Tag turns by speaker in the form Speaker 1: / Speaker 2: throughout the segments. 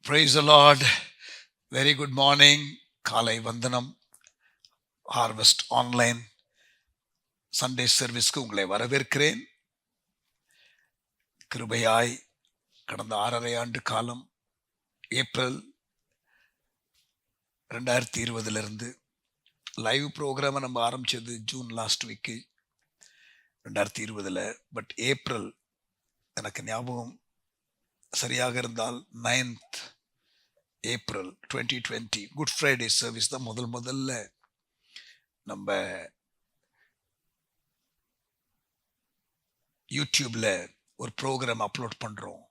Speaker 1: Praise the Lord. Very good morning. காலை வந்தனம் harvest online Sunday சர்வீஸ்க்கு உங்களை வரவேற்கிறேன். கிருபையாய் கடந்த 6.5 ஆண்டு காலம் ஏப்ரல் 2020 லைவ் ப்ரோக்ராமை நம்ம ஆரம்பித்தது June last week 2020. But April எனக்கு ஞாபகம் சரியாக இருந்தால் 9th April 2020 good Friday service தான் முதல்ல நம்ம யூடியூப்ல ஒரு ப்ரோக்ராம் அப்லோட் பண்ணுறோம்.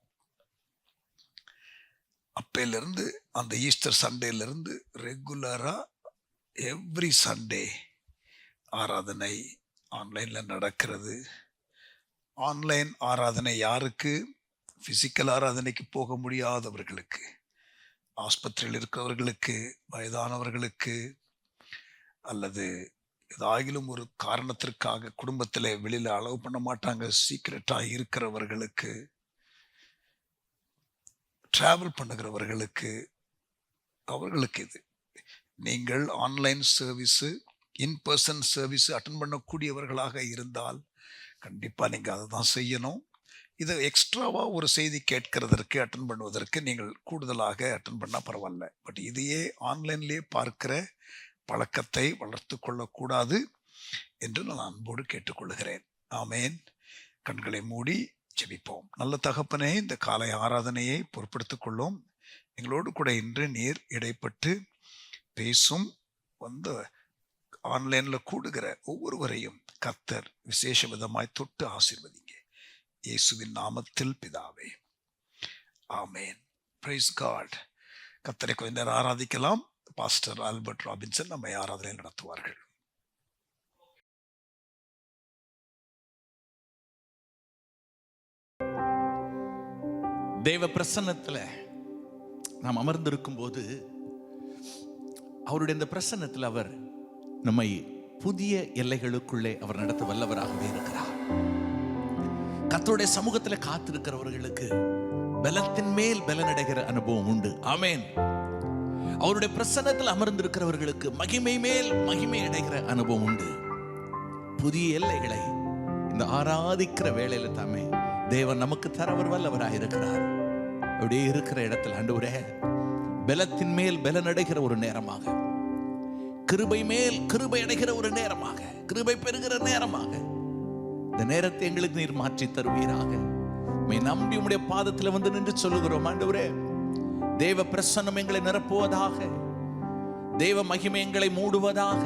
Speaker 1: அப்பையிலிருந்து அந்த ஈஸ்டர் சண்டேலேருந்து ரெகுலராக எவ்ரி சண்டே ஆராதனை ஆன்லைனில் நடக்கிறது. ஆன்லைன் ஆராதனை யாருக்கு? ஃபிசிக்கல் ஆராதனைக்கு போக முடியாதவர்களுக்கு, ஆஸ்பத்திரியில் இருக்கிறவர்களுக்கு, வயதானவர்களுக்கு, அல்லது ஏதாகிலும் ஒரு காரணத்திற்காக குடும்பத்தில் வெளியில் அலோவ் பண்ண மாட்டாங்க, சீக்ரெட்டாக இருக்கிறவர்களுக்கு, டிராவல் பண்ணுகிறவர்களுக்கு, அவர்களுக்கு இது. நீங்கள் online service in person service attend பண்ணக்கூடியவர்களாக இருந்தால் கண்டிப்பாக நீங்கள் அதை தான் செய்யணும். இது எக்ஸ்ட்ராவாக ஒரு செய்தி கேட்கறதற்கு அட்டன் பண்ணுவதற்கு நீங்கள் கூடுதலாக அட்டன் பண்ணால் பரவாயில்ல. பட் இதையே ஆன்லைன்லேயே பார்க்கிற பழக்கத்தை வளர்த்து கொள்ளக்கூடாது என்று நான் அன்போடு கேட்டுக்கொள்கிறேன். ஆமேன். கண்களை மூடி ஜெபிப்போம். நல்ல தகப்பனே, இந்த காலை ஆராதனையை பொறுப்படுத்திக் கொள்ளும். எங்களோடு கூட இன்று நீர் இடைப்பட்டு பேசும். ஆன்லைனில் கூடுகிற ஒவ்வொருவரையும் கர்த்தர் விசேஷ விதமாய் தொட்டு ஆசீர்வதிங்க. இயேசுவின் நாமத்தில் பிதாவே, ஆமேன். Price God. கர்த்தரை கொஞ்ச நேரம் ஆராதிக்கலாம். பாஸ்டர் ஆல்பர்ட் ராபின்சன் நம்மை ஆராதனை நடத்துவார்கள்.
Speaker 2: தேவ பிரசன்னத்தில் நாம் அமர்ந்திருக்கும் போது அவருடைய இந்த பிரசன்னத்தில் அவர் நம்மை புதிய எல்லைகளுக்குள்ளே அவர் நடத்த வல்லவராகவே இருக்கிறார். கர்த்தருடைய சமூகத்தில் காத்திருக்கிறவர்களுக்கு பலத்தின் மேல் பலனடைகிற அனுபவம் உண்டு. ஆமேன். அவருடைய பிரசன்னத்தில் அமர்ந்திருக்கிறவர்களுக்கு மகிமை மேல் மகிமை அடைகிற அனுபவம் உண்டு. புதிய எல்லைகளை இந்த ஆராதிக்கிற வேளையில தாமே தேவன் நமக்கு தரவர் வல்லவராக இருக்கிறார். அப்படியே இருக்கிற இடத்துல ஆண்டவரே, பலத்தின் மேல் பலனடைகிற ஒரு நேரமாக, கிருபை மேல் கிருபை அடைகிற ஒரு நேரமாக, கிருபை பெறுகிற நேரமாக இந்த நேரத்தை எங்களுக்கு நீர் மாற்றி தருவீராக. நம்பி உம்முடைய பாதத்தில் வந்து நின்று சொல்லுகிறோம் ஆண்டவரே, தேவ பிரசன்னம் எங்களை நிரப்புவதாக, தேவ மகிமை எங்களை மூடுவதாக.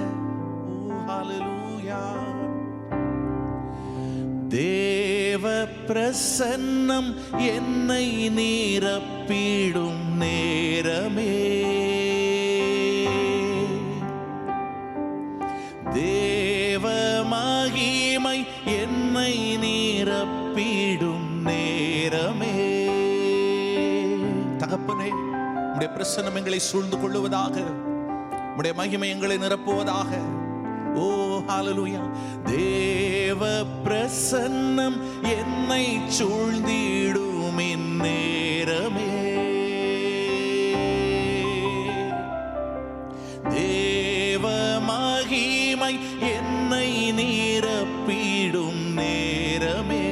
Speaker 2: தேவ பிரசன்னம் என்னை நிரப்பிடும் நேரமே, தேவ மகிமை என்னை நிரப்பிடும் நேரமே. தகப்பனே, உம்முடைய பிரசன்னம் எங்களை சூழ்ந்து கொள்ளுவதாக, உம்முடைய மகிமை எங்களை நிரப்புவதாக. ஓ ஹல்லேலூயா. தேவ பிரசன்னம் என்னை சூழ்ந்திடும் இந்நேரமே, தேவ மகிமை என்னை நிரப்பிடும் நேரமே,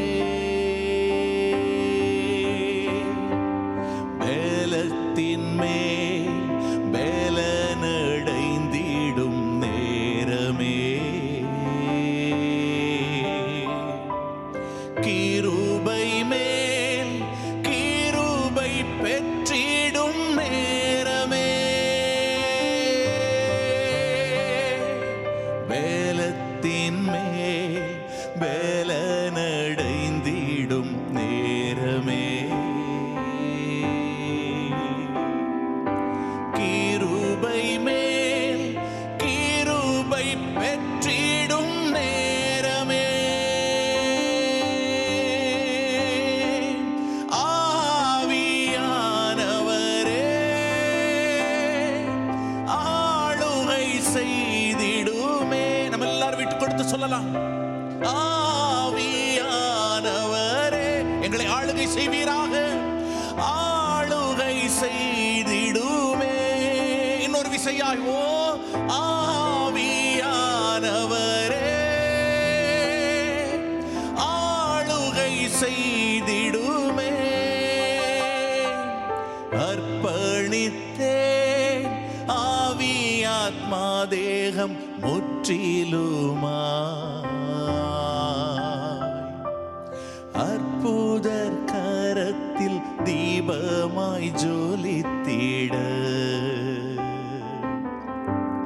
Speaker 2: பலத்தின் மேல் பலனடைந்திடும் நேரமே, கிருபை மேல் கிருபை பெற்றிடும் நேரமே, பலத்தின் மேல் பலனடைந்திடும் நேரமே, கிருபை மேல் கிருபை பெற்றிடும் நேரமே, ஆவியானவரே ஆளுகை செய்திடுமே. நம்ம எல்லாரும் விட்டு கொடுத்து சொல்லலாம், ஆவியானவரே எங்களை ஆளுகை செய்வீராக, ஆளுகை செய் வரிசையாய் ஓ ஆவியானவரே ஆளுகை செய்திடுமே. அர்ப்பணித்தேன் ஆவி ஆத்மா தேகம் முற்றிலுமாய். அற்புதர் கரத்தில் தீபமாய் ஜொலித்திட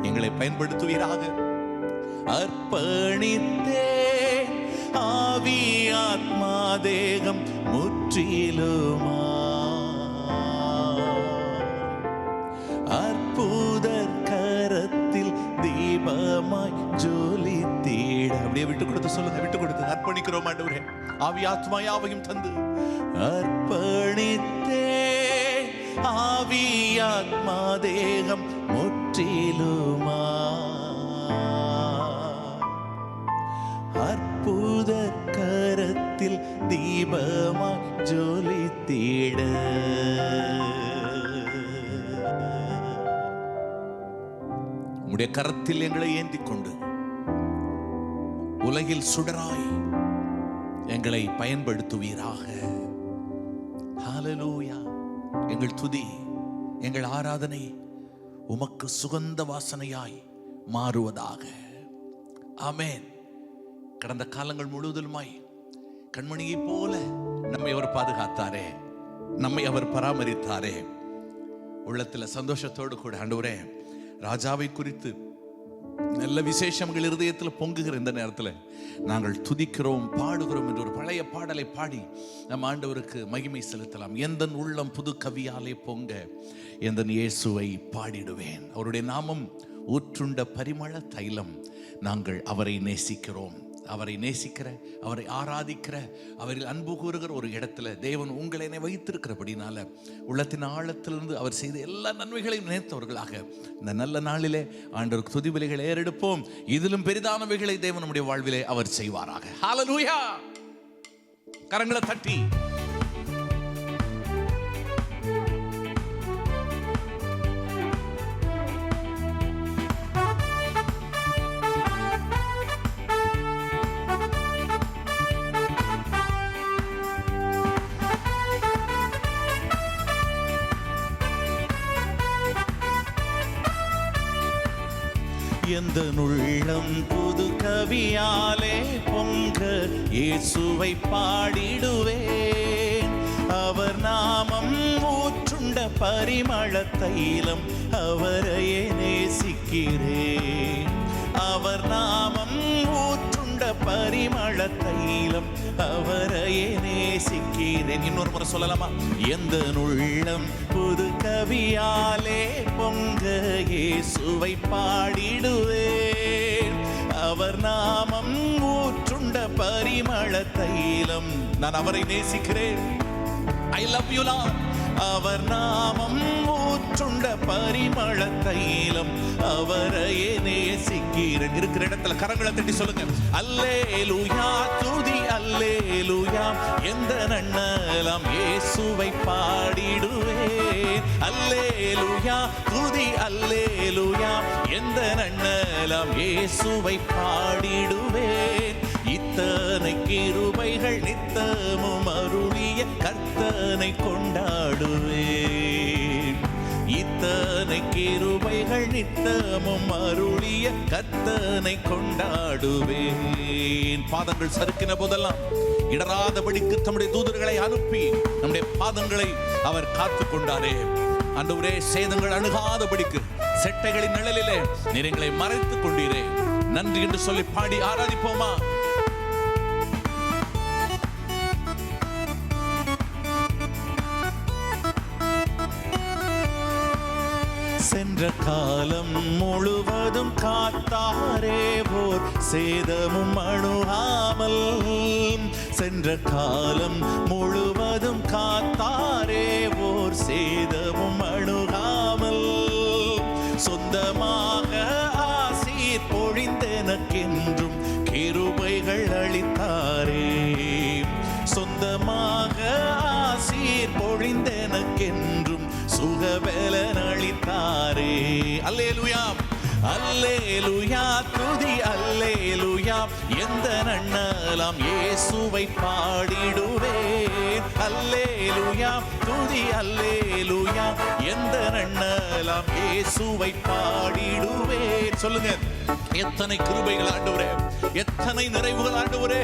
Speaker 2: எங்களை பயன்படுத்துவீராக. அர்ப்பணித்தேன் ஆவி ஆத்மா தேகம் முற்றிலுமாய். அற்புதர் கரத்தில் தீபமாய் ஜொலித்திட. அப்படியே விட்டு கொடுத்து சொல்லுங்க, விட்டு கொடுத்து அர்ப்பணிக்கிறோம் ஆண்டவரே. ஆவி ஆத்மா யாவையும் தந்து அர்ப்பணித்தேன் ஆவி ஆத்மா தேகம் முற்றிலுமாய். அற்புதர் கரத்தில் தீபமாய் ஜொலித்திட. உம்முடைய கரத்தில் எங்களை ஏந்திக் கொண்டு உலகில் சுடராய் எங்களை பயன்படுத்துவீராக. ஹல்லேலூயா. எங்கள் துதி, எங்கள் ஆராதனை உமக்கு சுகந்த வாசனையாய் மாறுவதாக. ஆமென். கடந்த காலங்கள் முழுவதுமாய் கண்மணியை போல நம்மை அவர் பாதுகாத்தாரே, நம்மை அவர் பராமரித்தாரே. உள்ளத்தில் சந்தோஷத்தோடு கூட ஆண்டவரே, ராஜாவை குறித்து நல்ல விசேஷங்கள் இருதயத்தில் பொங்குகிற இந்த நேரத்தில் நாங்கள் துதிக்கிறோம், பாடுகிறோம் என்று ஒரு பழைய பாடலை பாடி நம் ஆண்டவருக்கு மகிமை செலுத்தலாம். எந்தன் உள்ளம் புது கவியாலே பொங்க எந்தன் இயேசுவை பாடிடுவேன். அவருடைய நாமம் ஊற்றுண்ட பரிமள தைலம். நாங்கள் அவரை நேசிக்கிறோம். அவரை நேசிக்கிற, அவரை ஆராதிக்கிற, அவரில் அன்பு கூறுகிற ஒரு இடத்துல தேவன் உங்களை வைத்திருக்கிறபடினால உள்ளத்தின் ஆழத்திலிருந்து அவர் செய்த எல்லா நன்மைகளையும் நினைத்தவர்களாக இந்த நல்ல நாளிலே ஆண்டவருக்கு துதி பலிகளை ஏறெடுப்போம். இதிலும் பெரிதானவைகளை தேவன் நம்முடைய வாழ்விலே அவர் செய்வாராக. ஹல்லேலூயா. கரங்களை தட்டி எந்தன் உள்ளம் புது கவியாலே பொங்க இயேசுவை பாடிடுவேன். அவர் நாமம் ஊற்றுண்ட பரிமள தைலம். அவரையே நேசிக்கிறேன். அவர் நாமம் ஊற்றுண்ட பரிமள தைலம். அவரையே நேசிக்கிறேன். இன்னொரு முறை சொல்லலாமா? எந்தன் உள்ளம் புது கவியாலே பொங்க இயேசுவை பாடிடுவேன். அவர் நாமம் ஊற்றுண்ட பரிமள தைலம். நான் அவரை நேசிக்கிறேன். I love you Lord. அவர் நாமம் ஊற்றுண்ட பரிமள தைலம். அவரையே நேசிக்கிறேன். இருக்கிற இடத்துல கரங்களை தட்டி சொல்லுங்க. அல்லேலூயா, துதி அல்லேலூயா. எந்த நன்னலாம் இயேசுவை பாடிடுவேன். அல்லேலூயா, துதி அல்லேலூயா. எந்த நன்னலாம் இயேசுவை பாடிடுவேன். இத்தனை கிருபைகள் நித்தமும் அருளிய கர்த்தனை கொண்டாடுவேன். இத்தனை கிருபைகள் நித்தமும் அருளிய கர்த்தனை கொண்டாடுவேன். பாதங்கள் சறுக்கின போதெல்லாம் இடராதபடிக்கு தம்முடைய தூதர்களை அனுப்பி நம்முடைய பாதங்களை அவர் காத்து கொண்டாரே. ஆண்டவரே, சேதங்கள் அணுகாதபடிக்கு செட்டைகளின் நிழலிலே நீர் எங்களை மறைத்துக் கொண்டீரே. நன்றி என்று சொல்லி பாடி ஆராதிப்போமா? சென்ற காலம் முழுவதும் காத்தாரே, போர் சேதமும் அணுகாமல். சென்ற காலம் முழுவதும் காத்தாரே, போர் சேதமும் அணுகாமல். சொந்தமாக ஆசீர் பொழிந்தெனக்கென்றும் கிருபைகள் அளித்தாரே. சொந்தமாக ஆசீர் பொழிந்தெனக்கென்றும் சுகபலன் அளித்தாரே. அல்லேலூயா. அல்லேலூயா அல்லேலூயா துதி அல்லேலூயா எந்த நன்னலாம் இயேசுவை பாடிடுவேன். அல்லேலூயா துதி அல்லேலூயா எந்த நன்னலாம் இயேசுவை பாடிடுவேன். சொல்லுங்க, எத்தனை கிருபைகள் ஆண்டவரே, எத்தனை நிறைவுகள் ஆண்டவரே,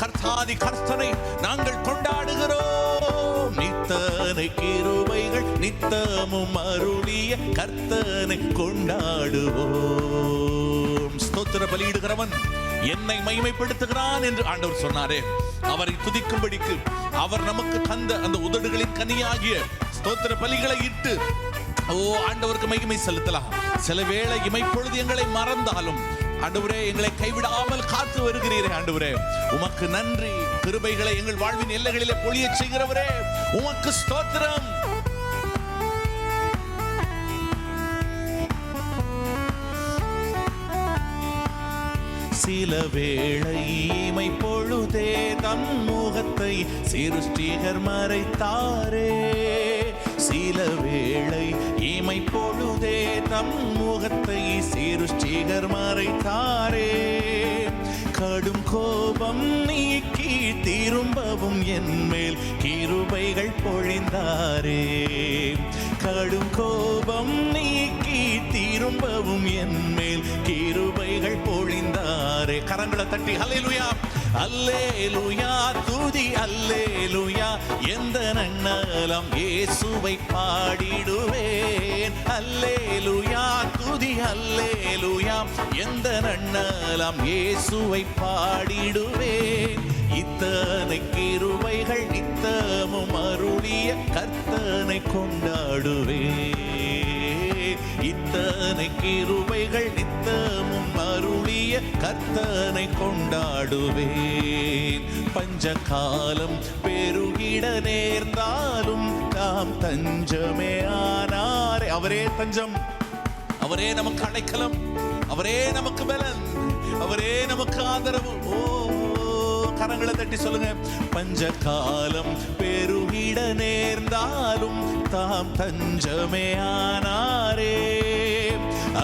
Speaker 2: கர்த்தாதி கர்த்தனை நாங்கள் கொண்டாடுகிறோம். நித்தனை கிருபைகள் நித்தமும் அருளிய கர்த்தனை கொண்டாடுவோம். ஸ்தோத்திர பலியிடுகிறவன் என்னை மகிமைப்படுத்துகிறான் என்று ஆண்டவர் சொன்னாரே, அவரை துதிக்கும்படிக்கு அவர் நமக்கு தந்த அந்த உதடுகளின் கனியாகிய ஸ்தோத்திர பலிகளை இட்டு ஆண்டவருக்கு மகிமை செலுத்தலாம். சில வேளை இமைப்பொழுது எங்களை மறந்தாலும் ஆண்டவரே எங்களை கைவிடாமல் காத்து வருகிறீரே ஆண்டவரே, உமக்கு நன்றி. கிருபைகளை எங்கள் வாழ்வின் எல்லைகளிலே பொழிய செய்கிறவரே, உமக்கு ஸ்தோத்திரம். சில வேளை இமைப்பொழுதே தம் முகத்தை சிருஷ்டிகர் மறைத்தாரே. சில வேளை இமைப்பொழுதே தம் முகத்தை சிருஷ்டிகர் மறைத்தாரே. கடும் கோபம் நீக்கி திரும்பவும் என் மேல் கிருபைகள் பொழிந்தாரே. கடும் கோபம் நீக்கி திரும்பவும் என் மேல் கிருபைகள் பொழிந்தாரே. கரங்களை தட்டி அல்லேலூயா அல்லேலூயா துதி அல்லேலூயா எந்த நன்னலம் இயேசுவை பாடிடுவேன். அல்லேலூயா துதி அல்லேலூயா எந்த நன்னலம் இயேசுவை பாடிடுவேன். இத்தனை கிருபைகள் நித்தமும் அருளிய கர்த்தனை கொண்டாடுவேன். இத்தனை கிருபைகள் நித்தமும் அருளிய கர்த்தனை கொண்டாடுவேன். பஞ்ச காலம் பெருகிட நேர்ந்தாலும் தாம் தஞ்சமே ஆனாரே. அவரே தஞ்சம், அவரே நமக்கு அடைக்கலம், அவரே நமக்கு பலன், அவரே நமக்கு ஆதரவு. கரங்களை தட்டி சொல்லுங்க, பஞ்ச காலம் பெருகிட நேர்ந்தாலும் தாம் தஞ்சமே ஆனாரே.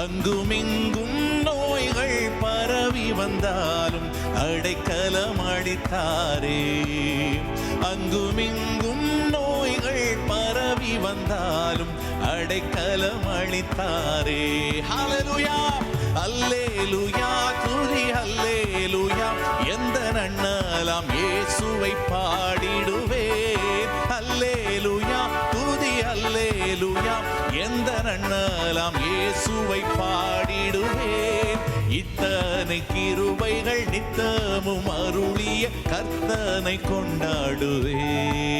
Speaker 2: அங்கும் இங்கும் நோய்கள் பரவி வந்தாலும் அடைக்கலம் அளித்தாரே. அங்கும் இங்கும் நோய்கள் பரவி வந்தாலும் அடைக்கலம் அளித்தாரே. ஹல்லேலூயா அல்லேலூயா துதி அல்லேலூயா எந்த நன்னலாம் இயேசுவை பாடிடுவேன். அல்லேலூயா துதி அல்லேலூயா எந்த நன்னலாம் இயேசுவை பாடிடுவேன். இத்தனை கிருபைகள் நித்தமும் அருளிய கர்த்தனை கொண்டாடுவேன்.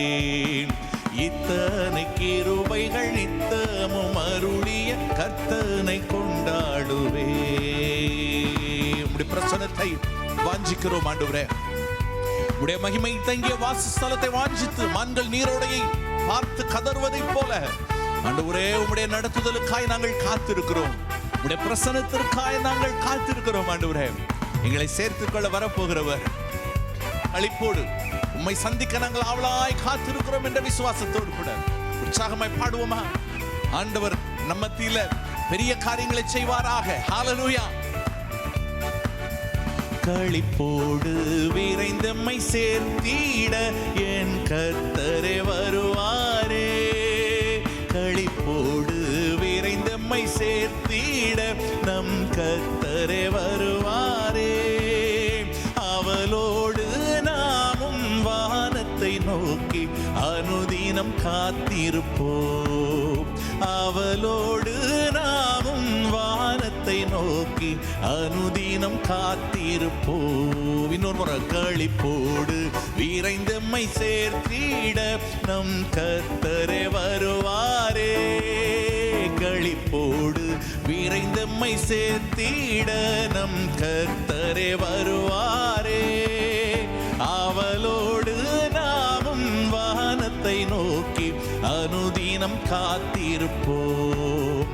Speaker 2: இத்தனை கிருபைகள் நித்தமும் அருளிய கர்த்தனை கொண்டாடுவேன். உம்முடைய பிரசன்னத்தை வாஞ்சிக்கிறோம் ஆண்டவரே. உம்முடைய மகிமை தங்கிய வாசஸ்தலத்தை வாஞ்சித்து மான்கள் நீரோடையை பார்த்து கதறுவதைப் போல ஆண்டவரே உம்முடைய நடத்துதலுக்காய் நாங்கள் காத்திருக்கிறோம். உம்முடைய பிரசன்னத்திற்காய் நாங்கள் காத்திருக்கிறோம் ஆண்டவரே. எங்களை சேர்த்துக் கொள்ள வரப்போகிறவர் அளிப்போடு உம்மை சந்திக்க நாங்கள் ஆவலாய் காத்திருக்கிறோம் என்ற விசுவாசத்தோடு கூட உற்சாகமாய் பாடுவோமா? ஆண்டவர் நம்ம மத்தியில பெரிய காரியங்களை செய்வாராக. ஹல்லேலூயா. களிப்போடு விரைந்தம்மை சேர்த்திட என் கர்த்தரே வருவாரே. களிப்போடு விரைந்தம்மை சேர்த்திட நம் கர்த்தரே வருவாரே. அவளோடு நாமும் வானத்தை நோக்கி அனுதினம் காத்திருப்போம். அவளோடு நாமும் வானத்தை நோக்கி அனுதினம் காத்திருப்போம். இன்னொரு முறை, களிப்போடு விரைந்தம்மை சேர்த்திட நம் கர்த்தரே வருவாரே. களிப்போடு விரைந்தம்மை சேர்த்திட நம் கர்த்தரே வருவாரே. அவளோடு நாமும் வானத்தை நோக்கி அனுதினம் காத்திருப்போம்.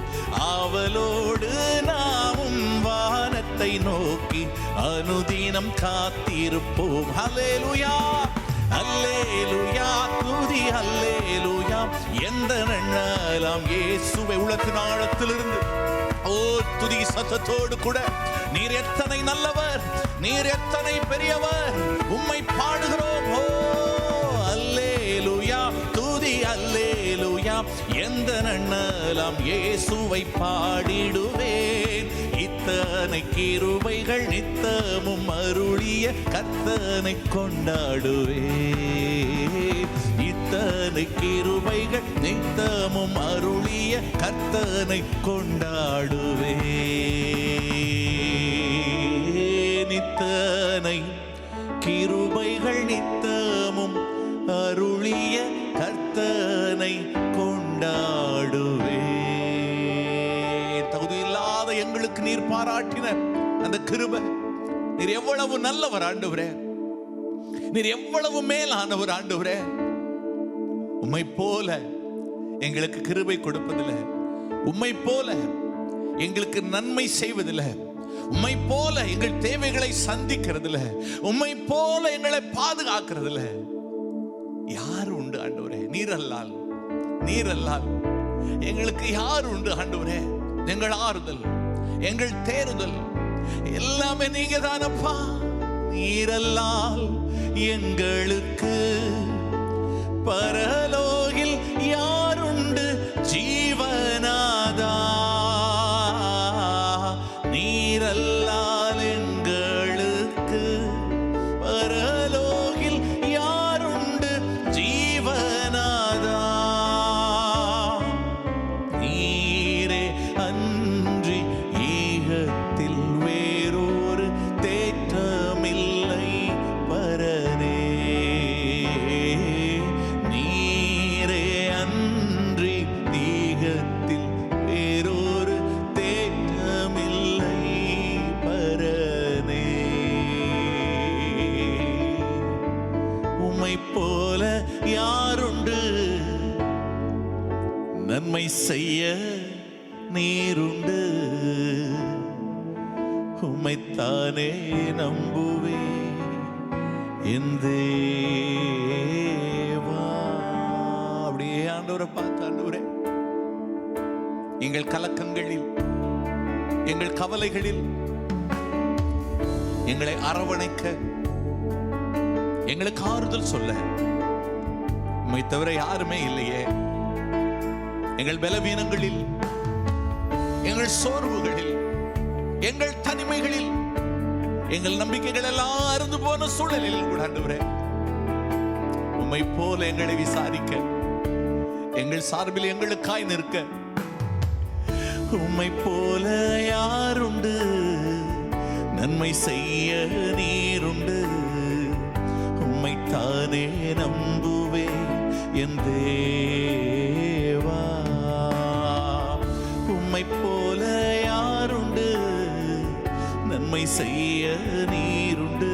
Speaker 2: அவளோடு நாமும் வானத்தை நோக்கி அனுதினம் காத்திருப்போம். ஹல்லேலூயா அல்லேலூயா துதி அல்லேலூயா எந்த நன்னலாம் இயேசுவை உள்ளத்தின் ஆழத்திலிருந்து ஓ துதி சத்தத்தோடு கூட நீர் எத்தனை நல்லவர், நீர் எத்தனை பெரியவர், உம்மை பாடுகிறோம். ஓ அல்லேலூயா, துதி அல்லேலூயா, எந்த நன்னலாம் இயேசுவை பாடிடுவேன். இத்தனை கிருபைகள் நித்தமும் அருளிய கர்த்தனை கொண்டாடுவேன். இத்தனை கிருபைகள் நித்தமும் அருளிய கர்த்தனை கொண்டாடுவேன். இத்தனை கிருபைகள் நித்தமும் அருளிய கர்த்தனை கொண்டாடுவேன். தகுதியில்லாத எங்களுக்கு நீர் பாராட்டின அந்த கிருபை, நீர் எவ்வளவு நல்லவர் ஆண்டவரே, நீர் எவ்வளவு மேலானவர் ஆண்டவரே. உம்மை போல எங்களுக்கு கிருபை கொடுப்பதில்லை, உம்மை போல எங்களுக்கு நன்மை செய்வதில்லை, உம்மை போல எங்கள் தேவைகளை சந்திக்கிறதில்லை, உம்மை போல எங்களை பாதுகாக்கிறதில்லை. யார் உண்டு ஆண்டவரே? நீரல்லால், நீரல்லால் எங்களுக்கு யார் உண்டு ஆண்டவரே? எங்கள் ஆறுதல், எங்கள் தேறுதல் எல்லாமே நீங்க தானப்பா. நீரல்லால் எங்களுக்கு பரலோகில் யாருண்டு ஜீவனாதா? நீரல்லால் எங்களுக்கு பரலோகில் யாருண்டு ஜீவனாதா? நீரே அன்றி ஈகத்தில் வேறொரு தேற்றமில்லை பரனே. நீரே அன்றி ஈகத்தில் வேறொரு தேற்றமில்லை பரனே. உம்மை போல யாருண்டு? நன்மை செய்ய நீருண்டு. உம்மைத்தானே நம்புவே என் தேவா. அப்படியே ஆண்டவரை பார்த்து, ஆண்டவரே எங்கள் கலக்கங்களில், எங்கள் கவலைகளில் எங்களை அரவணைக்க, எங்களுக்கு ஆறுதல் சொல்ல உம்மை தவிர யாருமே இல்லையே. எங்கள் பலவீனங்களில், எங்கள் சோர்வுகளில், எங்கள் தனிமைகளில், எங்கள் நம்பிக்கைகள் எல்லாம் அறுந்து போன சூழலில் கூட ஆண்டவரே உம்மை போல எங்களை விசாரிக்க, எங்கள் சார்பில் எங்களுக்காய் நிற்க உம்மை போல யாருண்டு? நன்மை செய்ய நீருண்டு. உம்மைத்தானே நம்புவேன் என் தேவா. உம்மை போல யாருண்டு? நன்மை செய்ய நீருண்டு.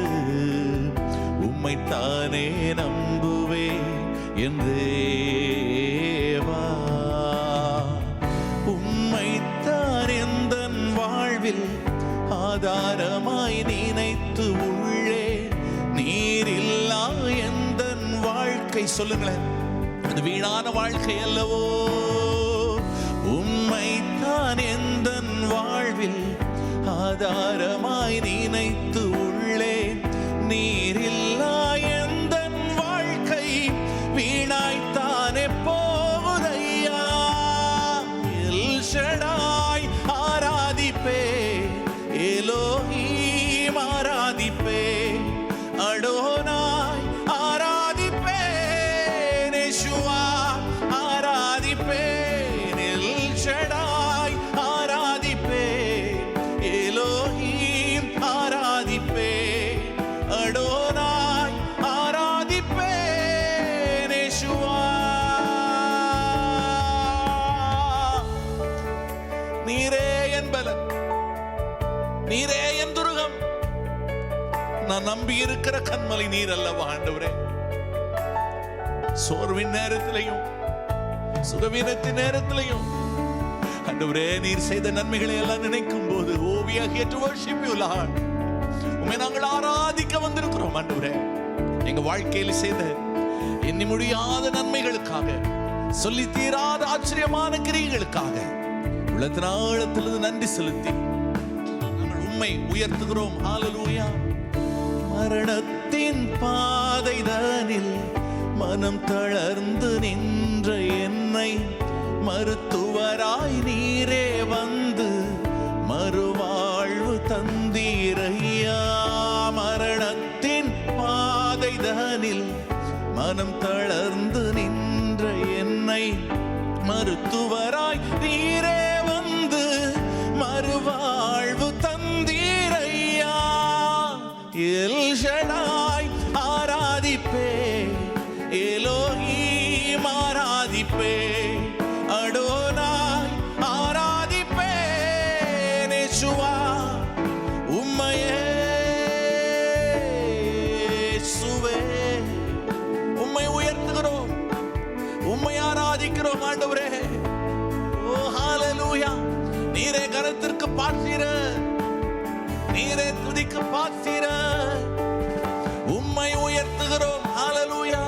Speaker 2: உம்மைத்தானே நம்புவேன் என் தேவா. உம்மைத்தான் எந்தன் வாழ்வில் ஆதாரமாய் நினைத்து உள்ளே. நீரில்லா எந்தன் வாழ்க்கை, சொல்லுங்களேன், அது வீணான வாழ்க்கை அல்லவோ. உம்மைத்தான் எந்தன் வாழ்வில் ஆதாரமாய் நினைத்து உள்ளே. நீரில்லா எந்தன் வாழ்க்கை வீணாய்த்தானே போகுதையா. எல் ஷடாய் ஆராதிப்பே, எலோஹீம் ஆராதிப்பே, அடோனாய் ஆராதிப்பே, யெஷுவா ஆராதிப்பே, எல் ஷடாய் ஆராதிப்பே, எலோஹீம் ஆராதிப்பே, அடோனாய் ஆராதிப்பே, யெஷுவா. நீரே என் பலன், நீரே என் துருகம், நான் நம்பி இருக்கிற கண்மலை நீர் அல்லவா ஆண்டவரே. சோர்வின் நேரத்திலையும் சுகவீனத்தின் நேரத்திலையும் ஆண்டவரே நீர் செய்த நன்மைகளை எல்லாம் நினைக்கும் போது we are here to worship you Lord. உம்மை நாங்கள் ஆராதிக்க வந்திருக்கிறோம் ஆண்டவரே. எங்க வாழ்க்கையில் செய்த எண்ணி முடியாத நன்மைகளுக்காக, சொல்லி தீராத ஆச்சரியமான கிரியைகளுக்காக உள்ளத்தின் ஆழத்திலிருந்து நன்றி செலுத்தி நாங்கள் உம்மை உயர்த்துகிறோம். ஹalleluya. மரணத்தின் பாதைதனில் மனம் தளர்ந்து நின்ற என்னை மருத்துவராய் நீரே வந்து மறுவாழ்வு தந்தீரையா. மரணத்தின் பாதைதனில் மனம் தளர்ந்து நின்ற என்னை மருத்துவராய் நீரே வந்து மறுவாழ்வு தந்தீரையா. எல் ஷடாய் ஆராதிப்பே, எலோஹீம் ஆராதிப்பே, அடோனாய் ஆராதிப்பே, நேசுவா உம்மையே சுவே. உம்மை உயர்த்துகிறோம், உம்மை ஆராதிக்கிறோம் ஆண்டவரே. ஓ ஹalleluya. நீரே கரத்திற்கு பாத்திரர், நீரே துதிக்கு பாத்திரர். உம்மை உயர்த்துகிறோம். ஹalleluya.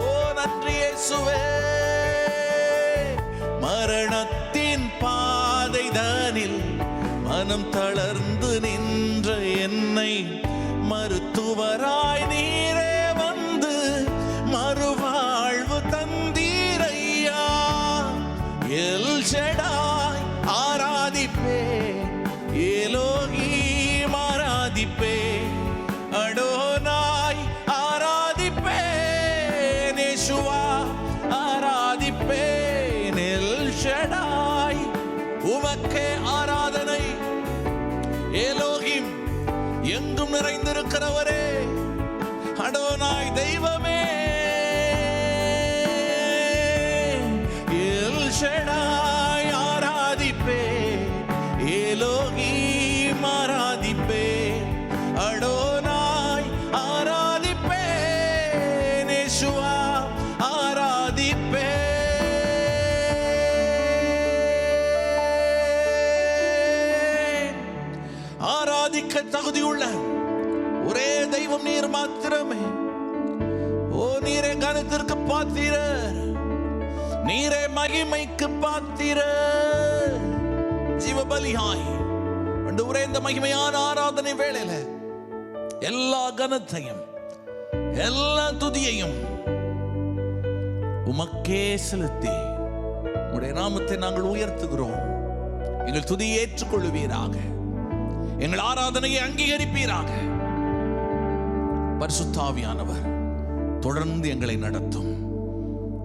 Speaker 2: ஓ நன்றி இயேசுவே. மரணத்தின் பாதைதனில் மனம் தளர்ந்து நின்ற என்னை மருத்துவராய் நீரே வந்து மறுவாழ்வு தந்தீரையா. எல் ஷடாய் ஆராதிப்பே, எலோஹீம் ஆராதிப்பே, அடோனாய் ஆராதிப்பே, நேசுவா ஆராதிப்பே, எல் ஷடாய் உமக்கே ஆராதனை. எலோஹீம் எங்கும் நிறைந்திருக்கிறவரே, அடோனாய் தெய்வமே, எல் ஷடாய் ஆராதிப்பே, எலோஹீம் ஆராதிப்பே, அடோனாய் ஆராதிப்பே, நேசுவா ஆராதிப்பே. ஆராதிக்க தகுதியுள்ள ஒரே தெய்வம் நீர் மாத்திரமே. ஓ நீரே கனத்திற்கு பாத்திரர், நீரே மகிமைக்கு பாத்திரர். ஜீவபலியாய் ஆண்டவரே, இந்த மகிமையான ஆராதனை வேளையில எல்லா கனத்தையும் எல்லா துதியையும் உமக்கே செலுத்தி உம்முடைய நாமத்தை நாங்கள் உயர்த்துகிறோம். எங்கள் துதியை ஏற்றுக்கொள்ளுவீராக, எங்கள் ஆராதனையை அங்கீகரிப்பீராக. பரிசுத்த ஆவியானவர் தொடர்ந்து எங்களை நடத்தும்.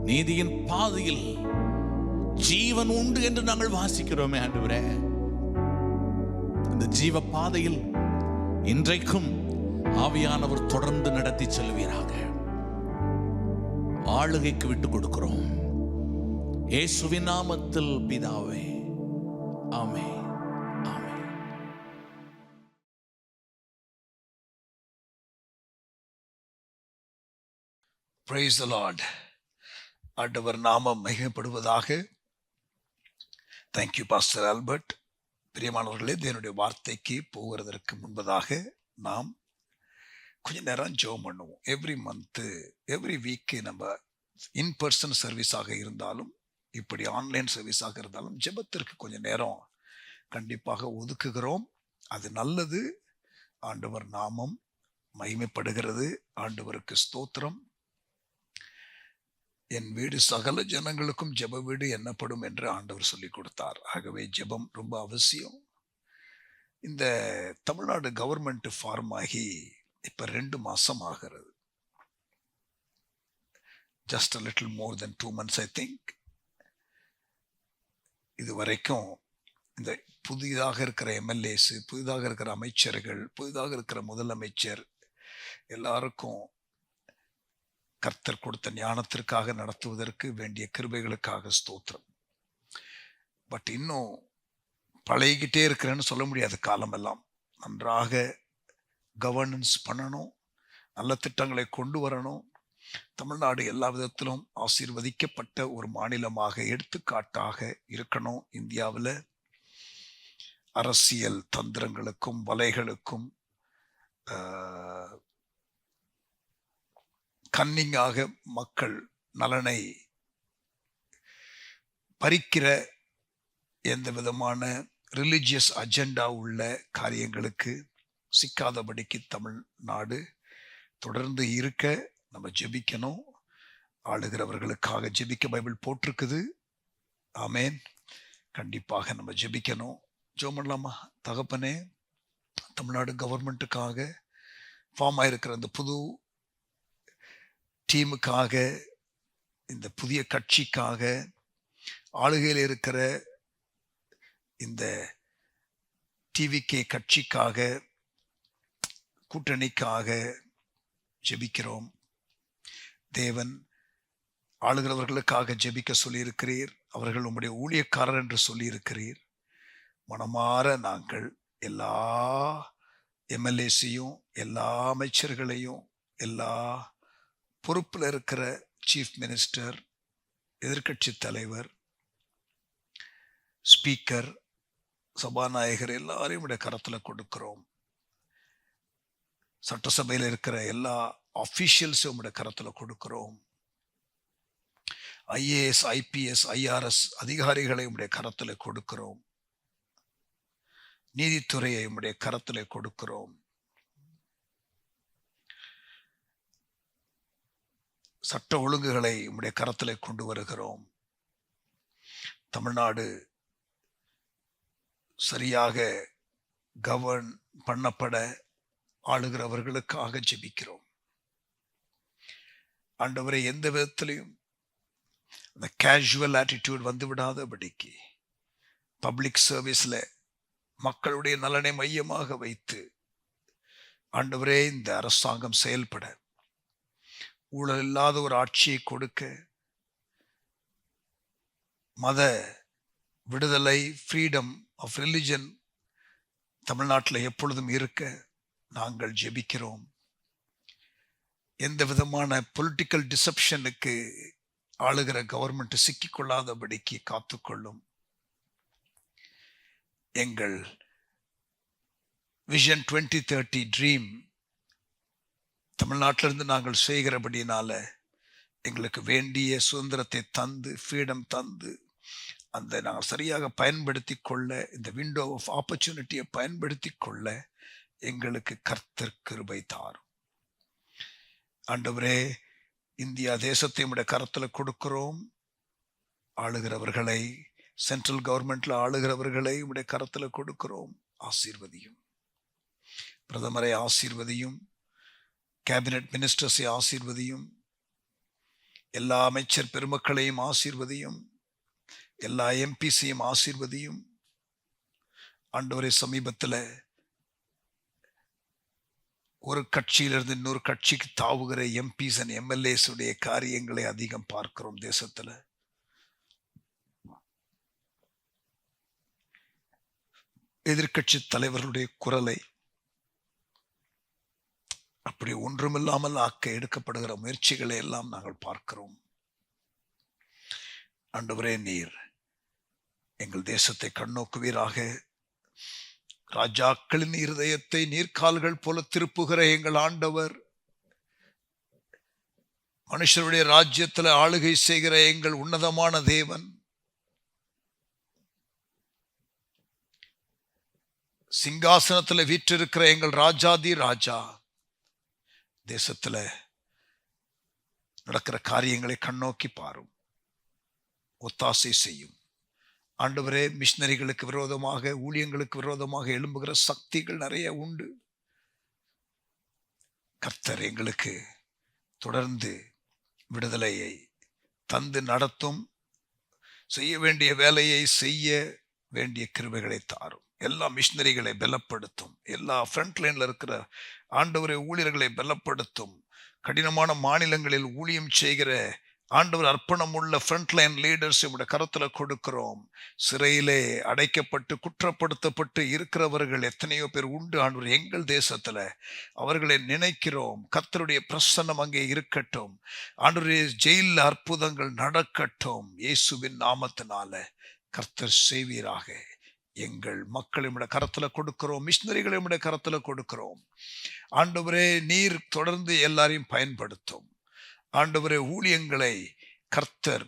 Speaker 2: நீதியின் பாதையில் ஜீவன் உண்டு என்று நாங்கள் வாசிக்கிறோமே ஆண்டவரே. இந்த ஜீவ பாதையில் இன்றைக்கும் ஆவியானவர் தொடர்ந்து நடத்தி செல்வீராக. ஆளுகைக்கு விட்டு கொடுக்கிறோம் இயேசுவின் நாமத்தில் பிதாவே, ஆமென்.
Speaker 1: Praise the Lord. ஆண்டவர் நாமம் மகிமைப்படுவதாக. Thank you pastor Albert. பிரியமானவர்களே, தேவனுடைய வார்த்தைக்கு போகிறதற்கு முன்பதாக நாம் கொஞ்ச நேரம் ஜெபம் பண்ணுவோம். எவ்ரி மந்த்து எவ்ரி வீக்கு நம்ம இன்பர்சன் சர்வீஸாக இருந்தாலும் இப்படி ஆன்லைன் சர்வீஸாக இருந்தாலும் ஜெபத்திற்கு கொஞ்ச நேரம் கண்டிப்பாக ஒதுக்குகிறோம். அது நல்லது. ஆண்டவர் நாமம் மகிமைப்படுகிறது. ஆண்டவருக்கு ஸ்தோத்திரம். என் வீடு சகல ஜனங்களுக்கும் ஜெப வீடு என்னப்படும் என்று ஆண்டவர் சொல்லி கொடுத்தார். ஆகவே ஜெபம் ரொம்ப அவசியம். இந்த தமிழ்நாடு கவர்மெண்ட் ஃபார்ம் ஆகி இப்ப 2 மாசம் ஆகிறது. Just a little more than 2 months I think. இது வரைக்கும் இந்த புதிதாக இருக்கிற எம்எல்ஏஸ், புதிதாக இருக்கிற அமைச்சர்கள், புதிதாக இருக்கிற முதலமைச்சர் எல்லாருக்கும் கர்த்தர் கொடுத்த ஞானத்திற்காக நடத்துவதற்கு வேண்டிய கிருபைகளுக்காக ஸ்தோத்திரம். பட் இன்னும் பழகிக்கிட்டே இருக்கிறேன்னு சொல்ல முடியாது. காலமெல்லாம் நன்றாக கவர்னன்ஸ் பண்ணணும், நல்ல திட்டங்களை கொண்டு வரணும். தமிழ்நாடு எல்லா விதத்திலும் ஆசீர்வதிக்கப்பட்ட ஒரு மாநிலமாக எடுத்துக்காட்டாக இருக்கணும். இந்தியாவில் அரசியல் தந்திரங்களுக்கும் வலைகளுக்கும் கன்னிங்காக மக்கள் நலனை பறிக்கிற எந்த விதமான ரிலிஜியஸ் அஜெண்டா உள்ள காரியங்களுக்கு சிக்காதபடிக்கு தமிழ்நாடு தொடர்ந்து இருக்க நம்ம ஜெபிக்கணும். ஆளுகிறவர்களுக்காக ஜெபிக்க பைபிள் போட்டிருக்குது. ஆமேன். கண்டிப்பாக நம்ம ஜெபிக்கணும். ஜெபம் பண்ணலாமா? தகப்பனே, தமிழ்நாடு கவர்மெண்ட்டுக்காக ஃபார்ம் ஆயிருக்கிற இந்த புது டீமுக்காக, இந்த புதிய கட்சிக்காக, ஆளுகையில் இருக்கிற இந்த டிவிகே கட்சிக்காக, கூட்டணிக்காக ஜெபிக்கிறோம். தேவன் ஆளுகிறவர்களுக்காக ஜெபிக்க சொல்லியிருக்கிறீர். அவர்கள் உம்முடைய ஊழியக்காரர் என்று சொல்லியிருக்கிறீர். மனமாற நாங்கள் எல்லா எம்எல்ஏஸையும், எல்லா அமைச்சர்களையும், எல்லா பொறுப்பில் இருக்கிற சீஃப் மினிஸ்டர், எதிர்க்கட்சி தலைவர், ஸ்பீக்கர், சபாநாயகர் எல்லாரையும் உடைய கரத்தில் கொடுக்கிறோம். சட்டசபையில் இருக்கிற எல்லா ஆபீஷியல்ஸும் உடைய கரத்தில் கொடுக்கிறோம். ஐஏஎஸ், ஐபிஎஸ், ஐஆர்எஸ் அதிகாரிகளை உடைய கரத்தில் கொடுக்கிறோம். நீதித்துறையை உடைய கரத்தில் கொடுக்கிறோம். சட்ட ஒழுங்குகளை உடைய கரத்தில் கொண்டு வருகிறோம். தமிழ்நாடு சரியாக கவர்ன் பண்ணப்பட ஆளுகிறவர்களுக்காக ஜெபிக்கிறோம். ஆண்டவரை எந்த விதத்திலையும் அந்த கேஷுவல் ஆட்டிடியூட் வந்து விடாதபடிக்கு பப்ளிக் சர்வீஸ்ல மக்களுடைய நலனை மையமாக வைத்து ஆண்டவரே இந்த அரசாங்கம் செயல்பட, ஊழல் இல்லாத ஒரு ஆட்சியை கொடுக்க, மத விடுதலை, ஃப்ரீடம் ஆஃப் ரிலிஜன் தமிழ்நாட்டில் எப்பொழுதும் இருக்க நாங்கள் ஜெபிக்கிறோம். எந்த விதமான பொலிட்டிக்கல் டிசப்ஷனுக்கு ஆளுகிற கவர்மெண்ட் சிக்கிக்கொள்ளாதபடிக்கு காத்துக்கொள்ளும். எங்கள் விஷன் 2030 ட்ரீம் தமிழ்நாட்டிலிருந்து நாங்கள் செய்கிறபடினால எங்களுக்கு வேண்டிய சுதந்திரத்தை தந்து, ஃப்ரீடம் தந்து, அந்த நாங்கள் சரியாக பயன்படுத்தி கொள்ள, இந்த விண்டோ ஆஃப் ஆப்பர்ச்சுனிட்டியை பயன்படுத்தி கொள்ள எங்களுக்கு கர்த்தர் கிருபை தாரும். ஆண்டவரே, இந்தியா தேசத்தை உடைய கரத்தில் கொடுக்கிறோம். ஆளுகிறவர்களை, சென்ட்ரல் கவர்மெண்ட்ல ஆளுகிறவர்களை உடைய கரத்தில் கொடுக்கிறோம். ஆசீர்வதியும். பிரதமரை ஆசீர்வதியும். கேபினட் மினிஸ்டர்ஸை ஆசீர்வதியும். எல்லா அமைச்சர் பெருமக்களையும் ஆசீர்வதியும். எல்லா எம்பிஸையும் ஆசீர்வதியும். ஆண்டவரே, சமீபத்தில் ஒரு கட்சியிலிருந்து இன்னொரு கட்சிக்கு தாவுகிற எம்பிஸ் அண்ட் எம்எல்ஏஸ் உடைய காரியங்களை அதிகம் பார்க்கிறோம் தேசத்துல. எதிர்க்கட்சி தலைவர்களுடைய குரலை அப்படி ஒன்றுமில்லாமல் ஆக்க எடுக்கப்படுகிற முயற்சிகளை எல்லாம் நாங்கள் பார்க்கிறோம். ஆண்டவரே, நீர் எங்கள் தேசத்தை கண்ணோக்குவீராக. ராஜாக்களின் இருதயத்தை நீர்க்கால்கள் போல திருப்புகிற எங்கள் ஆண்டவர், மனுஷருடைய ராஜ்யத்தில் ஆளுகை செய்கிற எங்கள் உன்னதமான தேவன், சிங்காசனத்தில் வீற்றிருக்கிற எங்கள் ராஜாதி ராஜா, தேசத்துல நடக்கிற காரியங்களை கண்ணோக்கி பாரும், ஒத்தாசை செய்யும். ஆண்டவரே, மிஷனரிகளுக்கு விரோதமாக, ஊழியங்களுக்கு விரோதமாக எழும்புகிற சக்திகள் நிறைய உண்டு. கர்த்தர் எங்களுக்கு தொடர்ந்து விடுதலையை தந்து நடத்தும். செய்ய வேண்டிய வேலையை செய்ய வேண்டிய கிருபைகளை தாரும். எல்லா மிஷனரிகளை பலப்படுத்தும். எல்லா ஃப்ரண்ட் லைன்ல இருக்கிற ஆண்டவரை ஊழியர்களை பலப்படுத்தும். கடினமான மாநிலங்களில் ஊழியம் செய்கிற ஆண்டவர் அர்ப்பணம் உள்ள ஃப்ரண்ட் லைன் லீடர்ஸ் கருத்துல கொடுக்கிறோம். சிறையிலே அடைக்கப்பட்டு குற்றப்படுத்தப்பட்டு இருக்கிறவர்கள் எத்தனையோ பேர் உண்டு ஆண்டவர் எங்கள் தேசத்துல. அவர்களை நினைக்கிறோம். கர்த்தருடைய பிரசன்னம் அங்கே இருக்கட்டும். ஆண்டவரே, ஜெயிலில் அற்புதங்கள் நடக்கட்டும். இயேசுவின் நாமத்தினால கர்த்தர் செய்வீராக. எங்கள் மக்கள் கரத்துல கொடுக்கிறோம். மிஷனரிகளை கரத்துல கொடுக்கிறோம். ஆண்டவரே, நீர் தொடர்ந்து எல்லாரையும் பயன்படுத்தும். ஆண்டவரே, ஊழியங்களை கர்த்தர்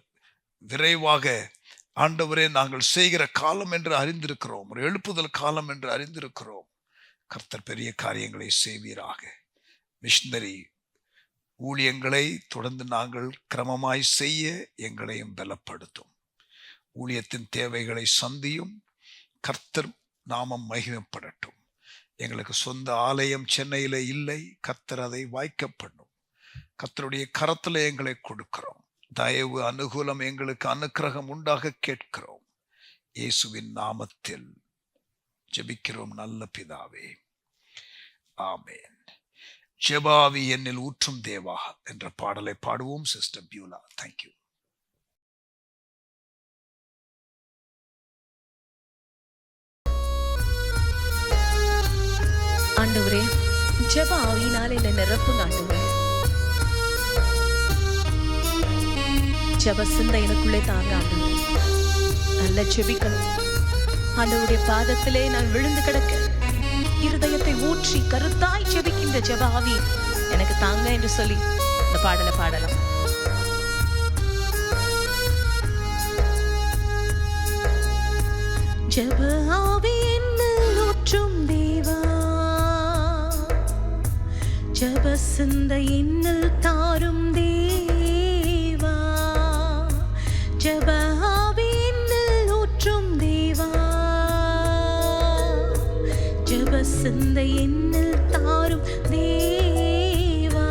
Speaker 1: விரைவாக ஆண்டவரே, நாங்கள் செய்கிற காலம் என்று அறிந்திருக்கிறோம், ஒரு எழுப்புதல் காலம் என்று அறிந்திருக்கிறோம். கர்த்தர் பெரிய காரியங்களை செய்வீராக. மிஷனரி ஊழியங்களை தொடர்ந்து நாங்கள் கிரமமாய் செய்ய எங்களையும் பலப்படுத்தும். ஊழியத்தின் தேவைகளை சந்தியும். கர்த்தர் நாமம் மகிமைப்படட்டும். எங்களுக்கு சொந்த ஆலயம் சென்னையில இல்லை. கர்த்தர் அதை வாய்க்க பண்ணும். கர்த்தருடைய கரத்துல எங்களை கொடுக்கிறோம். தயவு அனுகூலம் எங்களுக்கு அனுக்கிரகம் உண்டாக கேட்கிறோம். இயேசுவின் நாமத்தில் ஜெபிக்கிறோம் நல்ல பிதாவே, ஆமென். ஜெபாவி என்னில் ஊற்றும் தேவா என்ற பாடலை பாடுவோம். Sister Beulah, thank you.
Speaker 3: ஆண்டவரே, ஜெப ஆவியினால என்னை நிரப்புங்க ஆண்டவரே. ஜெப சிந்தை எனக்குள்ளே தாங்க ஆண்டவரே. நல்ல ஜெபிக்கணும். ஆண்டவருடைய பாதத்திலே நான் விழுந்து கிடக்க இருதயத்தை ஊற்றி கருத்தாய் ஜெபிக்கின்ற ஜெப ஆவி எனக்கு தாங்க என்று சொல்லி இந்த பாடலை பாடலாம். ஜெப ஆவி என்னில் ஊற்றும் தேவா, ஜெப சிந்தை என்னில் தாரும் தேவா, ஜெப ஆவி என்னில் ஊற்றும் தேவா, ஜெப சிந்தை என்னில் தாரும் தேவா.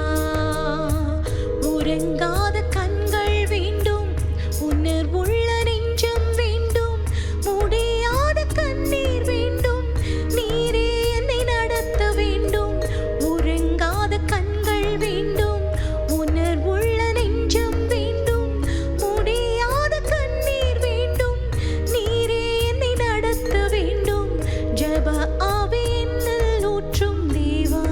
Speaker 3: உறங்காத கண்கள் வேண்டும், உணர்வுள்ள நெஞ்சம் வேண்டும், முடியாத கண்ணீர் வேண்டும், நீரே என்னை நடத்த வேண்டும். உறங்காத கண்கள் வேண்டும், உணர்வுள்ள நெஞ்சம் வேண்டும், முடியாத கண்ணீர் வேண்டும், நீரே என்னை நடத்த வேண்டும். ஜெப ஆவி என்னில் ஊற்றும் தேவா,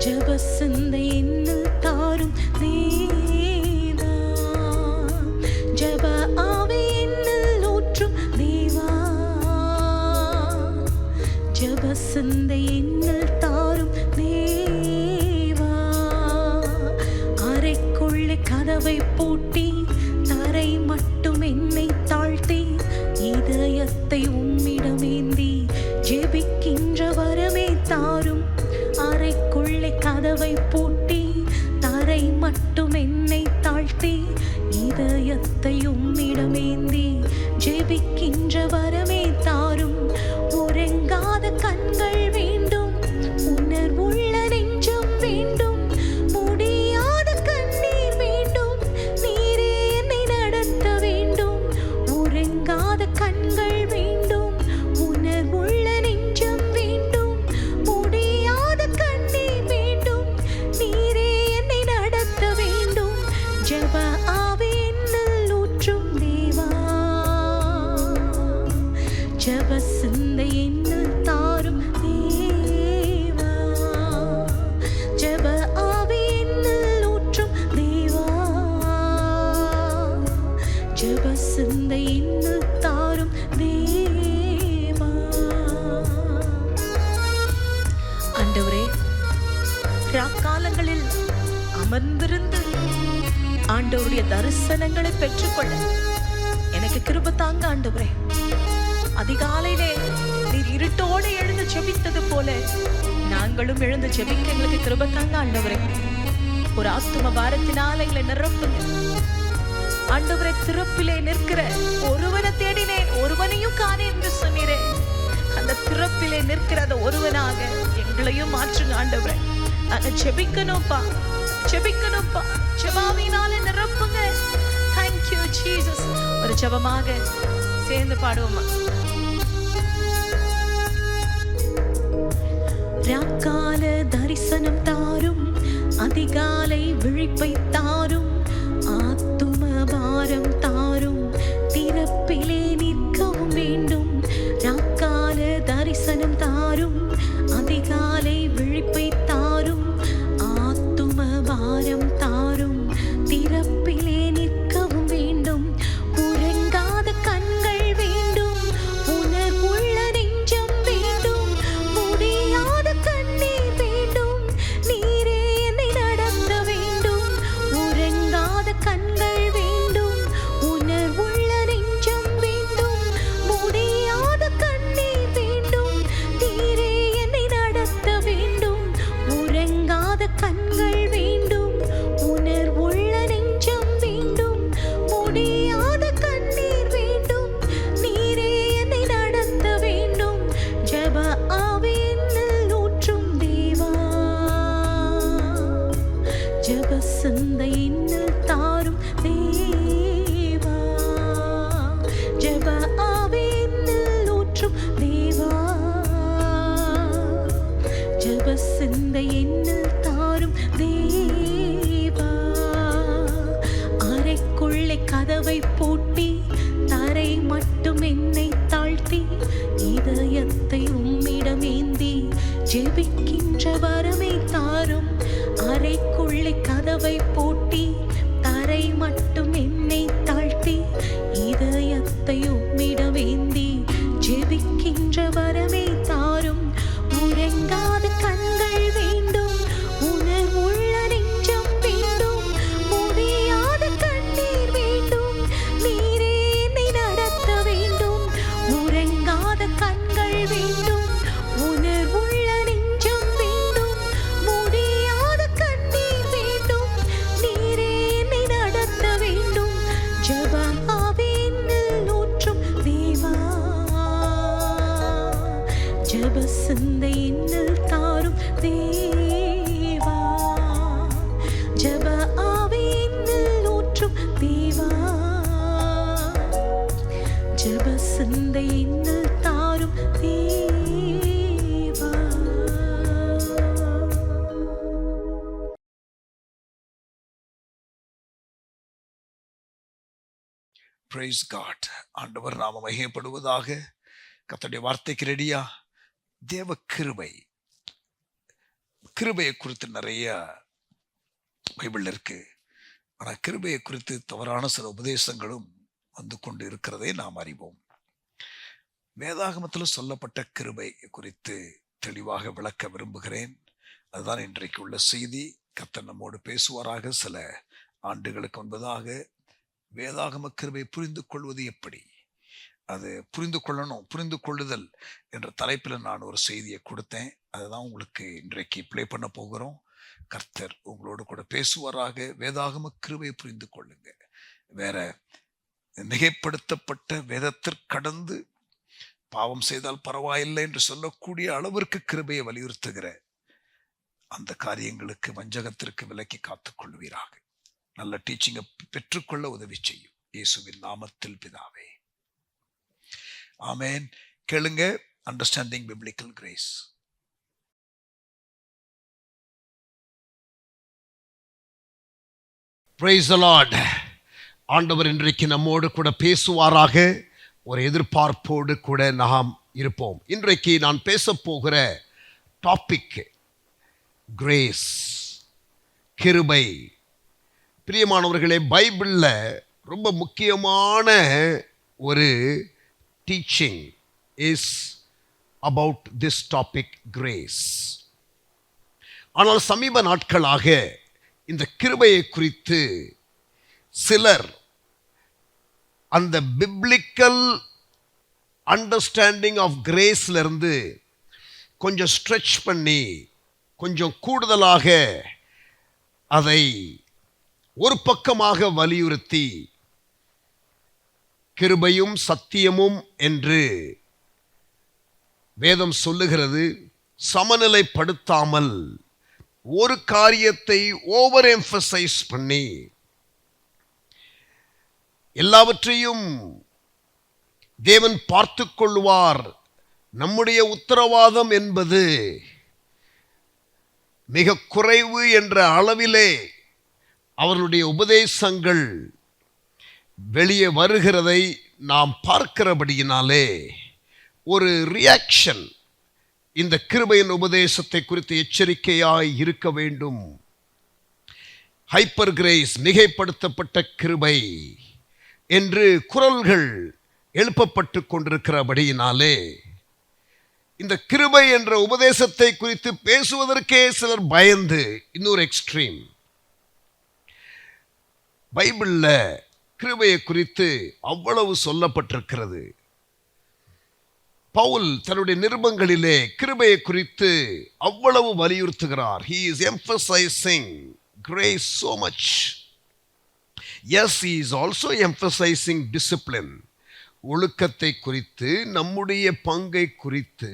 Speaker 3: ஜெப சிந்தை என்னில் தாரும் தேவா, ஜெப ஆவி என்னில் ஊற்றும் தேவா, ஜெப சிந்தை என்னில் தாரும் தேவா. அறைக்குள்ளே கதவை பூட்டி தரை மட்டும் என்னை தாழ்த்தி இதயத்தை உம்மிடமேந்தி ஜெபிக்கின்ற வரமே தாரும். அறைக்குள்ளே கதவை பூட்டி தரை மட்டும் என்னை தாழ்த்தி இதயத்தை உம்மிடமேந்தி ஜெபிக்கின்ற வரமே தாரும். உறங்காத கண்கள் வேண்டும், உணர்வுள்ள நெஞ்சம் வேண்டும், முடியாத கண்ணீர் வேண்டும், நீரே என்னை நடத்த வேண்டும். உறங்காத கண்கள் வேண்டும், உணர்வுள்ள நெஞ்சம் வேண்டும், முடியாத கண்ணீர் வேண்டும், நீரே என்னை நடத்த வேண்டும். ஜெப ஆவி என்னில் ஊற்றும் தேவா, ஜெப சிந்தை என்னில் தாரும் தேவா, ஜெப ஆவி என்னில் ஊற்றும் தேவா, ஜெப சிந்தை என்னில் தாரும் தேவா. ஆண்டவரே, ராக்காலங்களில் அமர்ந்திருந்து ஆண்டவருடைய தரிசனங்களை பெற்றுக்கொள்ள எனக்கு கிருபை தாங்க ஆண்டவரே. அதிகாலையிலே நீர் இருட்டோடு எழுந்து ஜெபித்தது போல நாங்களும் எழுந்து ஜெபிக்க எங்களுக்கு கிருபை தாங்க ஆண்டவரே. ஒரு ஆத்தும பாரத்தினால எங்களை நிரப்புங்க ஆண்டவரே. திறப்பிலே நிற்கிற ஒருவனை தேடினேன், ஒருவனையும் காணேன் என்று சொன்னீரே. அந்த திறப்பிலே நிற்கிற அந்த ஒருவனாக எங்களையும் மாற்றுங்க ஆண்டவரே. நாங்க ஜெபிக்கணும்ப்பா, ஜெபிக்கணும்ப்பா. ஜெபாவினால நிரப்புங்க. Thank you Jesus. ஒரு ஜெபமாக சேர்ந்து பாடுவோமா? ராக்கால தரிசனம் தாரும், அதிகாலை விழிப்பை தாரும், ஆத்தும பாரம் தாரும், திறப்பிலே நிற்கவும் வேண்டும். ராக்கால தரிசனம் தாரும், அதிகாலை விழிப்பை தாரும், ஆத்தும பாரம் தாரும், திறப்பிலே நிற்கவும் வேண்டும். உறங்காத கண்கள் வேண்டும், உணர்வுள்ள நெஞ்சம் வேண்டும், முடியாத கண்ணீர் வேண்டும், நீரே என்னை நடத்த வேண்டும். உறங்காத கண்கள் வேண்டும், ஜெப சிந்தை என்னில் தாரும் தேவா, ஜெப ஆவி என்னில் ஊற்றும் தேவா, ஜெப சிந்தை என்னில் தாரும் தேவா.
Speaker 1: Price God. ஆண்டவர் நாம மகிமைப்படுவதாக. கர்த்தருடைய வார்த்தைக்கு ரெடியா? தேவ கிருபை. கிருபையை குறித்து நிறைய பைபிள் இருக்கு. ஆனா கிருபையை குறித்து தவறான சில உபதேசங்களும் வந்து கொண்டு இருக்கிறதை நாம் அறிவோம். வேதாகமத்தில் சொல்லப்பட்ட கிருபை குறித்து தெளிவாக விளக்க விரும்புகிறேன். அதுதான் இன்றைக்கு உள்ள செய்தி. கர்த்தர் நம்மோடு பேசுவாராக. சில ஆண்டுகளுக்கு முன்பதாக வேதாகம கிருபை புரிந்து கொள்வது எப்படி, அது புரிந்து கொள்ளணும், புரிந்து கொள்ளுதல் என்ற தலைப்பில் நான் ஒரு செய்தியை கொடுத்தேன். அதுதான் உங்களுக்கு இன்றைக்கு ப்ளே பண்ண போகிறோம். கர்த்தர் உங்களோடு கூட பேசுவாராக. வேதாகம கிருபை புரிந்து கொள்ளுங்க. வேற மிகைப்படுத்தப்பட்ட வேதத்திற்கடந்து பாவம் செய்தால் பரவாயில்லை என்று சொல்லக்கூடிய அளவிற்கு கிருபையை வலியுறுத்துகிற அந்த காரியங்களுக்கு, வஞ்சகத்திற்கு விலக்கி காத்துக் கொள்வீராக. நல்ல டீச்சிங்கை பெற்றுக்கொள்ள உதவி செய்யும். இயேசுவின் நாமத்தில் பிதாவே, ஆமென். கேளுங்க. Understanding biblical grace.
Speaker 4: Praise the Lord. ஆண்டவர் இன்றைக்கு நம்மோடு கூட பேசுவாராக. ஒரு எதிர்பார்ப்போடு கூட நாம் இருப்போம். இன்றைக்கு நான் பேச போகிற டாபிக் கிரேஸ், கிருபை. பிரியமானவர்களே, பைபிளில் ரொம்ப முக்கியமான ஒரு teaching is about this topic, grace. ஆனால் சமீப நாட்களாக இந்த கிருபையை குறித்து சிலர் அந்த பிப்ளிக்கல் அண்டர்ஸ்டாண்டிங் ஆஃப் கிரேஸ்ல இருந்து கொஞ்சம் ஸ்ட்ரெச் பண்ணி, கொஞ்சம் கூடுதலாக அதை ஒரு பக்கமாக வலியுறுத்தி, கிருபையும் சத்தியமும் என்று வேதம் சொல்லுகிறது, சமநிலைப்படுத்தாமல் ஒரு காரியத்தை ஓவர் எம்பசைஸ் பண்ணி எல்லாவற்றையும் தேவன் பார்த்து கொள்வார், நம்முடைய உத்தரவாதம் என்பது மிக குறைவு என்ற அளவிலே அவர்களுடைய உபதேசங்கள் வெளியே வருகிறதை நாம் பார்க்கிறபடியினாலே ஒரு ரியாக்ஷன் இந்த கிருபையின் உபதேசத்தை குறித்து எச்சரிக்கையாய் இருக்க வேண்டும். ஹைப்பர் கிரேஸ், மிகைப்படுத்தப்பட்ட கிருபை என்று குரல்கள் எழுப்பப்பட்டு கொண்டிருக்கிறபடியினாலே இந்த கிருபை என்ற உபதேசத்தை குறித்து பேசுவதற்கே சிலர் பயந்து, இன்னொரு எக்ஸ்ட்ரீம். பைபிள்ல கிருபையை குறித்து அவ்வளவு சொல்லப்பட்டிருக்கிறது. பவுல் தன்னுடைய நிருபங்களிலே கிருபையை குறித்து அவ்வளவு வலியுறுத்துகிறார். He is emphasizing grace so much. Yes, he is also emphasizing discipline. ஒழுக்கத்தை குறித்து, நம்முடைய பங்கை குறித்து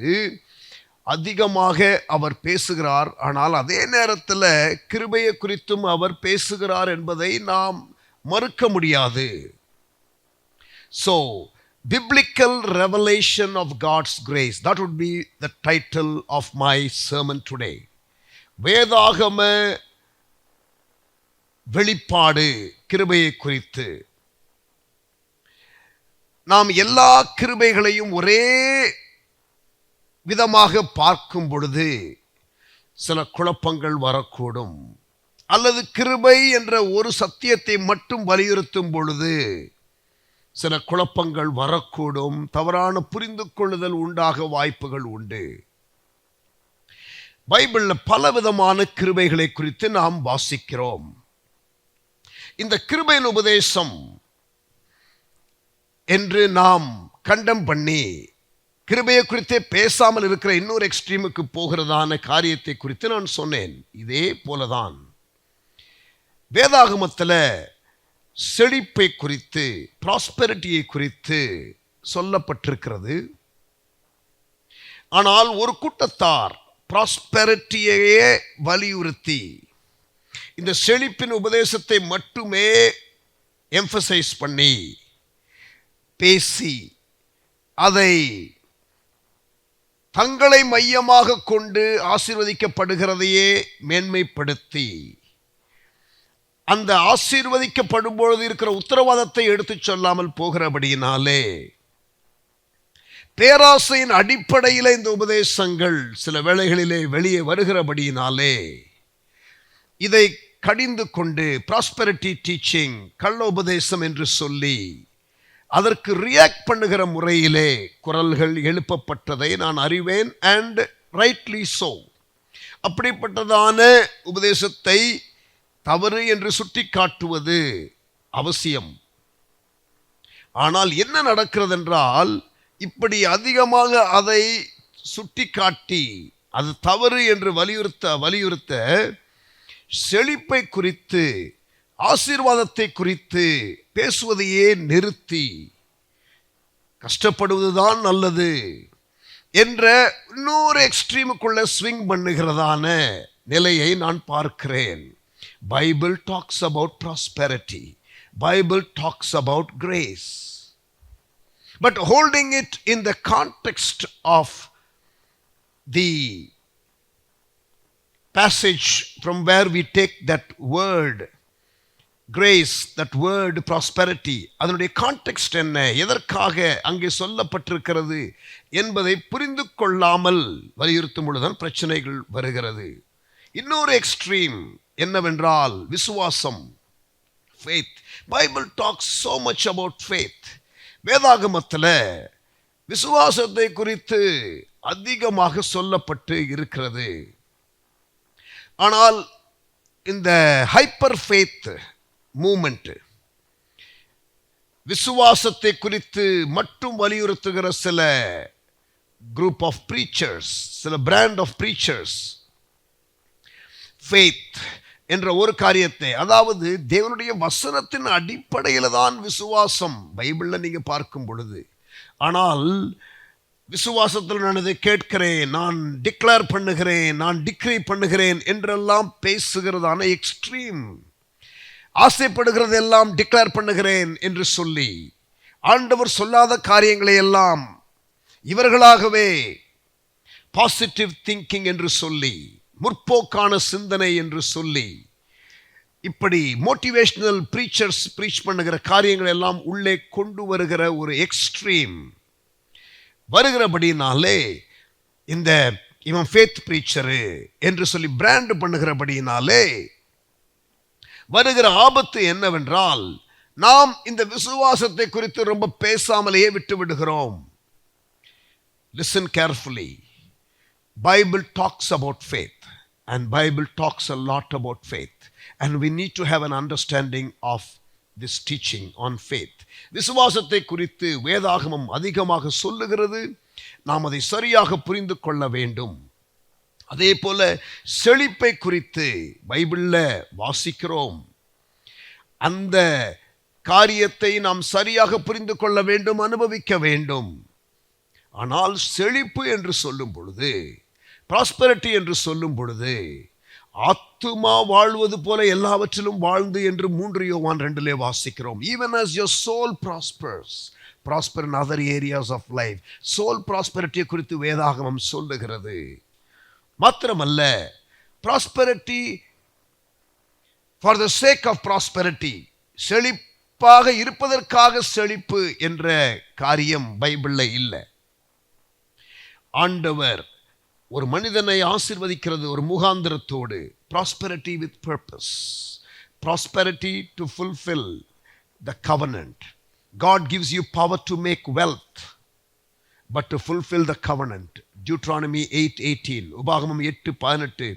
Speaker 4: அதிகமாக அவர் பேசுகிறார். ஆனால் அதே நேரத்தில் கிருபையை குறித்தும் அவர் பேசுகிறார் என்பதை நாம் மறுக்க முடியாது. So, biblical revelation of God's grace, that would be the title of my sermon today. வேதாகம வெளிப்பாடு கிருபையை குறித்து. நாம் எல்லா கிருபைகளையும் ஒரே விதமாக பார்க்கும் பொழுது சில குழப்பங்கள் வரக்கூடும். அல்லது கிருபை என்ற ஒரு சத்தியத்தை மட்டும் வலியுறுத்தும் பொழுது சில குழப்பங்கள் வரக்கூடும். தவறான புரிந்து கொள்ளுதல் உண்டாக வாய்ப்புகள் உண்டு. பைபிளில் பலவிதமான கிருபைகளை குறித்து நாம் வாசிக்கிறோம். இந்த கிருபையின் உபதேசம் என்று நாம் கண்டம் பண்ணி கிருபையை குறித்தே பேசாமல் இருக்கிற இன்னொரு எக்ஸ்ட்ரீமுக்கு போகிறதான காரியத்தை குறித்து நான் சொன்னேன். இதே போலதான் வேதாகமத்தில் செழிப்பை குறித்து, ப்ராஸ்பெரிட்டியை குறித்து சொல்லப்பட்டிருக்கிறது. ஆனால் ஒரு கூட்டத்தார் ப்ராஸ்பெரிட்டியையே வலியுறுத்தி இந்த செழிப்பின் உபதேசத்தை மட்டுமே எம்பசைஸ் பண்ணி பேசி அதை தங்களை மையமாக கொண்டு ஆசீர்வதிக்கப்படுகிறதையே மேன்மைப்படுத்தி அந்த ஆசீர்வதிக்கப்படும் பொழுது இருக்கிற உத்தரவாதத்தை எடுத்துச் சொல்லாமல் போகிறபடியினாலே பேராசையின் அடிப்படையில் இந்த உபதேசங்கள் சில வேளைகளிலே வெளியே வருகிறபடியினாலே இதை கடிந்து கொண்டு ப்ராஸ்பெரிட்டி டீச்சிங், கள்ள உபதேசம் என்று சொல்லி அதற்கு ரியாக்ட் பண்ணுகிற முறையிலே குரல்கள் எழுப்பப்பட்டதை நான் அறிவேன். And rightly so. அப்படிப்பட்டதான உபதேசத்தை தவறு என்று சுட்டி காட்டுவது அவசியம். ஆனால் என்ன நடக்கிறது என்றால், இப்படி அதிகமாக அதை சுட்டி காட்டி அது தவறு என்று வலியுறுத்த செழிப்பை குறித்து ஆசீர்வாதத்தை குறித்து பேசுவதையே நிறுத்தி கஷ்டப்படுவதுதான் நல்லது என்ற இன்னொரு எக்ஸ்ட்ரீமுக்குள்ள ஸ்விங் பண்ணுகிறதான நிலையை நான் பார்க்கிறேன். Bible talks about prosperity, Bible talks about grace, but holding it in the context of the passage from where we take that word grace, that word prosperity, அதனுடைய கான்டெக்ஸ்ட் என்ன, எதற்காக அங்கே சொல்லப்பட்டிருக்கிறது என்பதை புரிந்து கொள்ளாமல் வலியுறுத்தும் பொழுதுதான் பிரச்சனைகள் வருகிறது. இன்னொரு எக்ஸ்ட்ரீம் என்னவென்றால் விசுவாசம், faith. Bible talks so much about faith. வேதாகமத்தில் விசுவாசத்தை குறித்து அதிகமாக சொல்லப்பட்டு இருக்கிறது. ஆனால் இந்த ஹைப்பர் ஃபெய்த் மூமெண்ட், விசுவாசத்தை குறித்து மட்டும் வலியுறுத்துகிற சில குரூப் ஆஃப் ப்ரீச்சர்ஸ், சில பிராண்ட் ஆஃப் ப்ரீச்சர்ஸ், ஃபெய்த் என்ற ஒரு காரியத்தை, அதாவது தேவனுடைய வசனத்தின் அடிப்படையில் தான் விசுவாசம் பைபிளில் நீங்கள் பார்க்கும் பொழுது, ஆனால் விசுவாசத்தில் நான் இதை கேட்கிறேன், நான் டிக்ளேர் பண்ணுகிறேன், நான் டிக்ரீ பண்ணுகிறேன் என்றெல்லாம் பேசுகிறதான எக்ஸ்ட்ரீம், ஆசைப்படுகிறதெல்லாம் டிக்ளேர் பண்ணுகிறேன் என்று சொல்லி ஆண்டவர் சொல்லாத காரியங்களை எல்லாம் இவர்களாகவே பாசிட்டிவ் திங்கிங் என்று சொல்லி, முற்போக்கான சிந்தனை என்று சொல்லி, இப்படி மோட்டிவேஷனல் ப்ரீச்சர்ஸ் ப்ரீச் பண்ணுகிற காரியங்கள் எல்லாம் உள்ளே கொண்டு வருகிற ஒரு எக்ஸ்ட்ரீம் வருகிறபடினாலே இந்த இவன் ஃபேத் ப்ரீச்சரு என்று சொல்லி பிராண்ட் பண்ணுகிறபடினாலே வருகிற ஆபத்து என்னவென்றால், நாம் இந்த விசுவாசத்தை குறித்து ரொம்ப பேசாமலேயே விட்டு விடுகிறோம். Listen carefully. Bible talks about faith, and Bible talks a lot about faith, and we need to have an understanding of this teaching on faith. விசுவாசத்தை குறித்து வேதாகமம் அதிகமாக சொல்லுகிறது. நாம் அதை சரியாக புரிந்து கொள்ள வேண்டும். அதே போல செழிப்பை குறித்து பைபிள்ல வாசிக்கிறோம். அந்த காரியத்தை நாம் சரியாக புரிந்து கொள்ள வேண்டும், அனுபவிக்க வேண்டும். ஆனால் செழிப்பு என்று சொல்லும் பொழுது, ப்ராஸ்பெரிட்டி என்று சொல்லும் பொழுது, ஆத்துமா வாழ்வது போல எல்லாவற்றிலும் வாழ்ந்து என்று 3 யோவான் 2 வாசிக்கிறோம். Even as your soul prospers, prosper in other areas of life. soul prosperity குறித்து வேதாகமம் சொல்லுகிறது. மாத்திரமல்ல, prosperity for the sake of prosperity, செழிப்பாக இருப்பதற்காக செழிப்பு என்ற காரியம் பைபிள்ல இல்லை. ஆண்டவர் ஒரு மனிதனை ஆசீர்வதிக்கிறது ஒரு முகாந்திரத்தோடு. prosperity with purpose, prosperity to fulfill the covenant. God gives you power to make wealth, but to fulfill the covenant. Deuteronomy 8:18, உபாகமம் 8:18,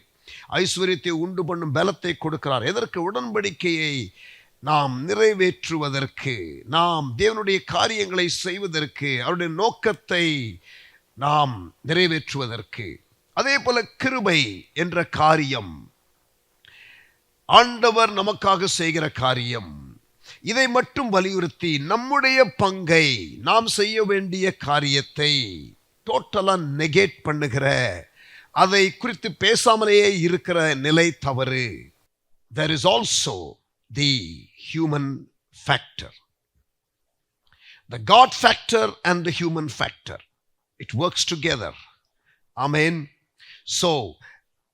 Speaker 4: ஐஸ்வர்யத்தை உண்டு பண்ணும் பலத்தை கொடுக்கிறார். எதற்கு? உடன்படிக்கையை நாம் நிறைவேற்றுவதற்கு, நாம் தேவனுடைய காரியங்களை செய்வதற்கு, அவருடைய நோக்கத்தை நாம் நிறைவேற்றுவதற்கு. அதே போல கிருபை என்ற காரியம், ஆண்டவர் நமக்காக செய்கிற காரியம், இதை மட்டும் வலியுறுத்தி நம்முடைய பங்கை, நாம் செய்ய வேண்டிய காரியத்தை டோட்டலா நெகேட் பண்ணுகிற, அதை குறித்து பேசாமலேயே இருக்கிற நிலை தவறு. There is also the human factor, the God factor and the human factor. It works together. Amen. So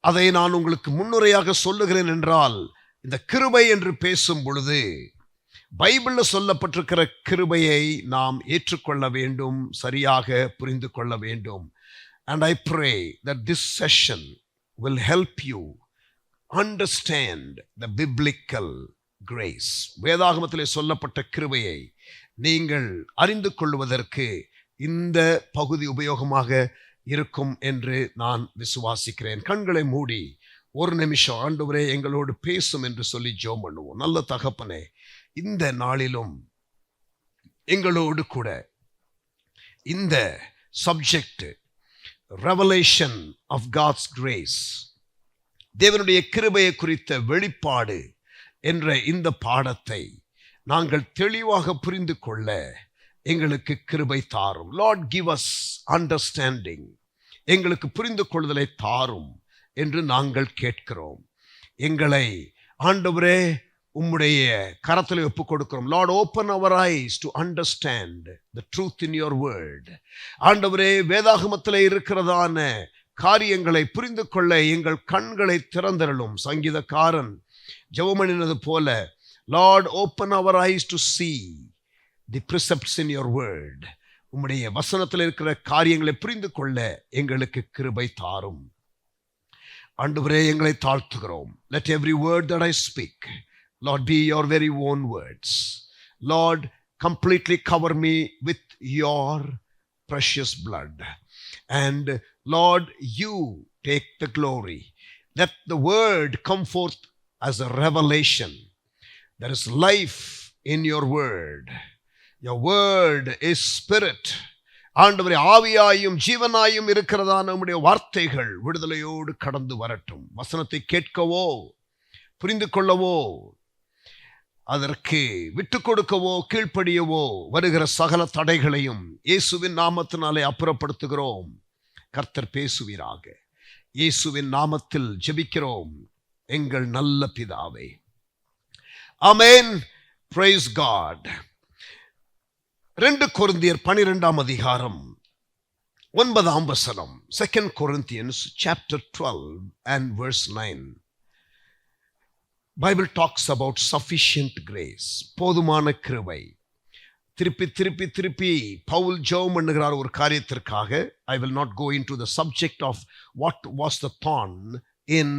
Speaker 4: அதை நான் உங்களுக்கு முன்னுரையாக சொல்லுகிறேன் என்றால், இந்த கிருபை என்று பேசும் பொழுது பைபிள்ல சொல்லப்பட்டிருக்கிற கிருபையை நாம் ஏற்றுக்கொள்ள வேண்டும், சரியாக புரிந்து கொள்ள வேண்டும். And I pray that this session will help you understand the biblical grace. வேதாகமத்திலே சொல்லப்பட்ட கிருபையை நீங்கள் அறிந்து கொள்வதற்கு இந்த பகுதி உபயோகமாக இருக்கும் என்று நான் விசுவாசிக்கிறேன். கண்களை மூடி ஒரு நிமிஷம் ஆண்டவரே எங்களோடு பேசும் என்று சொல்லி ஜெபம் பண்ணுவோம். நல்ல தகப்பனே, இந்த நாளிலும் எங்களோடு கூட இந்த subject revelation of God's grace, தேவனுடைய கிருபையை குறித்த வெளிப்பாடு என்ற இந்த பாடத்தை நாங்கள் தெளிவாக புரிந்து கொள்ள எங்களுக்கு கிருபை தாரும். லார்ட் கிவ் அஸ் அண்டர்ஸ்டாண்டிங், எங்களுக்கு புரிந்து கொள்ளுதலை தாரும் என்று நாங்கள் கேட்கிறோம். எங்களை ஆண்டவரே உம்முடைய கரத்தில் ஒப்புக் கொடுக்கிறோம். Lord open our eyes to understand the truth in your word. ஆண்டவரே வேதாகமத்தில் இருக்கிறதான காரியங்களை புரிந்து கொள்ள எங்கள் கண்களை திறந்தருளும். சங்கீதக்காரன் ஜெபமணினது போல, Lord open our eyes to see the precepts in your word. உம்முடைய வசனத்தில் இருக்கிற காரியங்களை புரிந்து கொள்ள எங்களுக்கு கிருபை தாரும். ஆண்டவரே எங்களை தாழ்த்துகிறோம். Let every word that I speak, Lord, be your very own words. Lord, completely cover me with your precious blood. And Lord, you take the glory. Let the word come forth as a revelation. There is life in your word. Your word is spirit. ஆண்டவரே, ஆவியாயும் ஜீவனாயும் இருக்கிறதான உம்முடைய வார்த்தைகள் விடுதலையோடு கடந்து வரட்டும். வசனத்தை கேட்கவோ புரிந்து கொள்ளவோ அதற்கு விட்டு கொடுக்கவோ கீழ்ப்படியவோ வருகிற சகல தடைகளையும் இயேசுவின் நாமத்தினாலே அப்புறப்படுத்துகிறோம். கர்த்தர் பேசுவீராக. இயேசுவின் நாமத்தில் ஜெபிக்கிறோம் எங்கள் நல்ல பிதாவே. ஆமென். Praise God. 2 கொரிந்தியர் 12 அதிகாரம் 9 வசனம். 2 Corinthians chapter 12 and verse 9. Bible talks about sufficient grace. போதுமான கிருபை. திருப்பி திருப்பி திருப்பி பவுல் ஜெபம் பண்ணுகிறார் ஒரு காரியத்திற்காக. I will not go into the subject of what was the thorn in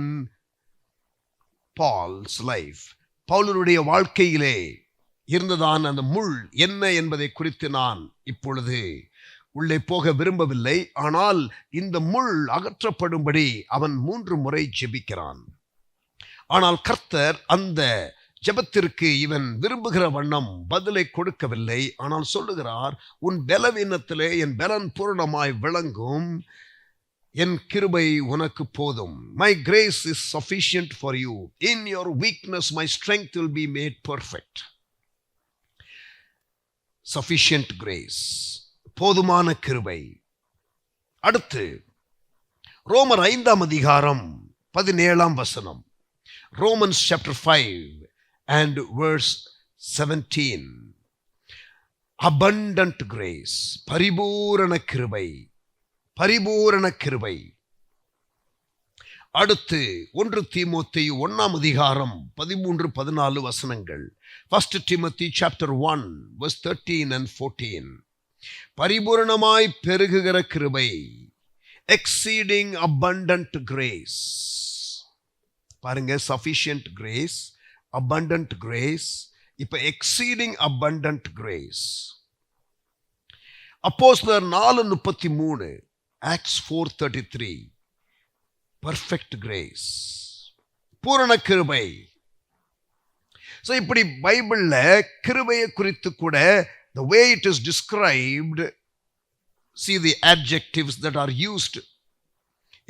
Speaker 4: Paul's life. பவுலுடைய வாழ்க்கையிலே இருந்ததான அந்த முள் என்ன என்பதை குறித்து நான் இப்பொழுது உள்ளே போக விரும்பவில்லை. ஆனால் இந்த முள் அகற்றப்படும்படி அவன் 3 முறை ஜெபிக்கிறான். ஆனால் கர்த்தர் அந்த ஜெபத்திற்கு இவன் விரும்புகிற வண்ணம் பதிலை கொடுக்கவில்லை. ஆனால் சொல்லுகிறார், உன் பலவீனத்திலே என் பலன் பூரணமாய் விளங்கும், என் கிருபை உனக்கு போதும். My grace is sufficient for you. In your weakness my strength will be made perfect. Sufficient grace, போதுமான கிருபை. அடுத்து ரோமர் 5 அதிகாரம் 17 வசனம். Romans chapter 5 and verse 17. Abundant grace, பரிபூரண கிருபை, பரிபூரண கிருபை. அடுத்து 1 தீமோத்தேயு 1 அதிகாரம் 13-14 வசனங்கள். 1 Timothy chapter 1 verse 13 and 14. பரிபூரணமாய் பெருகுகிற கிருபை, exceeding abundant grace. பாருங்க, sufficient grace, abundant grace, இப்ப exceeding abundant grace. அப்போஸ்தலர் 4:33, Acts 4:33, perfect grace, பூரண கிருபை. So இப்படி பைபிள்ல கிருபையை குறித்து கூட the way it is described, see the adjectives that are used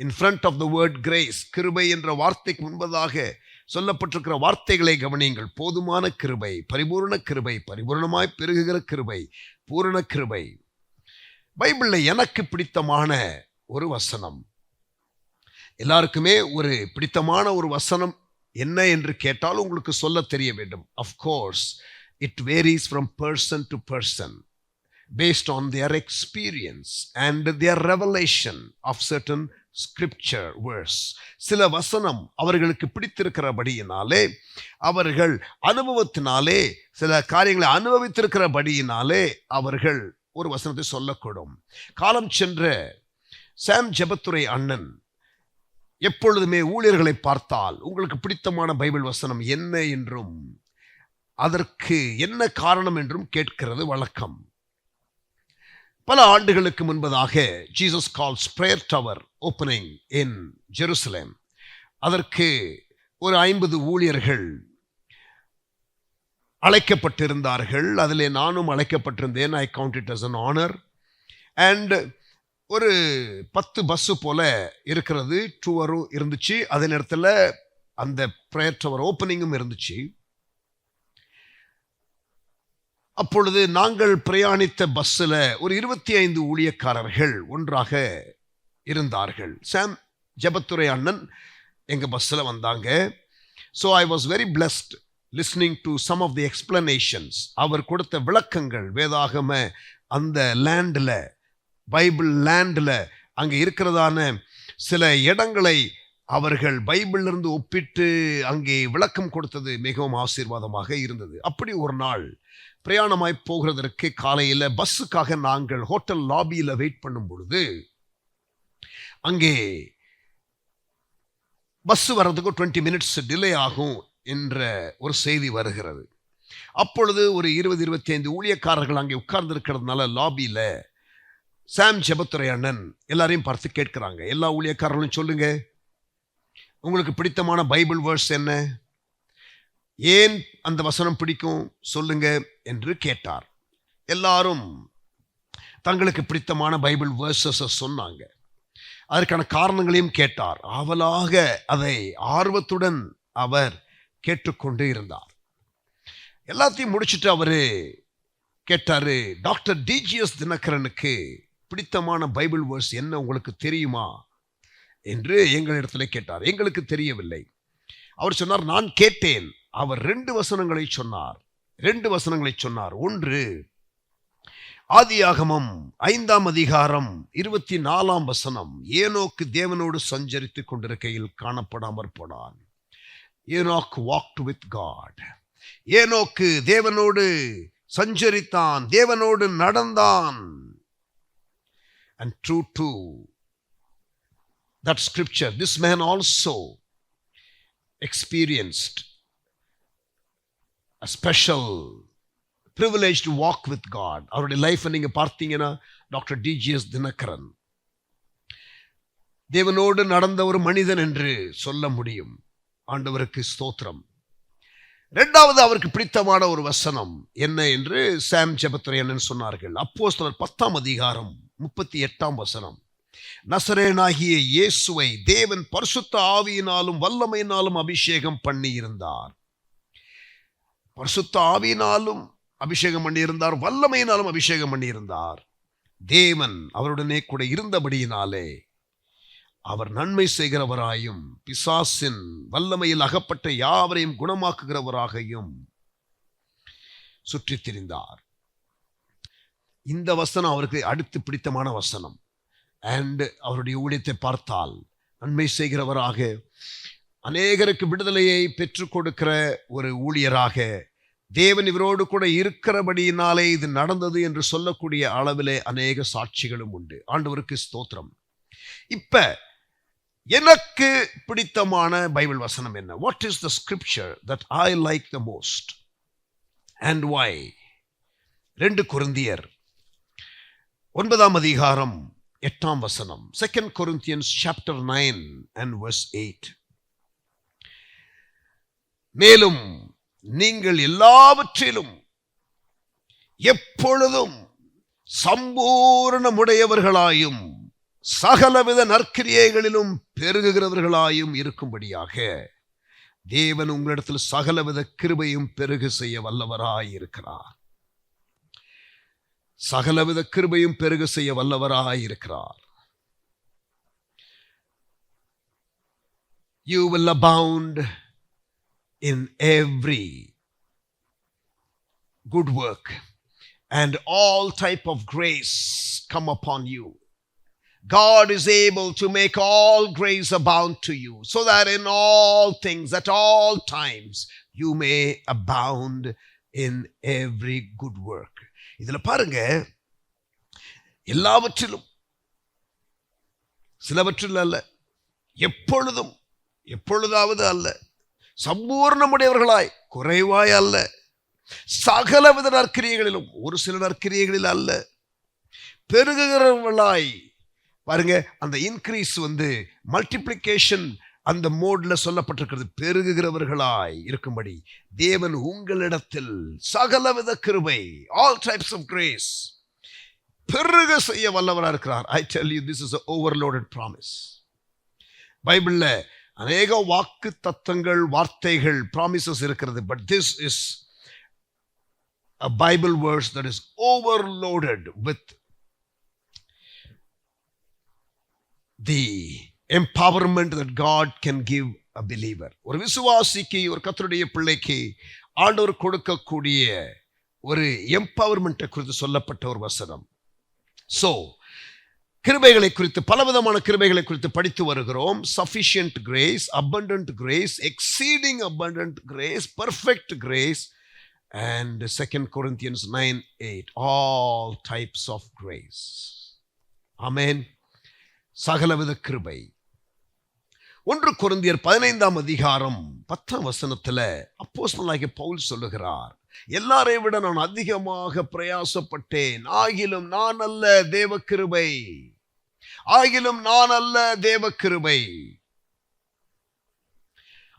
Speaker 4: in front of the word grace. கிருபை என்ற வார்த்தைக்கு முன்பதாக சொல்லப்பட்டிருக்கிற வார்த்தைகளை கவனியுங்கள். போதுமான கிருபை, பரிபூரண கிருபை, பரிபூரணமாய் பெருகுகிற கிருபை, பூரண கிருபை. பைபிளில் எனக்கு பிடித்தமான ஒரு வசனம், எல்லாருக்குமே ஒரு பிடித்தமான ஒரு வசனம் என்ன என்று கேட்டால் உங்களுக்கு சொல்ல தெரிய வேண்டும். Of course it varies from person to person based on their experience and their revelation of certain scripture verse. சில வசனம் அவர்களுக்கு பிடித்திருக்கிறபடியினாலே, அவர்கள் அனுபவத்தினாலே சில காரியங்களை அனுபவித்திருக்கிறபடியினாலே அவர்கள் ஒரு வசனத்தை சொல்லக்கூடும். காலம் சென்ற சாம் ஜெபத்துரை அண்ணன் எப்பொழுதுமே ஊழியர்களை பார்த்தால் உங்களுக்கு பிடித்தமான பைபிள் வசனம் என்ன என்றும் அதற்கு என்ன காரணம் என்றும் கேட்கிறது வழக்கம். பல ஆண்டுகளுக்கு முன்பதாக Jesus Calls prayer tower opening in Jerusalem, அதற்கு ஒரு 50 ஊழியர்கள் அழைக்கப்பட்டிருந்தார்கள். அதிலே நானும் அழைக்கப்பட்டிருந்தேன். I count it as an honor. And ஒரு 10 பஸ்ஸு போல இருக்கிறது, டூவரும் இருந்துச்சு. அதே நேரத்தில் அந்த பிரேயர் டவர் ஓப்பனிங்கும் இருந்துச்சு. அப்பொழுது நாங்கள் பிரயாணித்த பஸ்ஸில் ஒரு 25 ஊழியக்காரர்கள் ஒன்றாக இருந்தார்கள். சாம் ஜெபத்துரை அண்ணன் எங்கள் பஸ்ஸில் வந்தாங்க. So I was very blessed listening to some of the explanations. அவர் கொடுத்த விளக்கங்கள் வேதாகம அந்த லேண்டில், பைபிள் லேண்டில் அங்கே இருக்கிறதான சில இடங்களை அவர்கள் பைபிளிலிருந்து ஒப்பிட்டு அங்கே விளக்கம் கொடுத்தது மிகவும் ஆசீர்வாதமாக இருந்தது. அப்படி ஒரு நாள் பிரயாணமாய் போகிறதற்கு காலையில் பஸ்ஸுக்காக நாங்கள் ஹோட்டல் லாபியில் வெயிட் பண்ணும் பொழுது அங்கே பஸ் வர்றதுக்கு 20 மினிட்ஸ் டிலே ஆகும் என்ற ஒரு செய்தி வருகிறது. அப்பொழுது ஒரு 20-25 ஊழியக்காரர்கள் அங்கே உட்கார்ந்துருக்கிறதுனால லாபியில் சாம் ஜெபத்துரை அண்ணன் எல்லாரையும் பார்த்து கேட்கிறாங்க, எல்லா ஊழியக்காரர்களும் சொல்லுங்க, உங்களுக்கு பிடித்தமான பைபிள் வேர்ஸ் என்ன, ஏன் அந்த வசனம் பிடிக்கும் சொல்லுங்க என்று கேட்டார். எல்லாரும் தங்களுக்கு பிடித்தமான பைபிள் வேர்சஸ் சொன்னாங்க. அதற்கான காரணங்களையும் கேட்டார். ஆவலாக அதை ஆர்வத்துடன் அவர் கேட்டுக்கொண்டு இருந்தார். எல்லாத்தையும் முடிச்சுட்டு அவரு கேட்டாரு, டாக்டர் டிஜிஎஸ் தினகரனுக்கு பிடித்தமான பைபிள் வேர்ஸ் என்ன உங்களுக்கு தெரியுமா என்று எங்களிடத்துல கேட்டார். எங்களுக்கு தெரியவில்லை. அவர் சொன்னார், நான் கேட்டேன். அவர் 2 வசனங்களை சொன்னார். ஒன்று ஆதியாகமம் 5ஆம் அதிகாரம் 24ஆம் வசனம், ஏனோக்கு தேவனோடு சஞ்சரித்துக் கொண்டிருக்கையில் காணப்படாமற் போனான். Enoch walked with God. ஏனோக்கு தேவனோடு சஞ்சரித்தான், தேவனோடு நடந்தான். And true to that scripture, this man also experienced a special privilege to walk with God. அவருடைய லைஃப் நீங்க பார்த்தீங்கன்னா டாக்டர் டிஜிஎஸ் தினகரன் தேவனோடு நடந்த ஒரு மனிதன் என்று சொல்ல முடியும். ஆண்டவருக்கு ஸ்தோத்திரம். 2வது அவருக்கு பிடித்தமான ஒரு வசனம் என்ன என்று சாம் ஜெபத்துரை அண்ணன் சொன்னார்கள். அப்போஸ்தலர் 10ஆம் அதிகாரம் 38ஆம் வசனம், நசரேயனாகிய இயேசுவை தேவன் பரிசுத்த ஆவியினாலும் வல்லமையினாலும் அபிஷேகம் பண்ணி இருந்தார். பரிசுத்த ஆவியினாலும் அபிஷேகம் பண்ணியிருந்தார், வல்லமையினாலும் அபிஷேகம் பண்ணியிருந்தார். தேவன் அவருடனே கூட இருந்தபடியினாலே அவர் நன்மை செய்கிறவராயும் பிசாசின் வல்லமையில் அகப்பட்ட யாவரையும் குணமாக்குகிறவராகவும் சுற்றித் திரிந்தார். இந்த வசனம் அவருக்கு அடுத்து பிடித்தமான வசனம். அண்ட் அவருடைய ஊழியத்தை பார்த்தால் நன்மை செய்கிறவராக, அநேகருக்கு விடுதலையை பெற்றுக் கொடுக்கிற ஒரு ஊழியராக, தேவன் இவரோடு கூட இருக்கிறபடியினாலே இது நடந்தது என்று சொல்லக்கூடிய அளவிலே அநேக சாட்சிகளும் உண்டு. ஆண்டவருக்கு ஸ்தோத்திரம். இப்ப எனக்கு பிடித்தமான பைபிள் வசனம் என்ன? What is the scripture that I like the most and why? 2 கொரிந்தியர் 9ஆம் அதிகாரம் 8ஆம் வசனம். 2 Corinthians chapter 9 and verse 8. மேலும் நீங்கள் எல்லாவற்றிலும் எப்பொழுதும் சம்பூரணமுடையவர்களாயும் சகலவித நற்கிரியைகளிலும் பெருகுகிறவர்களாயும் இருக்கும்படியாக தேவன் உங்களிடத்தில் சகலவித கிருபையும் பெருகு செய்ய வல்லவராய் இருக்கிறார். சகலவித கிருபையும் பெருக செய்ய வல்லவராயிருக்கிறார். You will abound in every good work, and all type of grace come upon you. God is able to make all grace abound to you, so that in all things, at all times, you may abound in every good work. இதுல பாருங்க, எல்லாவற்றிலும், சிலவற்றில் அல்ல, எப்பொழுதும், எப்பொழுதாவது அல்ல, சம்பூர்ணமுடையவர்களாய், குறைவாய் அல்ல, சகலவித நற்கிரியைகளிலும், ஒரு சில நற்கிரியைகளில் அல்ல, பெருகுகிறவர்களாய். பாருங்க, அந்த இன்க்ரீஸ் மல்டிப்ளிகேஷன் அந்த மோட்ல சொல்லப்பட்டிருக்கிறது. பெருகுகிறவர்களாய் இருக்கும்படி தேவன் உங்களிடத்தில் சகலவித கிருபை, ஆல் டைப்ஸ் ஆஃப் கிரேஸ், பெருக செய்ய வல்லவராக இருக்கிறார். I tell you, this is an overloaded promise. பைபிள்ல அநேக வாக்கு தத்தங்கள், வார்த்தைகள், ப்ராமிசஸ் இருக்கிறது. But this is a Bible verse that is overloaded with the empowerment that God can give a believer. ஒரு விசுவாசிக்கு, ஒரு கர்த்தருடைய பிள்ளைக்கு ஆண்டவர் கொடுக்கக்கூடிய ஒரு எம்பவர்மெண்ட்டை குறித்து சொல்லப்பட்ட ஒரு வசனம். சோ கிருபைகளை குறித்து, பலவிதமான கிருபைகளை குறித்து படித்து வருகிறோம். sufficient grace, abundant grace, exceeding abundant grace, perfect grace, and 2 Corinthians 9:8, all types of grace. Amen. சகலவித கிருபை. 1 கொரிந்தியர் 15ஆம் அதிகாரம் 10ஆம் வசனத்துல அப்போஸ்தலனாகிய பவுல் சொல்லுகிறார், எல்லாரை விட நான் அதிகமாக பிரயாசப்பட்டேன், ஆகிலும் நான் அல்ல, தேவ கிருபை. ஆகிலும் நான் அல்ல, தேவ கிருபை.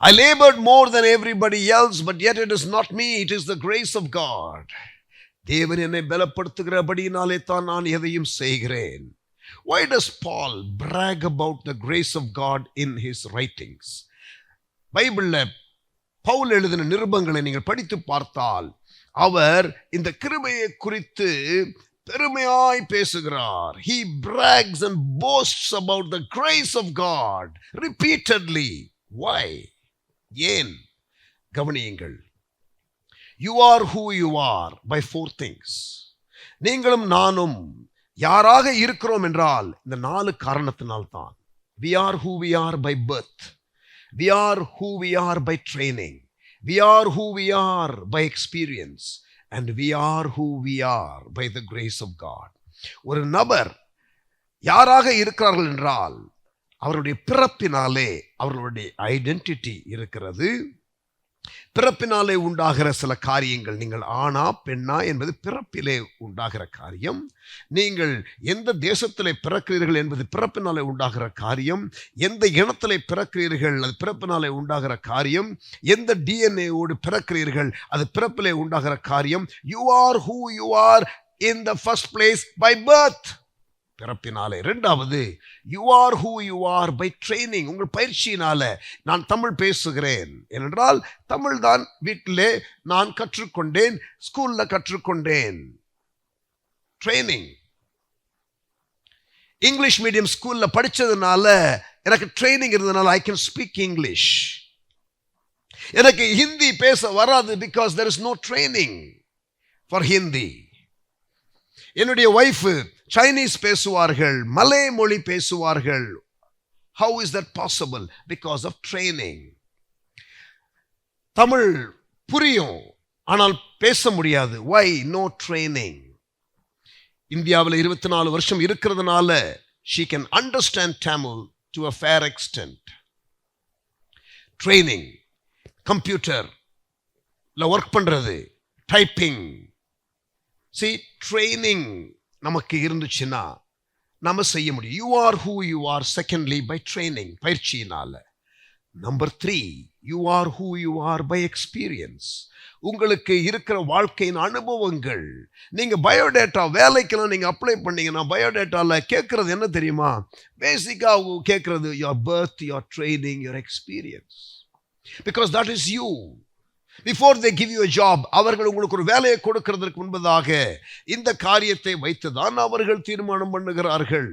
Speaker 4: I labored more than everybody else, but yet it is not me, it is the grace of God. தேவன் என்னை பலப்படுத்துகிறபடியினாலே தான் நான் எதையும் செய்கிறேன். Why does Paul brag about the grace of God in his writings? பைபிள்ல பவுல் எழுதின நிருபங்களை நீங்கள் படித்து பார்த்தால் அவர் இந்த கிருபையை குறித்து பெருமையாய் பேசுகிறார். He brags and boasts about the grace of God repeatedly. Why? ஏன்? கவனியுங்கள். You are who you are by 4 things. நீங்களும் நானும் யாராக இருக்கிறோம் என்றால் இந்த 4 காரணத்தினால் தான். We are who we are by birth. We are who we are by training. We are who we are by experience. And we are who we are by the grace of God. ஒரு நபர் யாராக இருக்கிறார்கள் என்றால் அவருடைய பிறப்பினாலே அவர்களுடைய identity இருக்கிறது. பிறப்பினாலே உண்டாகிற சில காரியங்கள், நீங்கள் ஆணா பெண்ணா என்பது பிறப்பிலே உண்டாகிற காரியம். நீங்கள் எந்த தேசத்திலே பிறக்கிறீர்கள் என்பது பிறப்பினாலே உண்டாகிற காரியம். எந்த இனத்திலே பிறக்கிறீர்கள் அது பிறப்பினாலே உண்டாகிற காரியம். எந்த டிஎன்ஏவோடு பிறக்கிறீர்கள் அது பிறப்பிலே உண்டாகிற காரியம். You are who you are in the first place by birth, பிறப்பினாலே. இரண்டாவது, you are who you are by training, உங்கள் பயிற்சியினால. நான் தமிழ் பேசுகிறேன் ஏனென்றால் தமிழ் தான் வீட்டிலே நான் கற்றுக்கொண்டேன், ஸ்கூல்ல கற்றுக்கொண்டேன். ட்ரைனிங். இங்கிலீஷ் மீடியம் ஸ்கூல்ல படிச்சதுனால எனக்கு ட்ரைனிங் இருந்ததுனால ஐ கேன் ஸ்பீக் இங்கிலீஷ். எனக்கு ஹிந்தி பேச வராது because there is no training for Hindi. என்னுடைய ஒய்ஃப் சைனீஸ் பேசுவார்கள், மலே மொழி பேசுவார்கள். How is that possible? Because of training. Tamil புரியும் ஆனால் பேச முடியாது. Why? No training. இந்தியாவில் 24 வருஷம் இருக்கிறதுனால she can understand Tamil to a fair extent. Training. கம்ப்யூட்டர்ல ஒர்க் பண்றது, டைப்பிங். See, training நமக்கு இருந்துச்சுன்னா நம்ம செய்ய முடியும். You are who you are secondly by training, பயிற்சியினால. Number 3, you are who you are by experience. உங்களுக்கு இருக்கிற வாழ்க்கையின் அனுபவங்கள். நீங்க பயோடேட்டா வேலைக்கெல்லாம் நீங்க அப்ளை பண்ணீங்கன்னா பயோடேட்டால கேட்கறது என்ன தெரியுமா? பேசிக்கா கேட்கறது your birth, your training, your experience. Because that is you. Before they give you a job, அவர்கள் உங்களுக்கு ஒரு வேலையை கொடுக்கிறதற்கு முன்பதாக இந்த காரியத்தை வைத்துதான் அவர்கள் தீர்மானம் பண்ணுகிறார்கள்.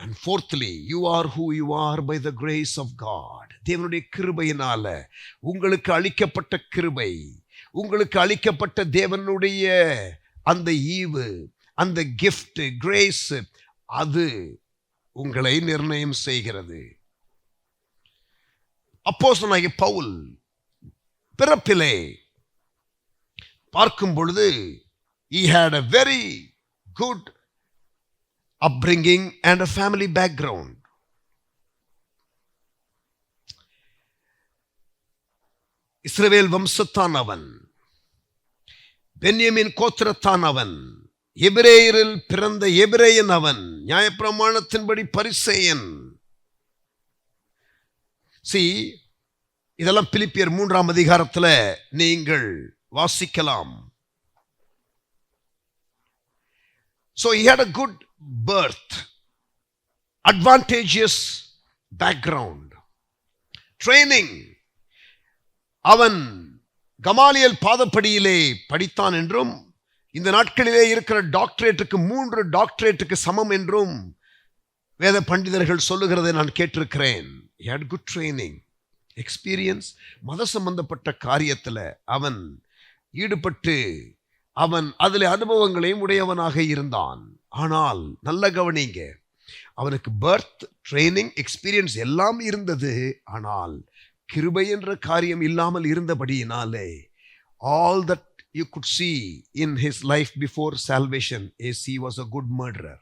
Speaker 4: And fourthly, you are who you are by the grace of God. தேவனுடைய கிருபையினால உங்களுக்கு அளிக்கப்பட்ட கிருபை, உங்களுக்கு அளிக்கப்பட்ட தேவனுடைய அந்த ஈவு, அந்த gift, grace, அது உங்களை நிர்ணயம் செய்கிறது. அப்போஸ்தலனாகிய பவுல் பிறப்பிலே பார்க்கும் பொழுது he had a very good upbringing and a family background. இஸ்ரவேல் வம்சத்தானவன், பென்யமீன் கோத்திரத்தானவன், எபிரேயரில் பிறந்த எபிரேயன் அவன், நியாயப்பிரமாணத்தின்படி பரிசேயன். இதெல்லாம் பிலிப்பியர் 3ஆம் அதிகாரத்தில் நீங்கள் வாசிக்கலாம். So he had a good birth, advantageous background, training. அவன் கமாலியல் பாதப்படியிலே படித்தான் என்றும், இந்த நாட்களிலே இருக்கிற டாக்டரேட்டுக்கு 3 டாக்டரேட்டுக்கு சமம் என்றும் வேத பண்டிதர்கள் சொல்லுகிறதை நான் கேட்டிருக்கிறேன். He had good training, experience. மத சம்பந்தப்பட்ட காரியத்தில் அவன் ஈடுபட்டு அவன் அதில் அனுபவங்களையும் உடையவனாக இருந்தான். ஆனால் நல்ல கவனிங்க, அவனுக்கு பர்த், ட்ரைனிங், எக்ஸ்பீரியன்ஸ் எல்லாம் இருந்தது. ஆனால் கிருபை என்ற காரியம் இல்லாமல் இருந்தபடியினாலே all that you could see in his life before salvation is he was a good murderer.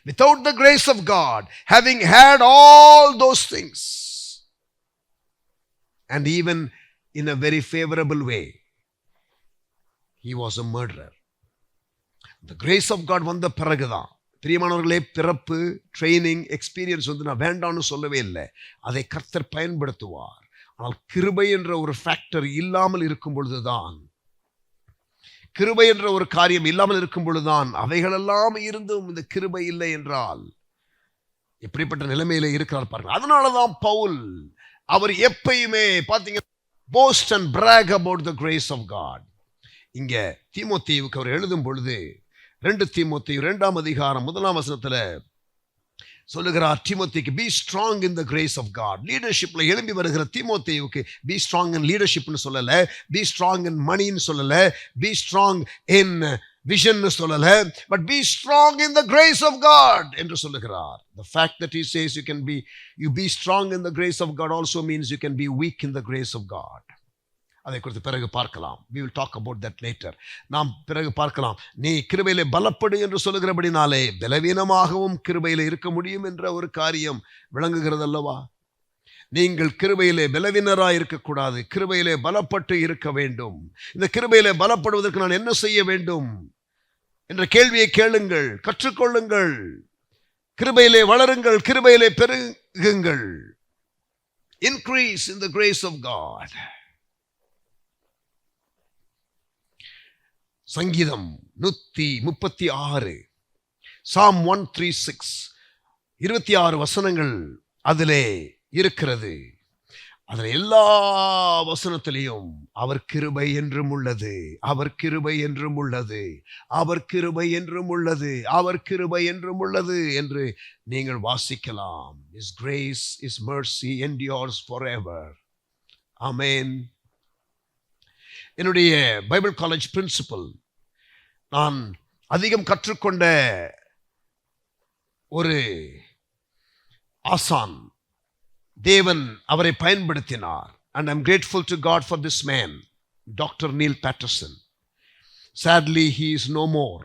Speaker 4: Without the grace of God, having had all those things, and even in a very favorable way, he was a murderer. The grace of God வந்த பிறகுதான், பிரியமானவர்களே, பிறப்பு, training, experience நான் வேண்டாம்னு சொல்லவே இல்லை. அதை கர்த்தர் பயன்படுத்துவார். ஆனால் கிருபை என்ற ஒரு ஃபேக்டர் இல்லாமல் இருக்கும் பொழுதுதான், கிருபை என்ற ஒரு காரியம் இல்லாமல் இருக்கும் பொழுதுதான், அவைகளெல்லாம் இருந்தும் இந்த கிருபை இல்லை என்றால் எப்படிப்பட்ட நிலைமையில இருக்கிறார் பாருங்க. அதனாலதான் பவுல் அவர் எப்பயுமே பார்த்தீங்கன்னா boast and brag about the grace of God. இங்க தீமோத்தேயுவுக்கு அவர் எழுதும் பொழுது 2 தீமோத்தேயு 2ஆம் அதிகாரம் 1ஆம் வசனத்துல சொல்லுகிறார், தீமோத்தேயுக்கு be strong in the grace of God. லீடர்ஷிப்ல எழும்பி வருகிற தீமோத்தேயுவுக்கு be strong in leadershipனு சொல்லல, be strong in moneyன்னு சொல்லல, be strong in visionனு சொல்லல, but be strong in the grace of God என்று சொல்லுகிறார். The fact that he says you be strong in the grace of God also means you can be weak in the grace of God. அதை குறித்து பிறகு பார்க்கலாம். We will talk about that later. நாம் பிறகு பார்க்கலாம். நீ கிருபையிலே பலப்படு என்று சொல்லுகிறபடினாலே பலவீனமாகவும் கிருபையிலே இருக்க முடியும் என்ற ஒரு காரியம் விளங்குகிறது அல்லவா? நீங்கள் கிருபையிலே பலவீனராய் இருக்கக்கூடாது, கிருபையிலே பலப்பட்டு இருக்க வேண்டும். இந்த கிருபையிலே பலப்படுவதற்கு நான் என்ன செய்ய வேண்டும் என்ற கேள்வியை கேளுங்கள், கற்றுக்கொள்ளுங்கள். கிருபையிலே வளருங்கள், கிருபையிலே பெருகுங்கள். Increase in the grace of God. சங்கீதம் 136, Psalm 136, 26 வசனங்கள் அதிலே இருக்கிறது. அதில் எல்லா வசனத்திலையும் அவர் கிருபை என்றும் உள்ளது, அவர் கிருபை என்றும் உள்ளது, அவர் கிருபை என்றும் உள்ளது, அவர் கிருபை என்றும் உள்ளது என்று நீங்கள் வாசிக்கலாம். His grace, His mercy endures forever. Amen. என்னுடைய பைபிள் காலேஜ் பிரின்சிபல், நான் அதிகம் கற்றுக்கொண்ட ஒரு ஆசான், தேவன் அவரை பயன்படுத்தினார். And I'm grateful to God for this man, Dr. Neil Patterson. Sadly, he is no more.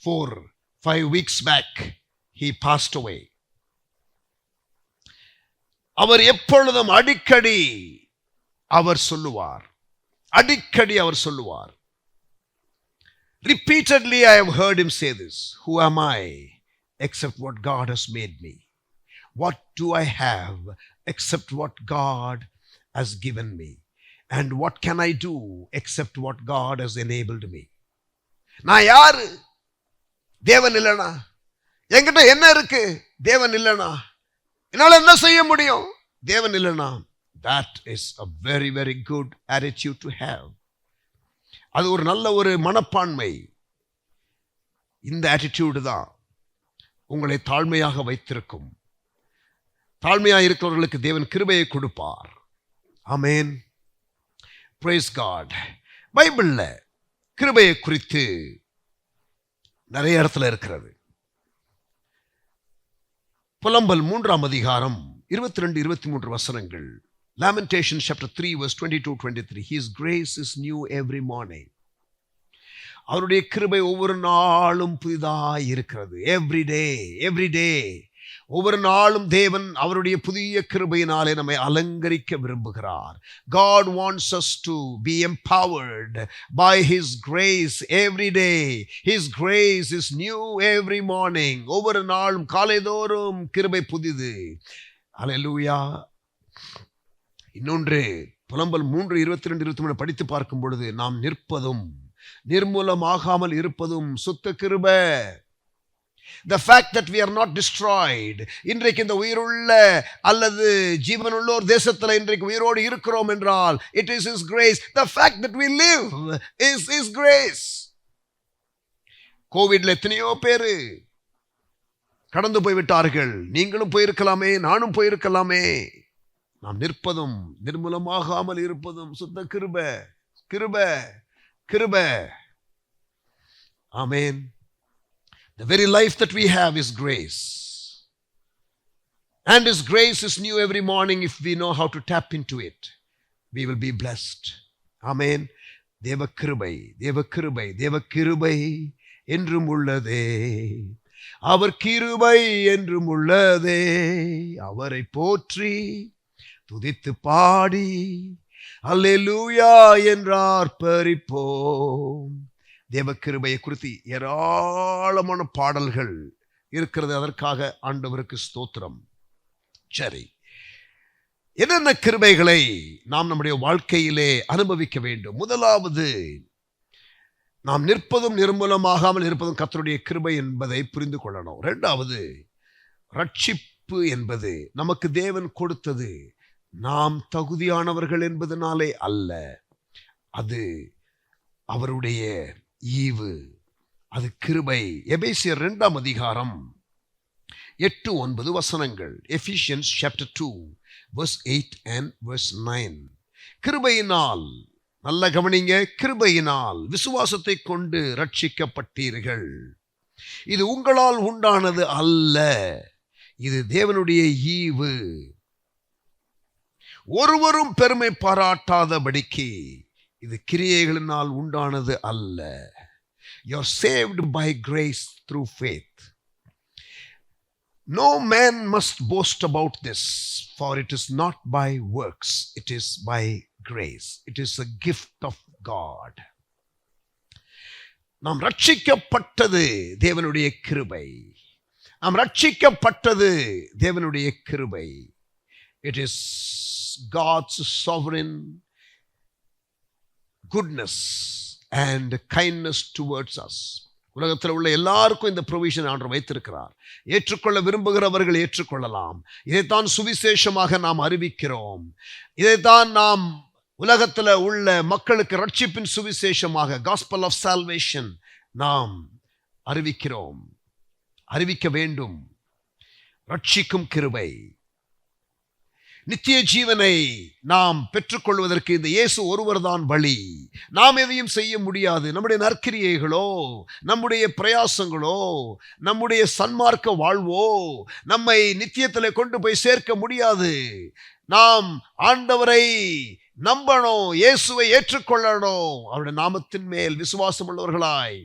Speaker 4: 4-5 weeks back, he passed away. அவர் எப்பொழுதும் அடிக்கடி அவர் சொல்லுவார், repeatedly I have heard him say this, who am I except what God has made me? What do I have except what God has given me? And what can I do except what God has enabled me? நான் யாரு? தேவன் இல்லனா? என்கிட்ட என்ன இருக்கு? தேவன் இல்லனா? என்னால என்ன செய்ய முடியும்? தேவன் இல்லனா? That is a very, very good attitude to have. அது ஒரு நல்ல ஒரு மனப்பான்மை. இந்த attitude தான் உங்களை தாழ்மையாக வைத்திருக்கும். தாழ்மையாக இருக்கிறவர்களுக்கு தேவன் கிருபையை கொடுப்பார். ஆமென். Praise God. பைபிள்ல கிருபையை குறித்து நிறைய இடத்துல இருக்கிறது. புலம்பல் 3ஆம் அதிகாரம் 22-23 வசனங்கள். Lamentation chapter 3 verse 22-23. His grace is new every morning. அவருடைய கிருபை ஒவ்வொரு நாளும் புதிதாய் இருக்கிறது. every day. ஒவ்வொரு நாளும் தேவன் அவருடைய புதிய கிருபையினாலே நம்மை அலங்கரிக்க விரும்புகிறார். God wants us to be empowered by His grace every day. His grace is new every morning. ஒவ்வொரு நாளும் காலைதோறும் கிருபை புதிது. ஹல்லேலூயா. இன்னொன்று புலம்பல் 3:22-23 படித்து பார்க்கும் பொழுது நாம் நிற்பதும் நிர்மூலமாகாமல் இருப்பதும் சுத்த கிருபை. The fact that we are not destroyed, இன்றைக்கு இந்த உயிருள்ள அல்லது ஜீவனுள்ளோர் தேசத்தில் இன்றைக்கு உயிரோடு இருக்கிறோம் என்றால் it is His grace. The fact that we live is His grace. கோவிட்ல எத்தனையோ பேரு கடந்து போய்விட்டார்கள். நீங்களும் போயிருக்கலாமே, நானும் போயிருக்கலாமே. நாம் நிற்பதும் நிர்மூலமாகாமல் இருப்பதும் சுத்த கிருபை. கிருபை கிருபை. ஆமென். The very life that we have is grace. And His grace is new every morning if we know how to tap into it. We will be blessed. Amen. தேவ கிருபை, தேவ கிருபை, தேவ கிருபை என்றும் உள்ளதே. அவர் கிருபை என்றும் உள்ளதே. அவரை போற்றி துதித்து பாடி அல்லேலூயா என்றார் பரிப்போம். தேவ கிருபையை குறித்து ஏராளமான பாடல்கள் இருக்கிறது. அதற்காக ஆண்டவருக்கு ஸ்தோத்திரம். சரி, என்னென்ன கிருபைகளை நாம் நம்முடைய வாழ்க்கையிலே அனுபவிக்க வேண்டும்? முதலாவது, நாம் நிற்பதும் நிர்மூலமாகாமல் இருப்பதும் கர்த்தருடைய கிருபை என்பதை புரிந்து கொள்ளணும். இரண்டாவது, ரட்சிப்பு என்பது நமக்கு தேவன் கொடுத்தது. நாம் தகுதியானவர்கள் என்பதனாலே அல்ல, அது அவருடைய ஈவு, அது கிருபை. எபேசியர் 2ஆம் அதிகாரம் 8-9 வசனங்கள். Ephesians chapter 2 verse 8 and verse 9. கிருபையினால், நல்ல கவனிங்க, கிருபையினால் விசுவாசத்தை கொண்டு ரட்சிக்கப்பட்டீர்கள். இது உங்களால் உண்டானது அல்ல, இது தேவனுடைய ஈவு. ஒருவரும் பெருமை பாராட்டாதபடிக்கு இது கிரியைகளினால் உண்டானது அல்ல. You are saved by grace through faith. No man must boast about this, for it is not by works, it is by grace. It is a gift of God. நாம் ரட்சிக்கப்பட்டது தேவனுடைய கிருபை. நாம் ரட்சிக்கப்பட்டது தேவனுடைய கிருபை. It is God's sovereign goodness and kindness towards us. உலகத்தில் உள்ள எல்லாருக்கும் இந்த ப்ரொவிஷன் ஆண்டவர் வைத்திருக்கிறார். ஏற்றுக்கொள்ள விரும்புகிறவர்கள் ஏற்றுக்கொள்ளலாம். இதைத்தான் சுவிசேஷமாக நாம் அறிவிக்கிறோம். இதைத்தான் நாம் உலகத்தில் உள்ள மக்களுக்கு ரட்சிப்பின் சுவிசேஷமாக, gospel of salvation, நாம் அறிவிக்கிறோம், அறிவிக்க வேண்டும். ரட்சிக்கும் கிருபை, நித்திய ஜீவனை நாம் பெற்றுக்கொள்வதற்கு இந்த இயேசு ஒருவர் தான் வழி. நாம் எதையும் செய்ய முடியாது. நம்முடைய நற்கிரியைகளோ, நம்முடைய பிரயாசங்களோ, நம்முடைய சன்மார்க்க வாழ்வோ நம்மை நித்தியத்திலே கொண்டு போய் சேர்க்க முடியாது. நாம் ஆண்டவரை நம்பணும், இயேசுவை ஏற்றுக்கொள்ளணும். அவருடைய நாமத்தின் மேல் விசுவாசம் உள்ளவர்களாய்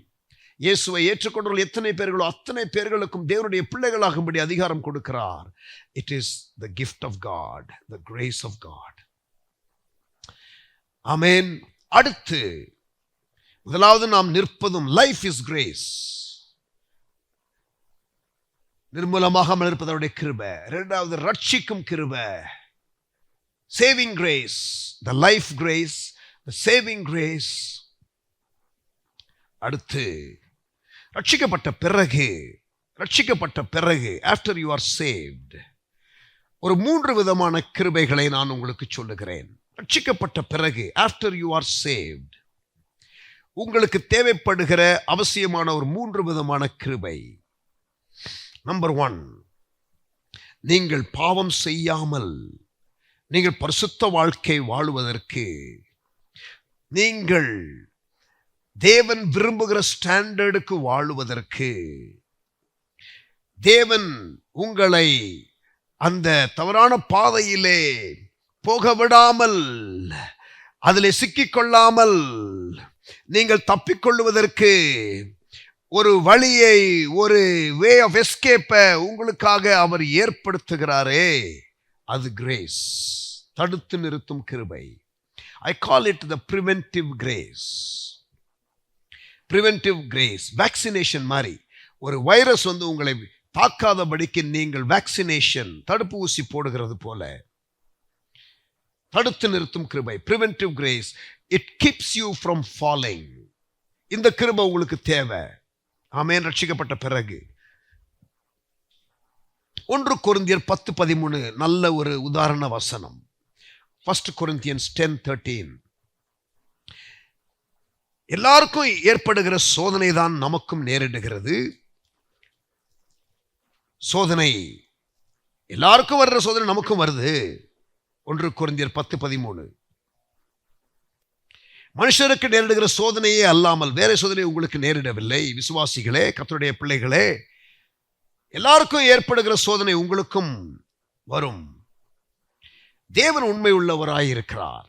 Speaker 4: இயேசுவை ஏற்றுக்கொண்டவர்கள் எத்தனை பேர்களோ அத்தனை பேர்களுக்கும் தேவனுடைய பிள்ளைகளாகும்படி அதிகாரம் கொடுக்கிறார். It is the gift of God, the grace of God. ஆமென். அடுத்து, முதலாவது நாம் நிற்பதும், life is grace, நிர்மூலமாகாமல் இருப்பது அவருடைய கிருபை. இரண்டாவது, ரட்சிக்கும் கிருபை, saving grace, the life grace, the saving grace. அடுத்து, ரட்சிக்கப்பட்ட பிறகு, ஆஃப்டர் யூ ஆர் சேவ்ட், ஒரு 3 விதமான கிருபைகளை நான் உங்களுக்கு சொல்லுகிறேன். ரட்சிக்கப்பட்ட பிறகு, ஆஃப்டர் யூ ஆர் சேவ்ட், உங்களுக்கு தேவைப்படுகிற அவசியமான ஒரு 3 விதமான கிருபை. நம்பர் 1, நீங்கள் பாவம் செய்யாமல் நீங்கள் பரிசுத்த வாழ்க்கை வாழுவதற்கு, நீங்கள் தேவன் விரும்புகிற ஸ்டாண்டர்டுக்கு வாழுவதற்கு, தேவன் உங்களை அந்த தவறான பாதையிலே போக விடாமல், அதிலே சிக்கிக்கொள்ளாமல் நீங்கள் தப்பிக்கொள்ளுவதற்கு ஒரு வழியை, ஒரு வே ஆஃப் எஸ்கேப்பை உங்களுக்காக அவர் ஏற்படுத்துகிறாரே, அது கிரேஸ், தடுத்து நிறுத்தும் கிருபை. I call it the preventive grace. Preventive grace, vaccination மாதிரி. ஒரு வைரஸ் உங்களை தாக்காதபடிக்கு நீங்கள் வேக்சினேஷன், தடுப்பு ஊசி போடுகிறது போல தடுத்து நிறுத்தும் கிருபை. preventive grace, it keeps you from falling. இந்த கிருபை உங்களுக்கு தேவை. ஆமென். ரட்சிக்கப்பட்ட பிறகு 1 கொரிந்தியர் 10:13 நல்ல ஒரு உதாரண வசனம். 1 Corinthians 10:13. எல்லாருக்கும் ஏற்படுகிற சோதனை தான் நமக்கும் நேரிடுகிறது. சோதனை எல்லாருக்கும் வர்ற சோதனை நமக்கும் வருது. 1 கொரிந்தியர் 10:13. மனுஷருக்கு நேரிடுகிற சோதனையே அல்லாமல் வேற சோதனை உங்களுக்கு நேரிடவில்லை. விசுவாசிகளே, கர்த்தருடைய பிள்ளைகளே, எல்லாருக்கும் ஏற்படுகிற சோதனை உங்களுக்கும் வரும். தேவன் உண்மை உள்ளவராயிருக்கிறார்.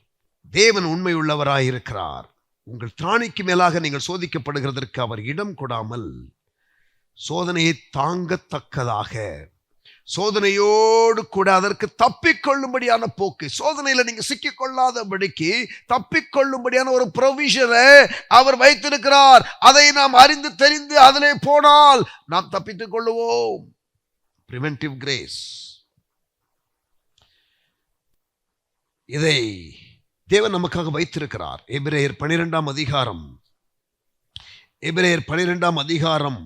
Speaker 4: தேவன் உண்மை உள்ளவராயிருக்கிறார். உங்கள் திராணிக்கு மேலாக நீங்கள் சோதிக்கப்படுகிறதற்கு அவர் இடம் கொடாமல் சோதனையை தாங்கத்தக்கதாக, சோதனையோடு கூட அதற்கு தப்பிக்கொள்ளும்படியான போக்கு, சோதனையில நீங்க சிக்கிக்கொள்ளாதபடிக்கு தப்பிக்கொள்ளும்படியான ஒரு ப்ரொவிஷனை அவர் வைத்திருக்கிறார். அதை நாம் அறிந்து தெரிந்து அதிலே போனால் நாம் தப்பித்துக் கொள்ளுவோம். Preventive grace. இதை தேவன் நமக்காக வைத்திருக்கிறார். எபிரேயர் 12ஆம் அதிகாரம், எபிரேயர் 12ஆம் அதிகாரம்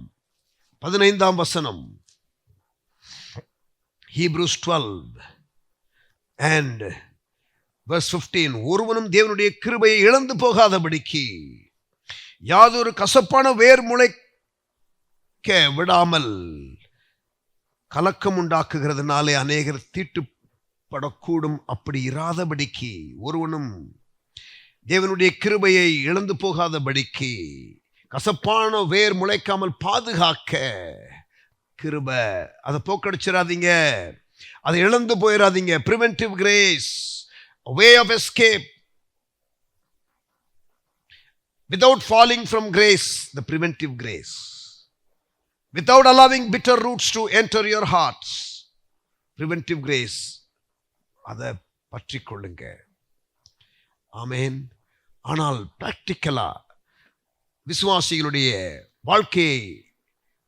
Speaker 4: 15ஆம் வசனம். Hebrews 12 and verse 15. ஒருவனும் தேவனுடைய கிருபையை இழந்து போகாதபடிக்கு யாதொரு கசப்பான வேர் முளைக்க விடாமல் கலக்கம் உண்டாக்குகிறதுனாலே அநேகர் தீட்டுப்படக்கூடும். அப்படி இராதபடிக்கு, ஒருவனும் தேவனுடைய கிருபையை இழந்து போகாதபடிக்கு, கசப்பான வேர் முளைக்காமல் பாதுகாக்க கிருபை, அதை போக்கடிச்சிடாதீங்க, அதை இழந்து போயிடாதீங்க. preventive grace, a way of escape without falling from grace, the preventive grace, without allowing bitter roots to enter your hearts, preventive grace. அதை பற்றி கொள்ளுங்க. ஆமென். ஆனால் பிராக்டிக்கலா விசுவாசிகளுடைய வாழ்க்கையை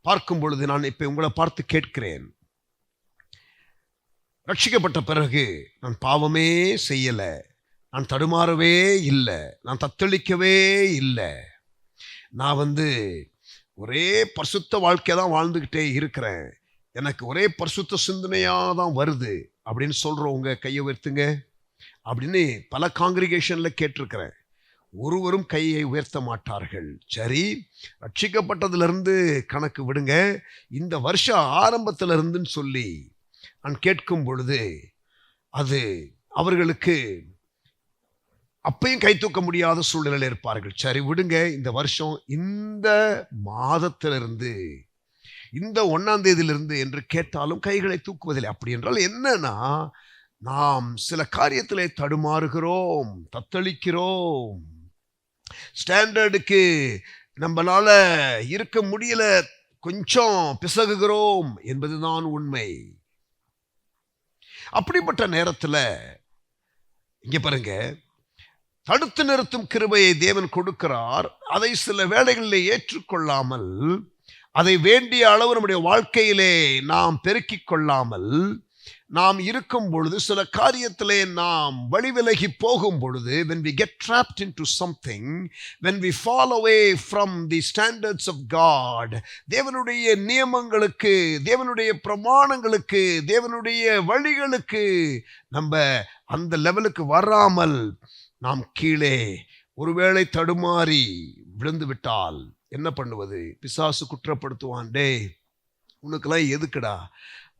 Speaker 4: பார்க்கும் பொழுது நான் இப்ப உங்களை பார்த்து கேட்கிறேன், ரட்சிக்கப்பட்ட பிறகு நான் பாவமே செய்யல, நான் தடுமாறவே இல்லை, நான் தத்தளிக்கவே இல்லை, நான் ஒரே பரிசுத்த வாழ்க்கையை தான் வாழ்ந்துகிட்டே இருக்கிறேன், எனக்கு ஒரே பரிசுத்த சிந்தனையா தான் வருது அப்படின்னு சொல்றவங்க கையை உயர்த்துங்க அப்படின்னு பல காங்கிரிகேஷன்ல கேட்டிருக்கிறேன். ஒருவரும் கையை உயர்த்த மாட்டார்கள். சரி, ரட்சிக்கப்பட்டதிலிருந்து கணக்கு விடுங்க, இந்த வருஷம் ஆரம்பத்திலிருந்துன்னு சொல்லி நான் கேட்கும் பொழுது அது அவர்களுக்கு அப்பையும் கை தூக்க முடியாத சூழ்நிலையில் இருப்பார்கள். சரி விடுங்க, இந்த வருஷம் இந்த மாதத்திலிருந்து, இந்த 1ஆம் தேதியிலிருந்து என்று கேட்டாலும் கைகளை தூக்குவதில்லை. அப்படி என்றால் என்னன்னா, நாம் சில காரியத்திலே தடுமாறுகிறோம், தத்தளிக்கிறோம், ஸ்டாண்டர்டுக்கு நம்மளால இருக்க முடியல, கொஞ்சம் பிசகுகிறோம் என்பதுதான் உண்மை. அப்படிப்பட்ட நேரத்தில் இங்க பாருங்க, தடுத்து நிறுத்தும் கிருபையை தேவன் கொடுக்கிறார். அதை சில வேளைகளில் ஏற்றுக்கொள்ளாமல், அதை வேண்டிய அளவு நம்முடைய வாழ்க்கையிலே நாம் பெருக்கிக் கொள்ளாமல், நாம் இருக்கும் பொழுது, சில காரியத்திலே நாம் வழிவிலகி போகும் பொழுது, when we get trapped into something, when we fall away from the standards of God, தேவனுடைய நியமங்களுக்கு, தேவனுடைய பிரமாணங்களுக்கு, தேவனுடைய வழிகளுக்கு நம்ம அந்த லெவலுக்கு வராமல் நாம் கீழே ஒருவேளை தடுமாறி விழுந்து விட்டால் என்ன பண்ணுவது? பிசாசு குற்றப்படுத்துவான், டே உனக்கெல்லாம் எதுக்குடா,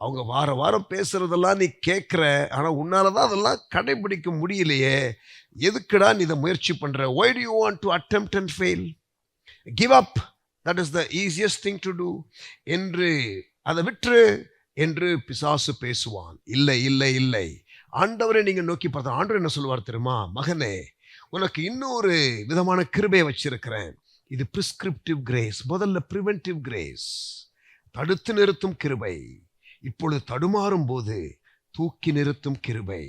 Speaker 4: அவங்க வார வாரம் பேசுறதெல்லாம் நீ கேட்குற, ஆனால் உன்னாலதான் அதெல்லாம் கடைபிடிக்க முடியலையே, எதுக்குடா நீ இதை முயற்சி பண்ற? why do you want to attempt and fail? give up, that is the easiest thing to do என்று, அதை விட்டுரு என்று பிசாசு பேசுவான். இல்லை இல்லை இல்லை, ஆண்டவரை நீங்க நோக்கி பார்த்தா ஆண்டவர் என்ன சொல்லுவார் தெரியுமா? மகனே, உனக்கு இன்னொரு விதமான கிருபையை வச்சிருக்கிறேன். இது பிரிஸ்கிரிப்டிவ் கிரேஸ். முதல்ல பிரிவென்டிவ் கிரேஸ், தடுத்து நிறுத்தும் கிருபை. இப்பொழுது தடுமாறும் போது தூக்கி நிறுத்தும் கிருபை.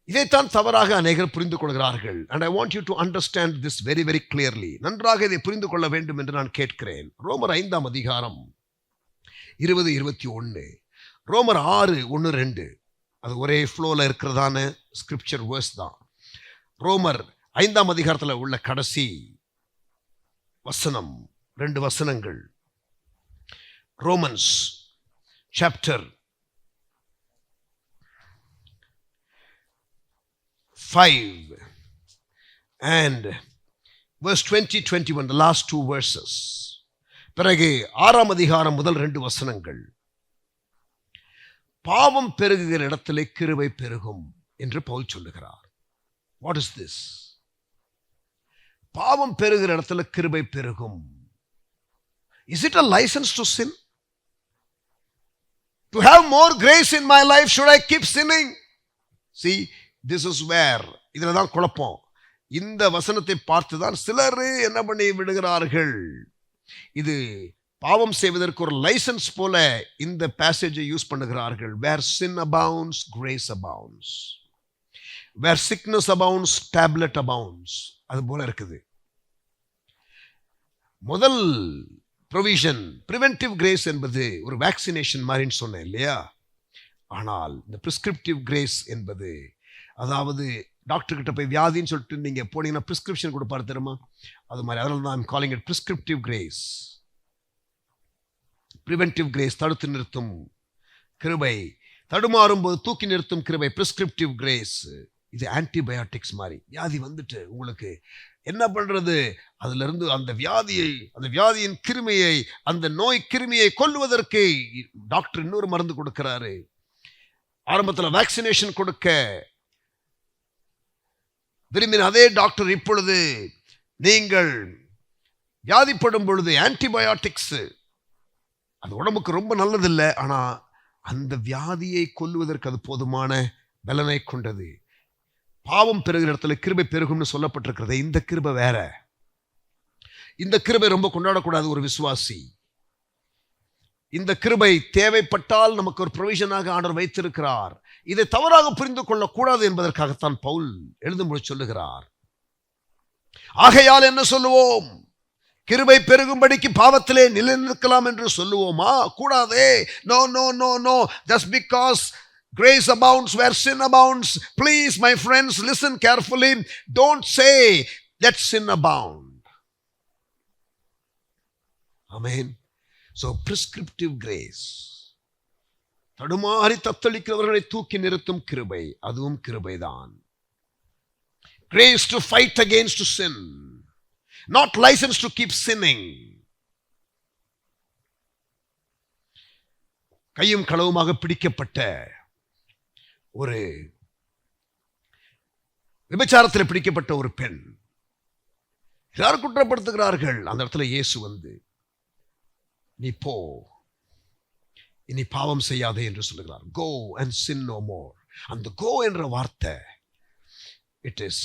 Speaker 4: இதைத்தான் தவறாக அநேகர் புரிந்து கொள்கிறார்கள். and I want you to understand this very very clearly. நன்றாக இதை புரிந்து கொள்ள வேண்டும் என்று நான் கேட்கிறேன். ரோமர் 5ஆம் அதிகாரம் 20-21, ரோமர் 6:1-2, அது ஒரே ஃப்ளோல இருக்கிறதான ஸ்கிரிப்சர் வேர்ஸ் தான். ரோமர் 5ஆம் அதிகாரத்தில் உள்ள கடைசி வசனம், 2 வசனங்கள். Romans chapter 5 and verse 20-21, the last 2 verses. பிறகு 6ஆம் அதிகாரம் முதல் 2 வசனங்கள். பாவம் பெருகுகிற இடத்திலே கிருபை பெருகும் என்று பவுல் சொல்லுகிறார். What is this? பாவம் பெருகிற இடத்துல கிருபை பெருகும். Is it a license to sin? To have more grace in my life, should I keep sinning? See, this is where, இதுல தான் குழப்பம். இந்த வசனத்தை பார்த்துதான் சிலர் என்ன பண்ணி விடுகிறார்கள். இது பாவம் செய்வதற்கு ஒரு லைசன்ஸ் போல இந்த பேசேஜை யூஸ் பண்ணுகிறார்கள். Where sin abounds, grace abounds. Where sickness abounds, tablet abounds. அது போல இருக்குது. முதல் ப்ரொவிஷன் பிரிவென்டிவ் கிரேஸ் என்பது ஒரு வேக்சினேஷன் மாதிரின்னு சொன்னேன் இல்லையா? ஆனால் இந்த பிரிஸ்கிரிப்டிவ் கிரேஸ் என்பது, அதாவது டாக்டர் கிட்ட போய் வியாதின்னு சொல்லிட்டு நீங்க போனீங்கன்னா பிரிஸ்கிரிப்ஷன் கொடுப்பாரு தெரியுமா? அது மாதிரி. அதனால தான் I'm calling it prescriptive grace. Preventive grace, தடுத்து நிறுத்தும் கிருபை. தடுமாறும் போது தூக்கி நிறுத்தும் கிருபை பிரிஸ்கிரிப்டிவ் கிரேஸ். இது ஆன்டிபயோட்டிக்ஸ் மாதிரி. வியாதி வந்துட்டு உங்களுக்கு என்ன பண்றது? அதுல இருந்து அந்த வியாதியை, அந்த வியாதியின் கிருமியை, அந்த நோய் கிருமியை கொல்லுவதற்கு டாக்டர் இன்னொரு மருந்து கொடுக்கிறாரு. ஆரம்பத்தில் வேக்சினேஷன் கொடுக்க விரும்பின அதே டாக்டர் இப்பொழுது நீங்கள் வியாதிப்படும் பொழுது ஆன்டிபயோட்டிக்ஸ், அது உடம்புக்கு ரொம்ப நல்லதில்லை, ஆனா அந்த வியாதியை கொல்லுவதற்கு அது போதுமான பலனை கொண்டது. பாவம் பெருகிற இடத்துல கிருபை பெருகும்னு சொல்லப்பட்டிருக்கிறது. இந்த கிருபை வேற. இந்த கிருபை ரொம்ப கொண்டாடக்கூடாது ஒரு விசுவாசி. இந்த கிருபை தேவைப்பட்டால் நமக்கு ஒரு ப்ரொவிஷனாக ஆண்டவர் வைத்திருக்கிறார். இதை தவறாக புரிந்து கொள்ளக்கூடாது என்பதற்காகத்தான் பவுல் எழுதும்போது சொல்லுகிறார். ஆகையால் என்ன சொல்லுவோம்? கிருபை பெருகும்படிக்கு பாவத்திலே நிலைநிற்கலாம் என்று சொல்லுவோமா? கூடாதே. No no no no. Just because grace abounds where sin abounds. Please, my friends, listen carefully. Don't say, let sin abound. Amen. So, prescriptive grace. தடுமாறி தத்தளிக்கிறவர்களை தூக்கி நிறுத்தும் கிருபை, அதுவும் கிருபைதான். Grace to fight against sin. Not license to keep sinning. கையும் களவுமாக பிடிக்கப்பட்ட ஒரு விபச்சாரத்தில் பிடிக்கப்பட்ட ஒரு பெண், யார் குற்றப்படுத்துகிறார்கள்? அந்த இடத்துல இயேசு வந்து, நீ போ, இனி பாவம் செய்யாதே என்று சொல்லுகிறார். Go and sin no more. அந்த go என்ற வார்த்தை, it is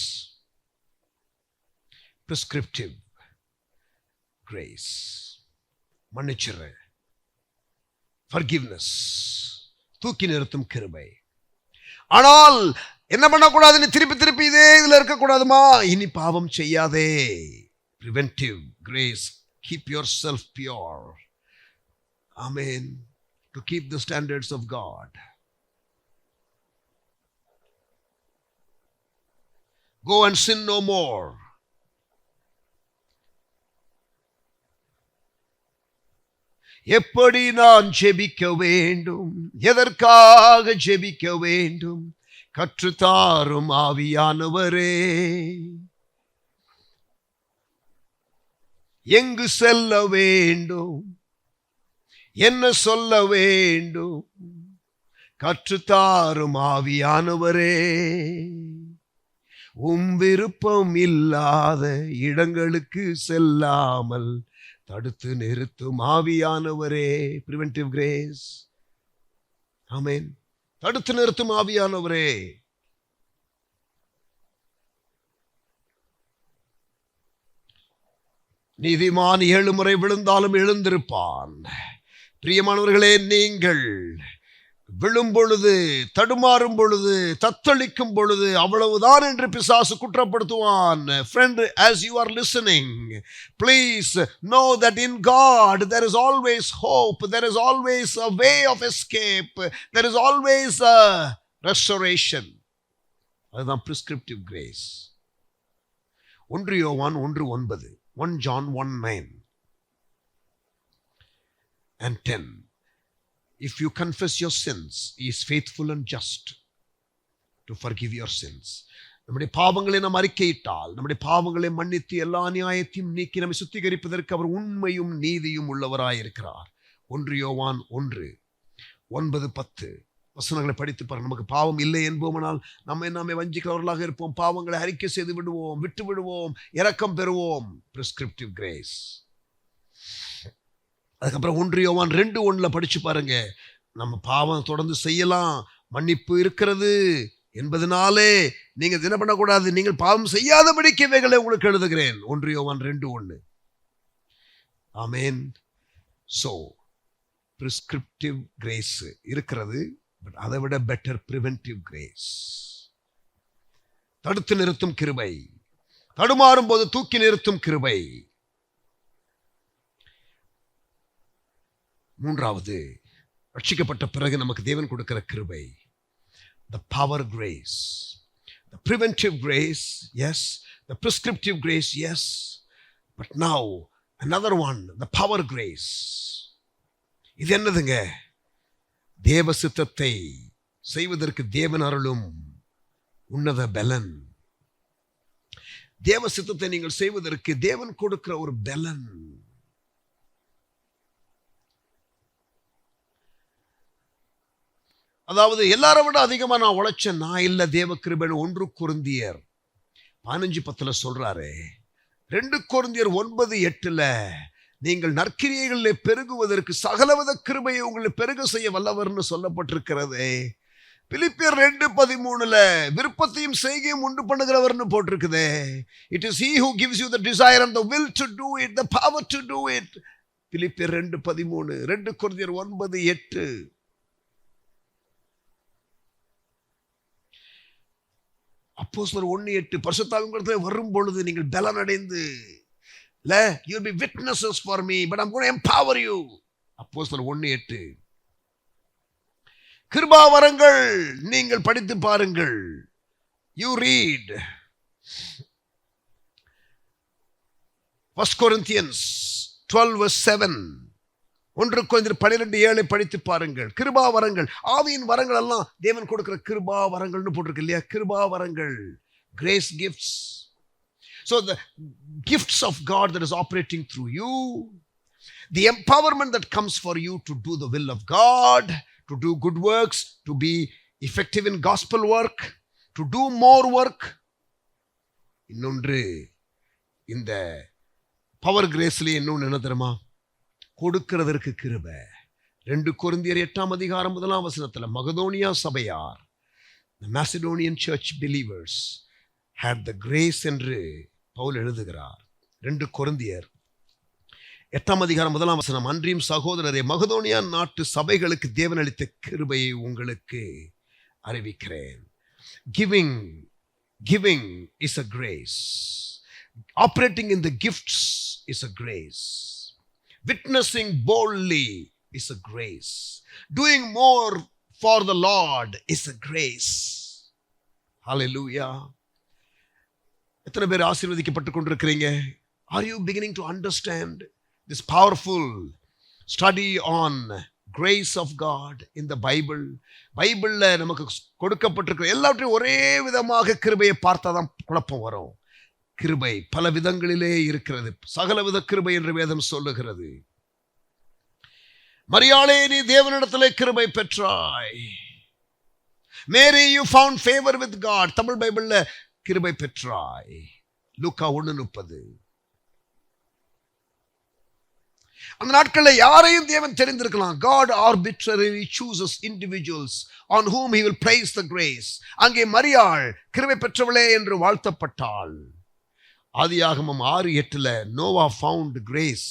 Speaker 4: prescriptive grace. மன்னிச்சிரு, forgiveness, தூக்கி நிறுத்தும் கிருபை. ஆனால் என்ன பண்ணக்கூடாது? நீ திருப்பி திருப்பி இதே இதுல இருக்கக்கூடாதுமா. இனி பாவம் செய்யாதே. Preventive grace. Keep yourself pure. Amen. to keep the standards of God. Go and sin no more. எப்படி நான் ஜெபிக்க வேண்டும், எதற்காக ஜெபிக்க வேண்டும், கற்றுத்தாரும் ஆவியானவரே. எங்கு செல்ல வேண்டும், என்ன சொல்ல வேண்டும், கற்றுத்தாரும் ஆவியானவரே. விருப்பம் இல்லாத இடங்களுக்கு செல்லாமல் தடுத்து நிறுத்தும் ஆவியானவரே. Preventive grace. ஆமென். தடுத்து நிறுத்தும் ஆவியானவரே. நீதிமான் 7 முறை விழுந்தாலும் எழுந்திருப்பான். பிரியமானவர்களே, நீங்கள் விழும் பொழுது, தடுமாறும் பொழுது, தத்தளிக்கும் பொழுது அவ்வளவுதான் என்று பிசாசு குற்றப்படுத்துவான். Friend, as you are listening, please know that in God there is always hope, there is always a way of escape, there is always a restoration. அதுதான் prescriptive grace. 1 யோவான் 1:9, 1 John 1:9 and 10. If you confess your sins, he is faithful and just to forgive your sins. நம்முடைய பாவங்களை நாம் அறிக்கையிட்டால், நம்முடைய பாவங்களை மன்னித்து எல்லா நியாயத்தையும் நீக்கி நம்மை சுத்திகரிப்பதற்கு அவர் உண்மையும் நீதியும் உள்ளவராயிருக்கிறார். 1 யோவான் 1:9-10 வசனங்களை படித்து பாருங்கள். நமக்கு பாவம் இல்லை என்போமானால் நம்மை வஞ்சிக்கிறவர்களாக இருப்போம். பாவங்களை அறிக்கை செய்து விடுவோம், விட்டு விடுவோம், இரக்கம் பெறுவோம். Prescriptive grace. அதுக்கப்புறம் 1 யோவான் 2:1 படிச்சு பாருங்க. நம்ம பாவம் தொடர்ந்து செய்யலாம், மன்னிப்பு இருக்கிறது என்பதனாலே நீங்க என்ன பண்ணக்கூடாது, நீங்கள் பாவம் செய்யாதபடிக்கு இவைகளை உங்களுக்கு எழுதுகிறேன். 1 யோவான் 2:1. ஆமென். சோ பிரிஸ்கிரிப்டிவ் கிரேஸ் இருக்கிறது. பட் அதை விட பெட்டர் பிரிவென்டிவ் கிரேஸ். தடுத்து நிறுத்தும் கிருபை, தடுமாறும் போது தூக்கி நிறுத்தும் கிருபை. 3வது, ரட்சிக்கப்பட்ட பிறகு நமக்கு தேவன் கொடுக்கிற கிருபை, the power grace. The preventive grace, yes. The prescriptive grace, yes. But now another one, the power grace. இது என்னதுங்க? தேவ சித்தத்தை செய்வதற்கு தேவன் அருளும் உன்னத பலன். தேவ சித்தத்தை நீங்கள் செய்வதற்கு தேவன் கொடுக்கிற ஒரு பலன். அதாவது எல்லாரை விட அதிகமா நான் உழைச்சேன் நான் இல்ல, தேவ கிருபைன்னு 1 கொரிந்தியர் 15:10 சொல்றாரு. 2 கொரிந்தியர் 9:8 நீங்கள் நற்கிரியைகளிலே பெருகுவதற்கு சகலவித கிருபையை உங்களை பெருக செய்ய வல்லவர்னு சொல்லப்பட்டிருக்கிறது. பிலிப்பியர் 2:13 விருப்பத்தையும் செய்கையும் உண்டு பண்ணுகிறவர்னு போட்டிருக்குது. It is he who gives you the desire and the will to do it, the power to do it. பிலிப்பியர் 2:13, 2 கொரிந்தியர் 9:8. அப்போஸ்தலர் 1:8 பரிசுத்தாவின் வரும் பொழுது நீங்கள் பலன் அடைந்து, you'll be witnesses for me, but I'm going to empower you. அப்போஸ்தலர் 1:8. கிருபாவரங்கள் நீங்கள் படித்து பாருங்கள். You read 1 Corinthians 12:7, 1 கொரிந்தியர் 12:7 படித்து பாருங்கள். கிருபா வரங்கள், ஆவியின் வரங்கள் எல்லாம் தேவன் கொடுக்கிற கிருபா வரங்கள்னு போட்டிருக்கு இல்லையா? கிருபா வரங்கள், grace gifts. So the gifts of God that is operating through you, the empowerment that comes for you to do the will of God, to do good works, to be effective in gospel work, to do more work. இன்னொன்று, இந்த power கிரேஸ்ல இன்னொன்று என்ன தெரியுமா? கொடுக்கிறதற்கு கிருபை. 2 கொரிந்தியர் 8:1 மகதோனியா சபையார், the Macedonian church believers had the grace என்று பவுல் எழுதுகிறார். 2 கொரிந்தியர் 8:1 அன்றியும் சகோதரரே, மகதோனியா நாட்டு சபைகளுக்கு தேவன் அளித்த கிருபையை உங்களுக்கு அறிவிக்கிறேன். Giving is a grace. Operating in the gifts is a grace. Witnessing boldly is a grace. Doing more for the Lord is a grace. Hallelujah. எத்தனை பேர் ஆசீர்வதிக்கப்பட்டு கொண்டிருக்கிறீங்க? Are you beginning to understand this powerful study on grace of God in the Bible? பைபிள்ல நமக்கு கொடுக்கப்பட்டிருக்கிற எல்லாவற்றையும் ஒரே விதமாக கிருபையை பார்த்தாதான் குழப்பம் வரும். கிருபை பல விதங்களிலே இருக்கிறது. சகலவித கிருபை என்று வேதம் சொல்லுகிறது. மரியாளே, நீ தேவனிடத்திலே கிருபை பெற்றாய். மேரி, you found favor with God. Tamil பைபிள்ல கிருபை பெற்றாய். லூக்கா 1:30. அந்த நாட்களில் யாரையும் தேவன் தெரிந்திருக்கலாம். God arbitrarily chooses individuals on whom he will praise the grace. அங்கே மரியாள் கிருபை பெற்றவளே என்று வாழ்த்தப்பட்டாள். ஆதியாகமம் 6:8 Noah found grace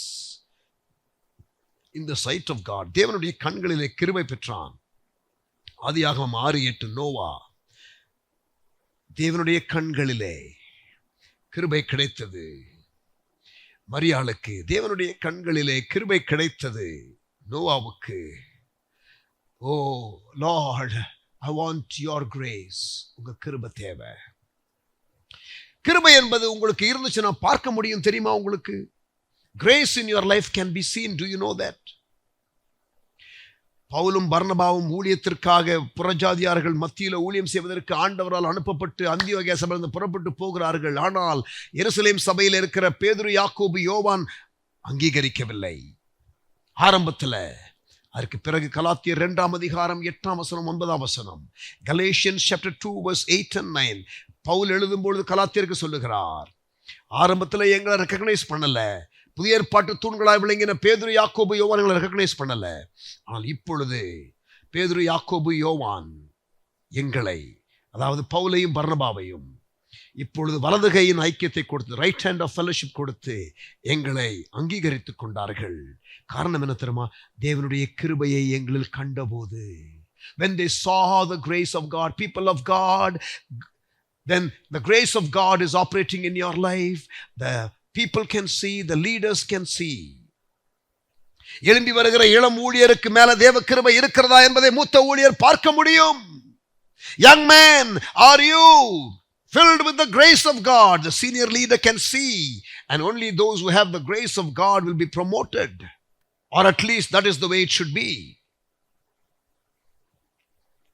Speaker 4: in the sight of God. தேவனுடைய கண்களிலே கிருபை பெற்றான். ஆதியாகமம் 6:8 நோவா தேவனுடைய கண்களிலே கிருபை கிடைத்தது. மரியாளுக்கு தேவனுடைய கண்களிலே கிருபை கிடைத்தது. நோவாவுக்கு, O Lord, I want your grace. உங்க கிருபை தேவை. கிருபை என்பது உங்களுக்கு இருந்துச்சுன்னா பார்க்க முடியும். தெரியுமா உங்களுக்கு? Grace in your life can be seen. To you know that? பவுலும் பர்னபாவும் ஊழியத்திற்காக புறஜாதியார்கள் மத்தியில் ஊழியம் செய்வதற்கு ஆண்டவரால் அனுப்பப்பட்டு அந்தியோகியா சபையிலிருந்து புறப்பட்டு போகிறார்கள். ஆனால் எருசலேம் சபையில் இருக்கிற பேதுரு, யாக்கோபு, யோவான் அங்கீகரிக்கவில்லை ஆரம்பத்தில். அதற்கு பிறகு கலாத்தியர் 2:8-9. கலேஷியன்ஸ் chapter 2:8-9 பவுல் எழுதும்பொழுது கலாத்தியருக்கு சொல்லுகிறார், ஆரம்பத்தில் எங்களை ரெக்கக்னைஸ் பண்ணல. புதிய ஏற்பாட்டு தூண்களாய் விளங்கின பேதுரு, யாக்கோபு, யோவான்களை ரெக்கக்னைஸ் பண்ணல. ஆனால் இப்பொழுது பேதுரு, யாக்கோபு, யோவான் எங்களை, அதாவது பவுலையும் பர்னபாவையும் இப்பொழுது வலது கையின் ஐக்கியத்தை கொடுத்து, ரைட் ஹேண்ட் ஆஃப் ஃபெலோஷிப் கொடுத்து எங்களை அங்கீகரித்துக் கொண்டார்கள். காரணம் என்ன தெரியுமா? தேவனுடைய கிருபையை எங்களில் கண்டபோது, when they saw the grace of God, people of God, then the grace of God is operating in your life. The people can see, the leaders can see. எழும்பி வருகிற இளம் ஊழியருக்கு மேல தேவ கிருபை இருக்கிறதா என்பதை மூத்த ஊழியர் பார்க்க முடியும். Young man, are you filled with the grace of God? The senior leader can see, and only those who have the grace of God will be promoted, or at least that is the way it should be.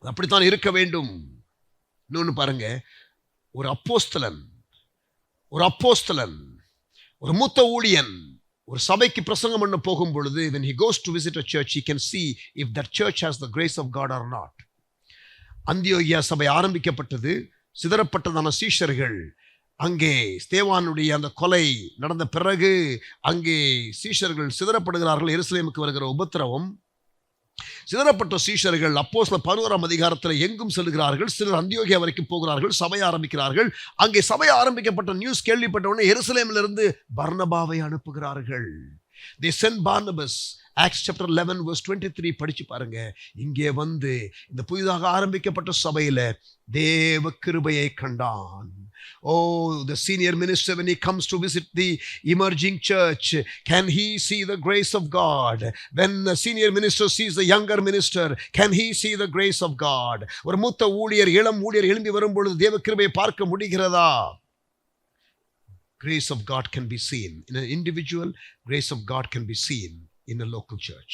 Speaker 4: அப்படித்தான் இருக்க வேண்டும். இன்னொன்னு பாருங்க, ஒரு அப்போஸ்தலன் ஒரு மூத்த ஊழியன் ஒரு சபைக்கு பிரசங்கம் பண்ண போகும் பொழுது, when he goes to visit a church, he can see if that church has the grace of God or not. அந்தியோகியா சபை ஆரம்பிக்கப்பட்டது. சிதறப்பட்டதான சீஷர்கள் அங்கே ஸ்தேவானுடைய அந்த கொலை நடந்த பிறகு அங்கே சீஷர்கள் சிதறப்படுகிறார்கள். எருசலேமுக்கு வருகிற உபத்திரவம். சிதறப்பட்ட சீஷர்கள் அப்போஸ்தலர் 11 எங்கும் செல்கிறார்கள். சிலர் அந்தியோகியா வரைக்கும் போகிறார்கள், சபை ஆரம்பிக்கிறார்கள். அங்கே சபை ஆரம்பிக்கப்பட்ட நியூஸ் கேள்விப்பட்ட உடனே எருசலேமில் இருந்து பர்னபாவை அனுப்புகிறார்கள். They sent Barnabas. Acts chapter 11:23 படிச்சு பாருங்க. இங்கே வந்து இந்த புதிதாக ஆரம்பிக்கப்பட்ட சபையில தேவ கிருபையை கண்டான். Oh, the senior minister, when he comes to visit the emerging church, can he see the grace of God? When the senior minister sees the younger minister, can he see the grace of God? ஒரு மூத்த ஊழியர் இளம் ஊழியர் எழும்பி வரும்பொழுது தேவ கிருபையை பார்க்க முடிகிறதா? Grace of God can be seen in an individual. Grace of God can be seen in a local church.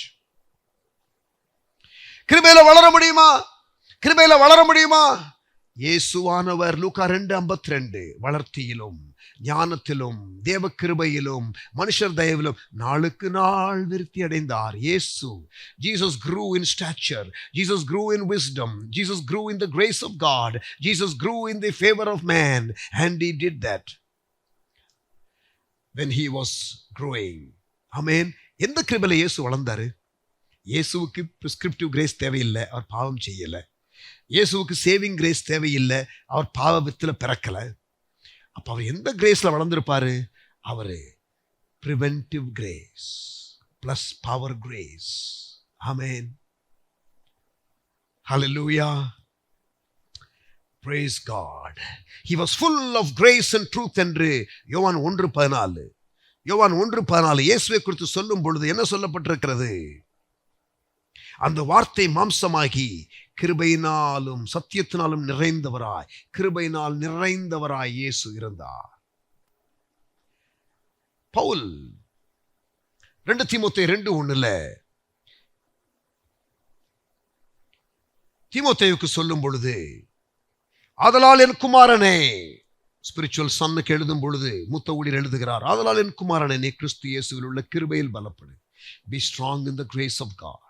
Speaker 4: கிருபையில வளர முடியுமா? இயேசுவானவர் லூக்கா 2:52 வளர்த்தியிலும் ஞானத்திலும் தேவ கிருபையிலும் மனுஷர் தயவிலும் நாளுக்கு நாள் விருத்தி அடைந்தார். இயேசு, Jesus grew in stature, Jesus grew in wisdom, Jesus grew in the grace of God, Jesus grew in the favor of man, and he did that when he was growing. Amen. எந்த கிருபையில இயேசு வளர்ந்தாரு? இயேசுவுக்கு prescriptive grace தேவையில்லை, அவர் பாவம் செய்யல. இயேசுவுக்கு saving grace தேவையில்லை, அவர் பாவத்துல பிறக்கல. அப்ப அவர் எந்த கிரேஸ்ல வளர்ந்திருப்பாரு? அவரு preventive grace plus power grace. Amen. Hallelujah. Praise God. He was full of grace and truth என்று யோவான் 1:14 இயேசுவை குறித்து சொல்லும் பொழுது என்ன சொல்லப்பட்டிருக்கிறது? அந்த வார்த்தை மாம்சமாகி கிருபையினாலும் சத்தியத்தினாலும் நிறைந்தவராய் இயேசு இருந்தார். பவுல் 2 தீமோத்தேயு 2:1 தீமோத்தேயுக்கு சொல்லும் பொழுது, ஆதலால் என் குமாரனே, ஸ்பிரிச்சுவல் சன்னுக்கு எழுதும் பொழுது மூத்த ஊழியர் எழுதுகிறார், ஆதலால் என் குமாரனே, நீ கிறிஸ்து இயேசுவில் உள்ள கிருபையில் பலப்படு. Be strong in the grace of God.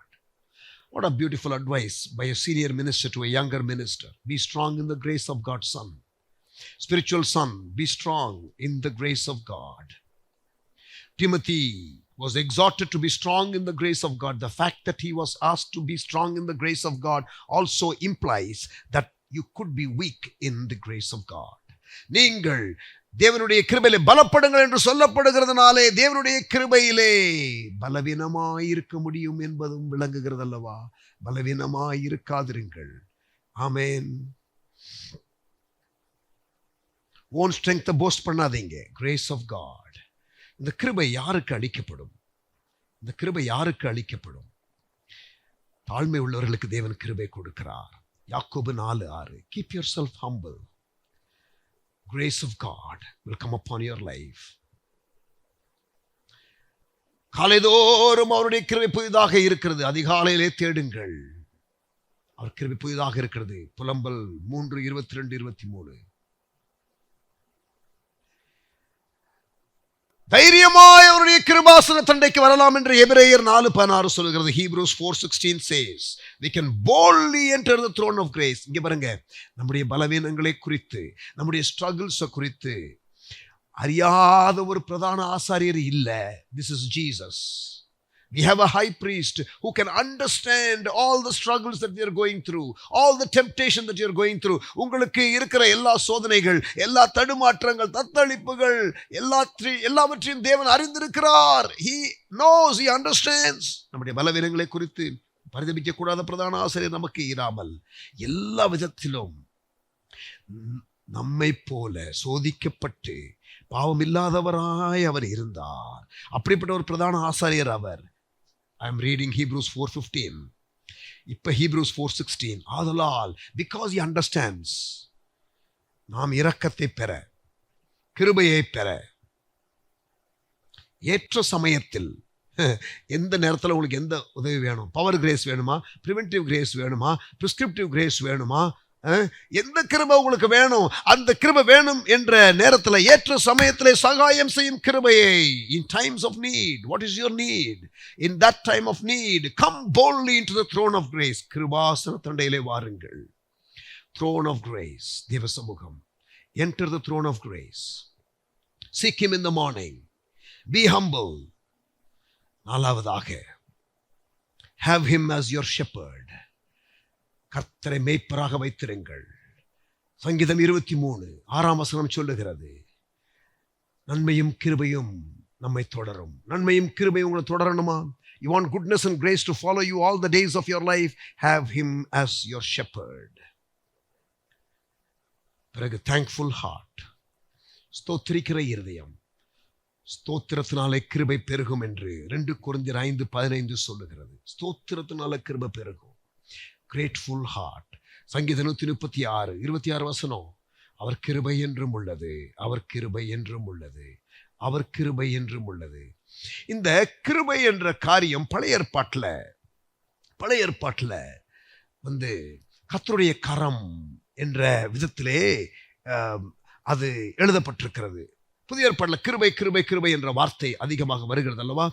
Speaker 4: What a beautiful advice by a senior minister to a younger minister. Be strong in the grace of God's son. Spiritual son, be strong in the grace of God. Timothy was exhorted to be strong in the grace of God. The fact that he was asked to be strong in the grace of God also implies that you could be weak in the grace of God. நீங்கள் தேவனுடைய கிருபையிலே பலப்படுங்கள் என்று சொல்லப்படுகிறதுனாலே தேவனுடைய கிருபையிலே பலவீனமாயிருக்க முடியும் என்பதும் விளங்குகிறது அல்லவா? பலவீனமாயிருக்காதிருங்கள். ஆமென். ஓன் ஸ்ட்ரெங்த் போஸ்ட் பண்ணாதீங்க. Grace of God. இந்த கிருபை யாருக்கு அளிக்கப்படும்? இந்த கிருபை யாருக்கு அளிக்கப்படும்? தாழ்மை உள்ளவர்களுக்கு தேவன் கிருபை கொடுக்கிறார். யாக்கோபு 4:6. Keep yourself humble. Grace of God will come upon your life. காலைதோறும் அவருடைய கிருபை புதிதாக இருக்கிறது. அதிகாலையிலே தேடுங்கள். அவர் கிருபை புதிதாக இருக்கிறது. புலம்பல் 3:22-23. தைரியமாய் அவருடைய கிருபாசன தண்டைக்கு வரலாம் என்று எபிரேயர் 4:16 சொல்கிறது. Hebrews 4:16 says we can boldly enter the throne of grace. இங்க பாருங்க, நம்முடைய பலவீனங்களை குறித்து, நம்முடைய ஸ்ட்ரகிள்ஸ் குறித்து அறியாத ஒரு பிரதான ஆசாரியர் இல்ல. This is Jesus. We have a high priest who can understand all the struggles that we are going through, all the temptation that you are going through. உங்களுக்கு இருக்கிற எல்லா சோதனைகள், எல்லா தடுமாற்றங்கள், தத்தளிப்புகள் எல்லாவற்றையும் தேவன் அறிந்திருக்கிறார். He knows, he understands. நம்முடைய பலவீனங்களை குறித்து பரிதபிக்க கூடாத பிரதான ஆசிரியர் நமக்கு இராமல் எல்லா விதத்திலும் நம்மை போல சோதிக்கப்பட்டு பாவம் இல்லாதவராய் அவர் இருந்தார். அப்படிப்பட்ட ஒரு பிரதான ஆசாரியர் அவர். I am reading Hebrews 4:15. இப்ப Hebrews 4:16. ஆதலால், because he understands, நாம் இரக்கத்தை பெற, கிருபையை பெற ஏற்ற சமயத்தில், எந்த நேரத்தில் உங்களுக்கு எந்த உதவி வேணும், பவர் கிரேஸ் வேணுமா, பிரிவென்டிவ் கிரேஸ் வேணுமா, பிரிஸ்கிரிப்டிவ் கிரேஸ் வேணுமா, எந்த கிருபை உங்களுக்கு வேணும், அந்த கிருபை வேணும் என்ற நேரத்தில் ஏற்ற சமயத்திலே சகாயம் செய்யும் கிருபையை. In times of need, what is your need? In that time of need, come boldly into the throne of grace. கிருபாசன தண்டையிலே வாருங்கள். Throne of grace, தேவ சமூகம். Enter the throne of grace. Seek him in the morning. Be humble. 4வதாக, have him as your shepherd. கர்த்தரை மேய்ப்பராக வைத்திருங்கள். சங்கீதம் 23:6 சொல்லுகிறது, நன்மையும் கிருபையும் நம்மை தொடரும். நன்மையும் கிருபையும் உங்களை தொடரணுமா? You want goodness and grace to follow you all the days of your life? Have him as your shepherd. பிறகு thankful heart, ஸ்தோத்திரிக்கிற இருதயம். ஸ்தோத்திரத்தினாலே கிருபை பெருகும் என்று 2 கொரிந்தியர் 5:15 சொல்லுகிறது. ஸ்தோத்திரத்தினால கிருபை பெருகும். Grateful heart. சங்கீதம் 136:26 அவர் கிருபை என்றும் உள்ளது, அவர் கிருபை என்றும் உள்ளது, அவர் கிருபை என்றும் உள்ளது. இந்த கிருபை என்ற காரியம் பழைய ஏற்பாட்டில் கர்த்தருடைய கரம் என்ற விதத்திலே அது எழுதப்பட்டிருக்கிறது. புதிய ஏற்பாட்டில் கிருபை கிருபை கிருபை என்ற வார்த்தை அதிகமாக வருகிறது அல்லவா?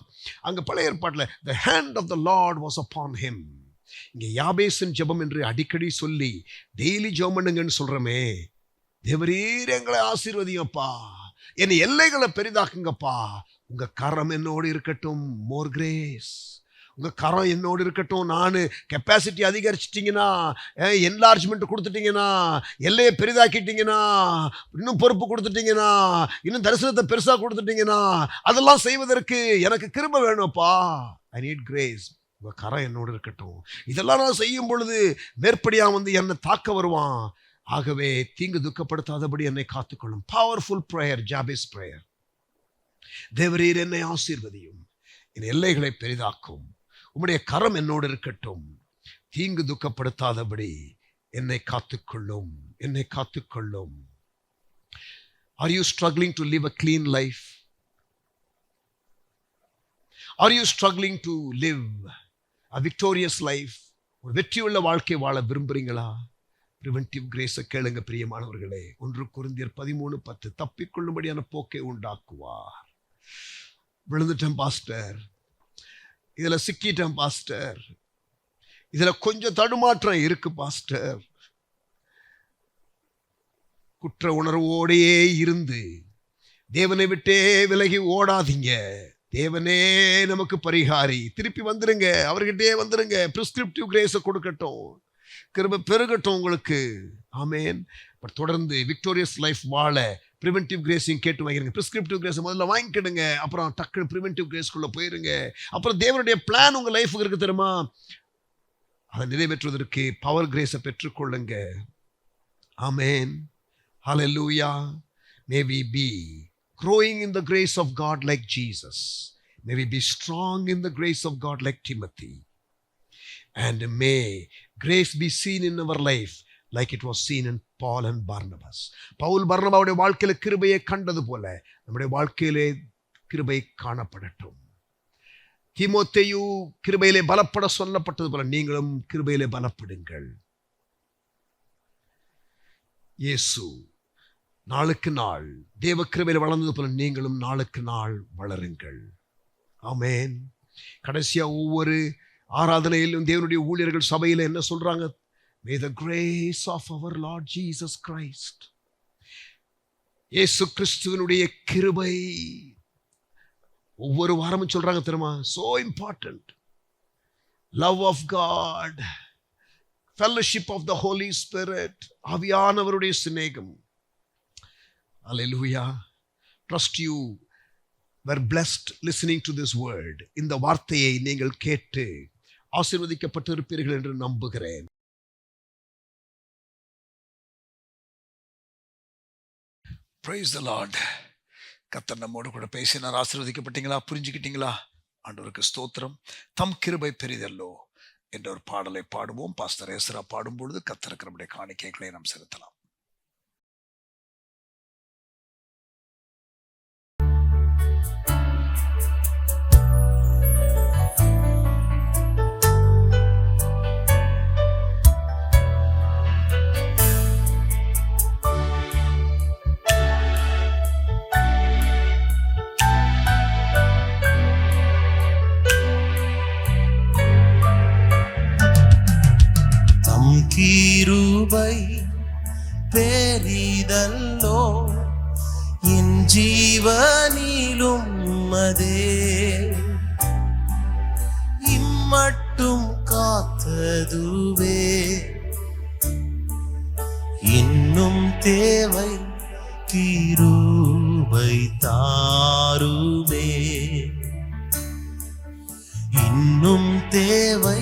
Speaker 4: அங்க பழைய ஏற்பாட்டில் the hand of the Lord was upon him. இங்கே யாபேசின் ஜெபம் என்று அடிக்கடி சொல்லி டெய்லி ஜெபம் பண்ணுங்கன்னு சொல்றமே. தேவரீர் எங்களை ஆசீர்வதிங்கப்பா, என் எல்லைகளை பெரிதாக்குங்கப்பா, உங்க கரம் என்னோடு இருக்கட்டும். மோர் கிரேஸ், உங்க கரம் என்னோடு இருக்கட்டும். நான் கெப்பாசிட்டி அதிகரிச்சிட்டிங்கன்னா, என்லார்ஜ்மெண்ட் கொடுத்துட்டீங்கன்னா, எல்லையை பெரிதாக்கிட்டீங்கன்னா, இன்னும் பொறுப்பு கொடுத்துட்டீங்கன்னா, இன்னும் தரிசனத்தை பெருசா கொடுத்துட்டீங்கன்னா, அதெல்லாம் செய்வதற்கு எனக்கு கிருபை வேணும்ப்பா. I need grace. உங்க கரம் என்னோடு இருக்கட்டும். இதெல்லாம் நான் செய்யும் பொழுது மேற்படியா என்னை தாக்க வருவான். ஆகவே தீங்கு துக்கப்படுத்தாதபடி என்னை காத்துக்கொள்ளும். Powerful prayer, Jabez prayer. தேவரீர் என்னை ஆசீர்வதியும், என் எல்லைகளை பெரிதாக்கும், உம்முடைய கரம் என்னோடு இருக்கட்டும். தீங்கு துக்கப்படுத்தாதபடி என்னை காத்துக்கொள்ளும், என்னை காத்துக்கொள்ளும். Are you struggling to live a clean life? Are you struggling to live a victorious life? ஒரு வெற்றியுள்ள வாழ்க்கை வாழ விரும்புறீங்களா? பிரிவென்டிவ் கிரேஸை கேளுங்க பிரியமானவர்களே. 1 கொரிந்தியர் 13:10 தப்பிக்கொள்ளும்படியான போக்கை உண்டாக்குவார். விழுந்துட்டேன் பாஸ்டர், இதுல சிக்கிட்டேன் பாஸ்டர், இதுல கொஞ்சம் தடுமாற்றம் இருக்கு பாஸ்டர். குற்ற உணர்வோடையே இருந்து தேவனை விட்டே விலகி ஓடாதீங்க. தேவனே நமக்கு பரிகாரி. திருப்பி வந்துருங்க, அவர்கிட்டே வந்துருங்க. பிரிஸ்கிரிப்டிவ் கிரேஸை கொடுக்கட்டும், கிருபை பெருகட்டும் உங்களுக்கு. ஆமேன். பட் தொடர்ந்து விக்டோரியஸ் லைஃப் வாழ ப்ரிவென்டிவ் கிரேஸையும் கேட்டு வாங்கிருங்க. பிரிஸ்கிரிப்டிவ் கிரேஸை முதல்ல வாங்கிக்கிடுங்க, அப்புறம் டக்குனு ப்ரிவென்டிவ் கிரேஸ்க்குள்ள போயிருங்க. அப்புறம் தேவனுடைய பிளான் உங்க லைஃபுக்கு இருக்கு தெரியுமா, அதை நிறைவேற்றுவதற்கு பவர் கிரேஸை பெற்றுக்கொள்ளுங்க. ஆமேன். Hallelujah. May we be growing in the grace of God like Jesus. May we be strong in the grace of God like Timothy. And may grace be seen in our life like it was seen in Paul and Barnabas. பவுல் பர்னபாவுடைய வாழ்க்கையில கிருபையை கண்டது போல நம்முடைய வாழ்க்கையிலே கிருபை காணப்படட்டும். தீமோத்தேயு கிருபையிலே பலப்பட சொல்லப்பட்டது போல நீங்களும் கிருபையிலே பலப்படுங்கள். இயேசு நாளுக்கு நாள் தேவ கிருபையில் வளர்ந்தது போல நீங்களும் நாளுக்கு நாள் வளருங்கள். ஆமேன். கடைசியா ஒவ்வொரு ஆராதனையிலும் தேவனுடைய ஊழியர்கள் சபையில என்ன சொல்றாங்க? May the grace of our Lord Jesus Christ, இயேசு கிறிஸ்துவினுடைய கிருபை. ஒவ்வொரு வாரமும் சொல்றாங்க தெரியுமா? So important. Love of God, fellowship of the Holy Spirit, ஆவியானவருடைய சிநேகம். Hallelujah. Trust you were blessed listening to this word. இந்த வார்த்தையை நீங்கள் கேட்டு ஆசீர்வதிக்கப்பட்டு இருப்பீர்கள் என்று நம்புகிறேன்.
Speaker 1: Praise the Lord. கர்த்தர் நம்மோடு கூட பேசினார். ஆசீர்வதிக்கப்பட்டீங்களா? புரிஞ்சுக்கிட்டீங்களா? ஆண்டவருக்கு ஸ்தோத்திரம். தம் கிருபை பெரிதல்லோ என்ற ஒரு பாடலை பாடுவோம். பாஸ்டர் எஸ்ரா பாடும்பொழுது கர்த்தருக்கு நம்முடைய காணிக்கைகளை நாம் செலுத்தலாம்.
Speaker 5: கிருபை பெரிதல்லோ என் ஜீவனிலும் அதே இம்மட்டும் காத்ததுவே இன்னும் தேவை கிருபை தாருமே இன்னும் தேவை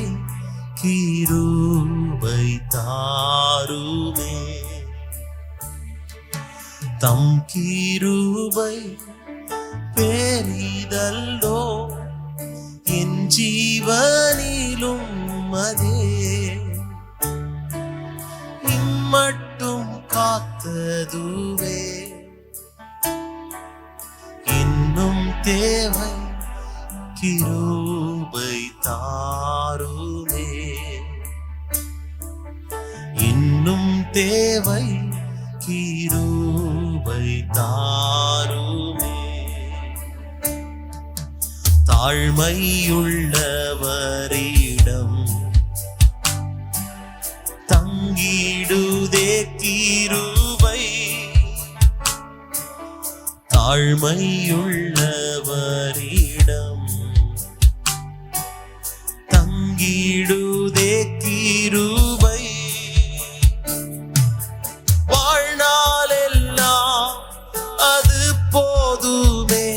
Speaker 5: கிருபை தாருமே தம் கிருபை பெரிதல்லோ என் ஜீவனிலும் அதே இம்மட்டும் காத்ததுவே இன்னும் தேவை கிருபை தாருமே இன்னும் தேவை கிருபை தாருமே தாழ்மையுள்ளவரிடம் தங்கிடுதே கிருபை தாழ்மையுள்ளவரிடம் தங்கிடுதே கிருபை வாழ்நாளெல்லாம் அது போதுமே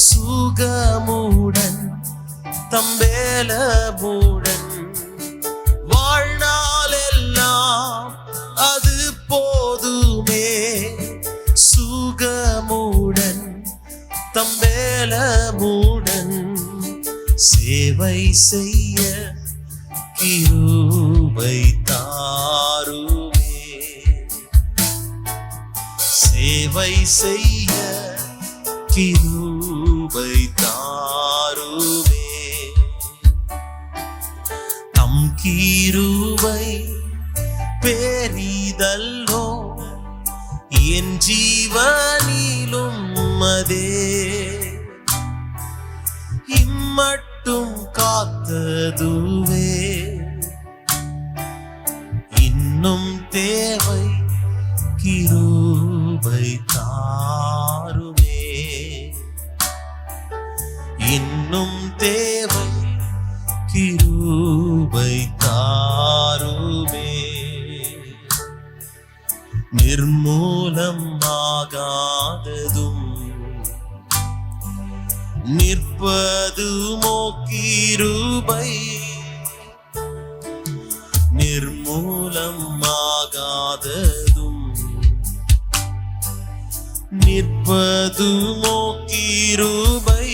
Speaker 5: சுகமுடன் தம்பேலமுடன் வாழ்நாளெல்லாம் அது போதுமே சுகமுடன் தம்பேலமுடன் சேவை செய்ய கிருபை தாருமே. சேவை செய்ய கிருபை தாருமே. தம் கிருபை பெரிதல்லோ என் ஜீவனிலும் அதே. இம்மட்டும் காத்ததுவே இன்னும் தேவை கிருபை தாருமே. இன்னும் தேவை கிருபை தாருமே. நிர்மூலம் ஆகாததும் நிற்பதுமோ கிருபை. நிர்மூலம் ஆகாததும் நிற்பதுமோ கிருபை.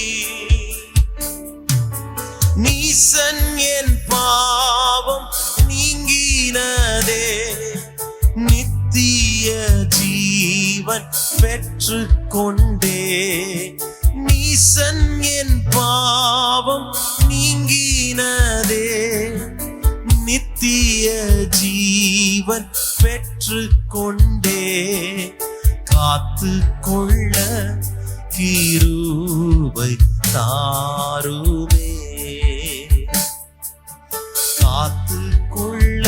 Speaker 5: நீசன் என் பாவம் நீங்கினதே. நித்திய ஜீவன் பெற்று கொண்டே. நீசன் என் பாவம் நீங்கினதே. நித்திய ஜீவன் பெற்று கொண்டே. காத்து கொள்ள கிருபை தாருமே. காத்து கொள்ள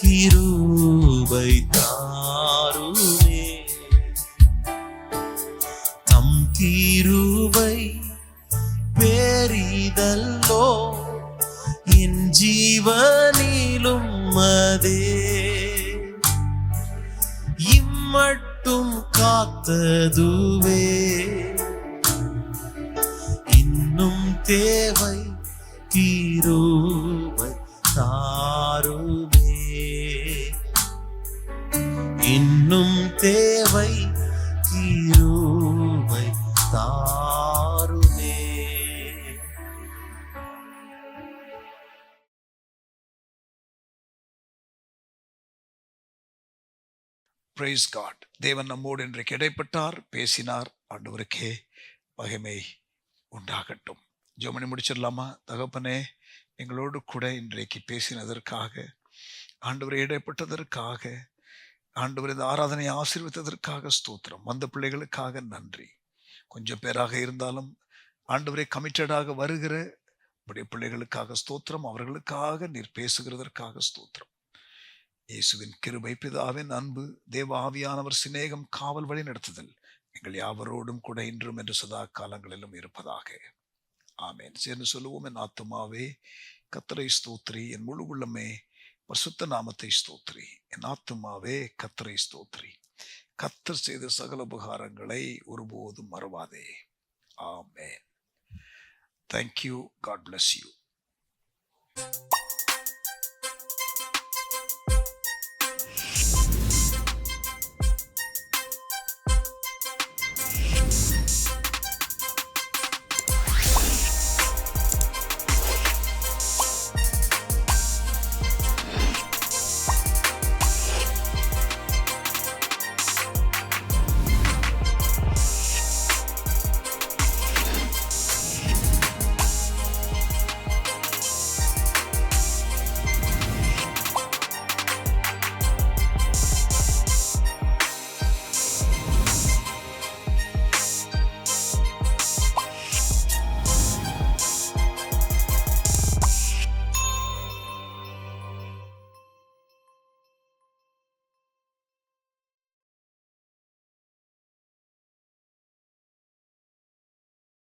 Speaker 5: கிருபை தாருமே. தம் கிருபை பெரிதல்லோ என் ஜீவனிலும் அதே. இம்மட்டும் காத்ததுவே இன்னும் தேவை கிருபை தாருமே. இன்னும் தேவை கிருபை தாருமே.
Speaker 1: Praise God. தேவன் நம்மோடு இன்றைக்கு இடைப்பட்டார், பேசினார். ஆண்டவருக்கே மகிமை உண்டாகட்டும். ஜெபம் முடிச்சிடலாமா? தகப்பனே, எங்களோடு கூட இன்றைக்கு பேசினதற்காக, ஆண்டவரை இடைப்பட்டதற்காக, ஆண்டவர் இந்த ஆராதனை ஆசீர்வதித்ததற்காக ஸ்தோத்திரம். வந்த பிள்ளைகளுக்காக நன்றி. கொஞ்சம் பேராக இருந்தாலும் ஆண்டவரை கமிட்டடாக வருகிற உடைய பிள்ளைகளுக்காக ஸ்தோத்திரம். அவர்களுக்காக நீர் பேசுகிறதற்காக ஸ்தோத்திரம். இயேசுவின் கிருபை, பிதாவின் அன்பு, தேவ ஆவியானவர் சிநேகம், காவல் வழி நடத்துதல் எங்கள் யாவரோடும் கூட இன்றும் என்று சதா காலங்களிலும் இருப்பதாக. ஆமேன். சேர்ந்து சொல்லுவோம். என் ஆத்துமாவே கர்த்தரை ஸ்தோத்திரி, என் முழு உள்ளமே பரிசுத்த நாமத்தை ஸ்தோத்திரி. என் ஆத்துமாவே கர்த்தரை ஸ்தோத்திரி. கர்த்தர் செய்த சகல உபகாரங்களை ஒருபோதும் மறவாதே. ஆமேன். Thank you. God bless you.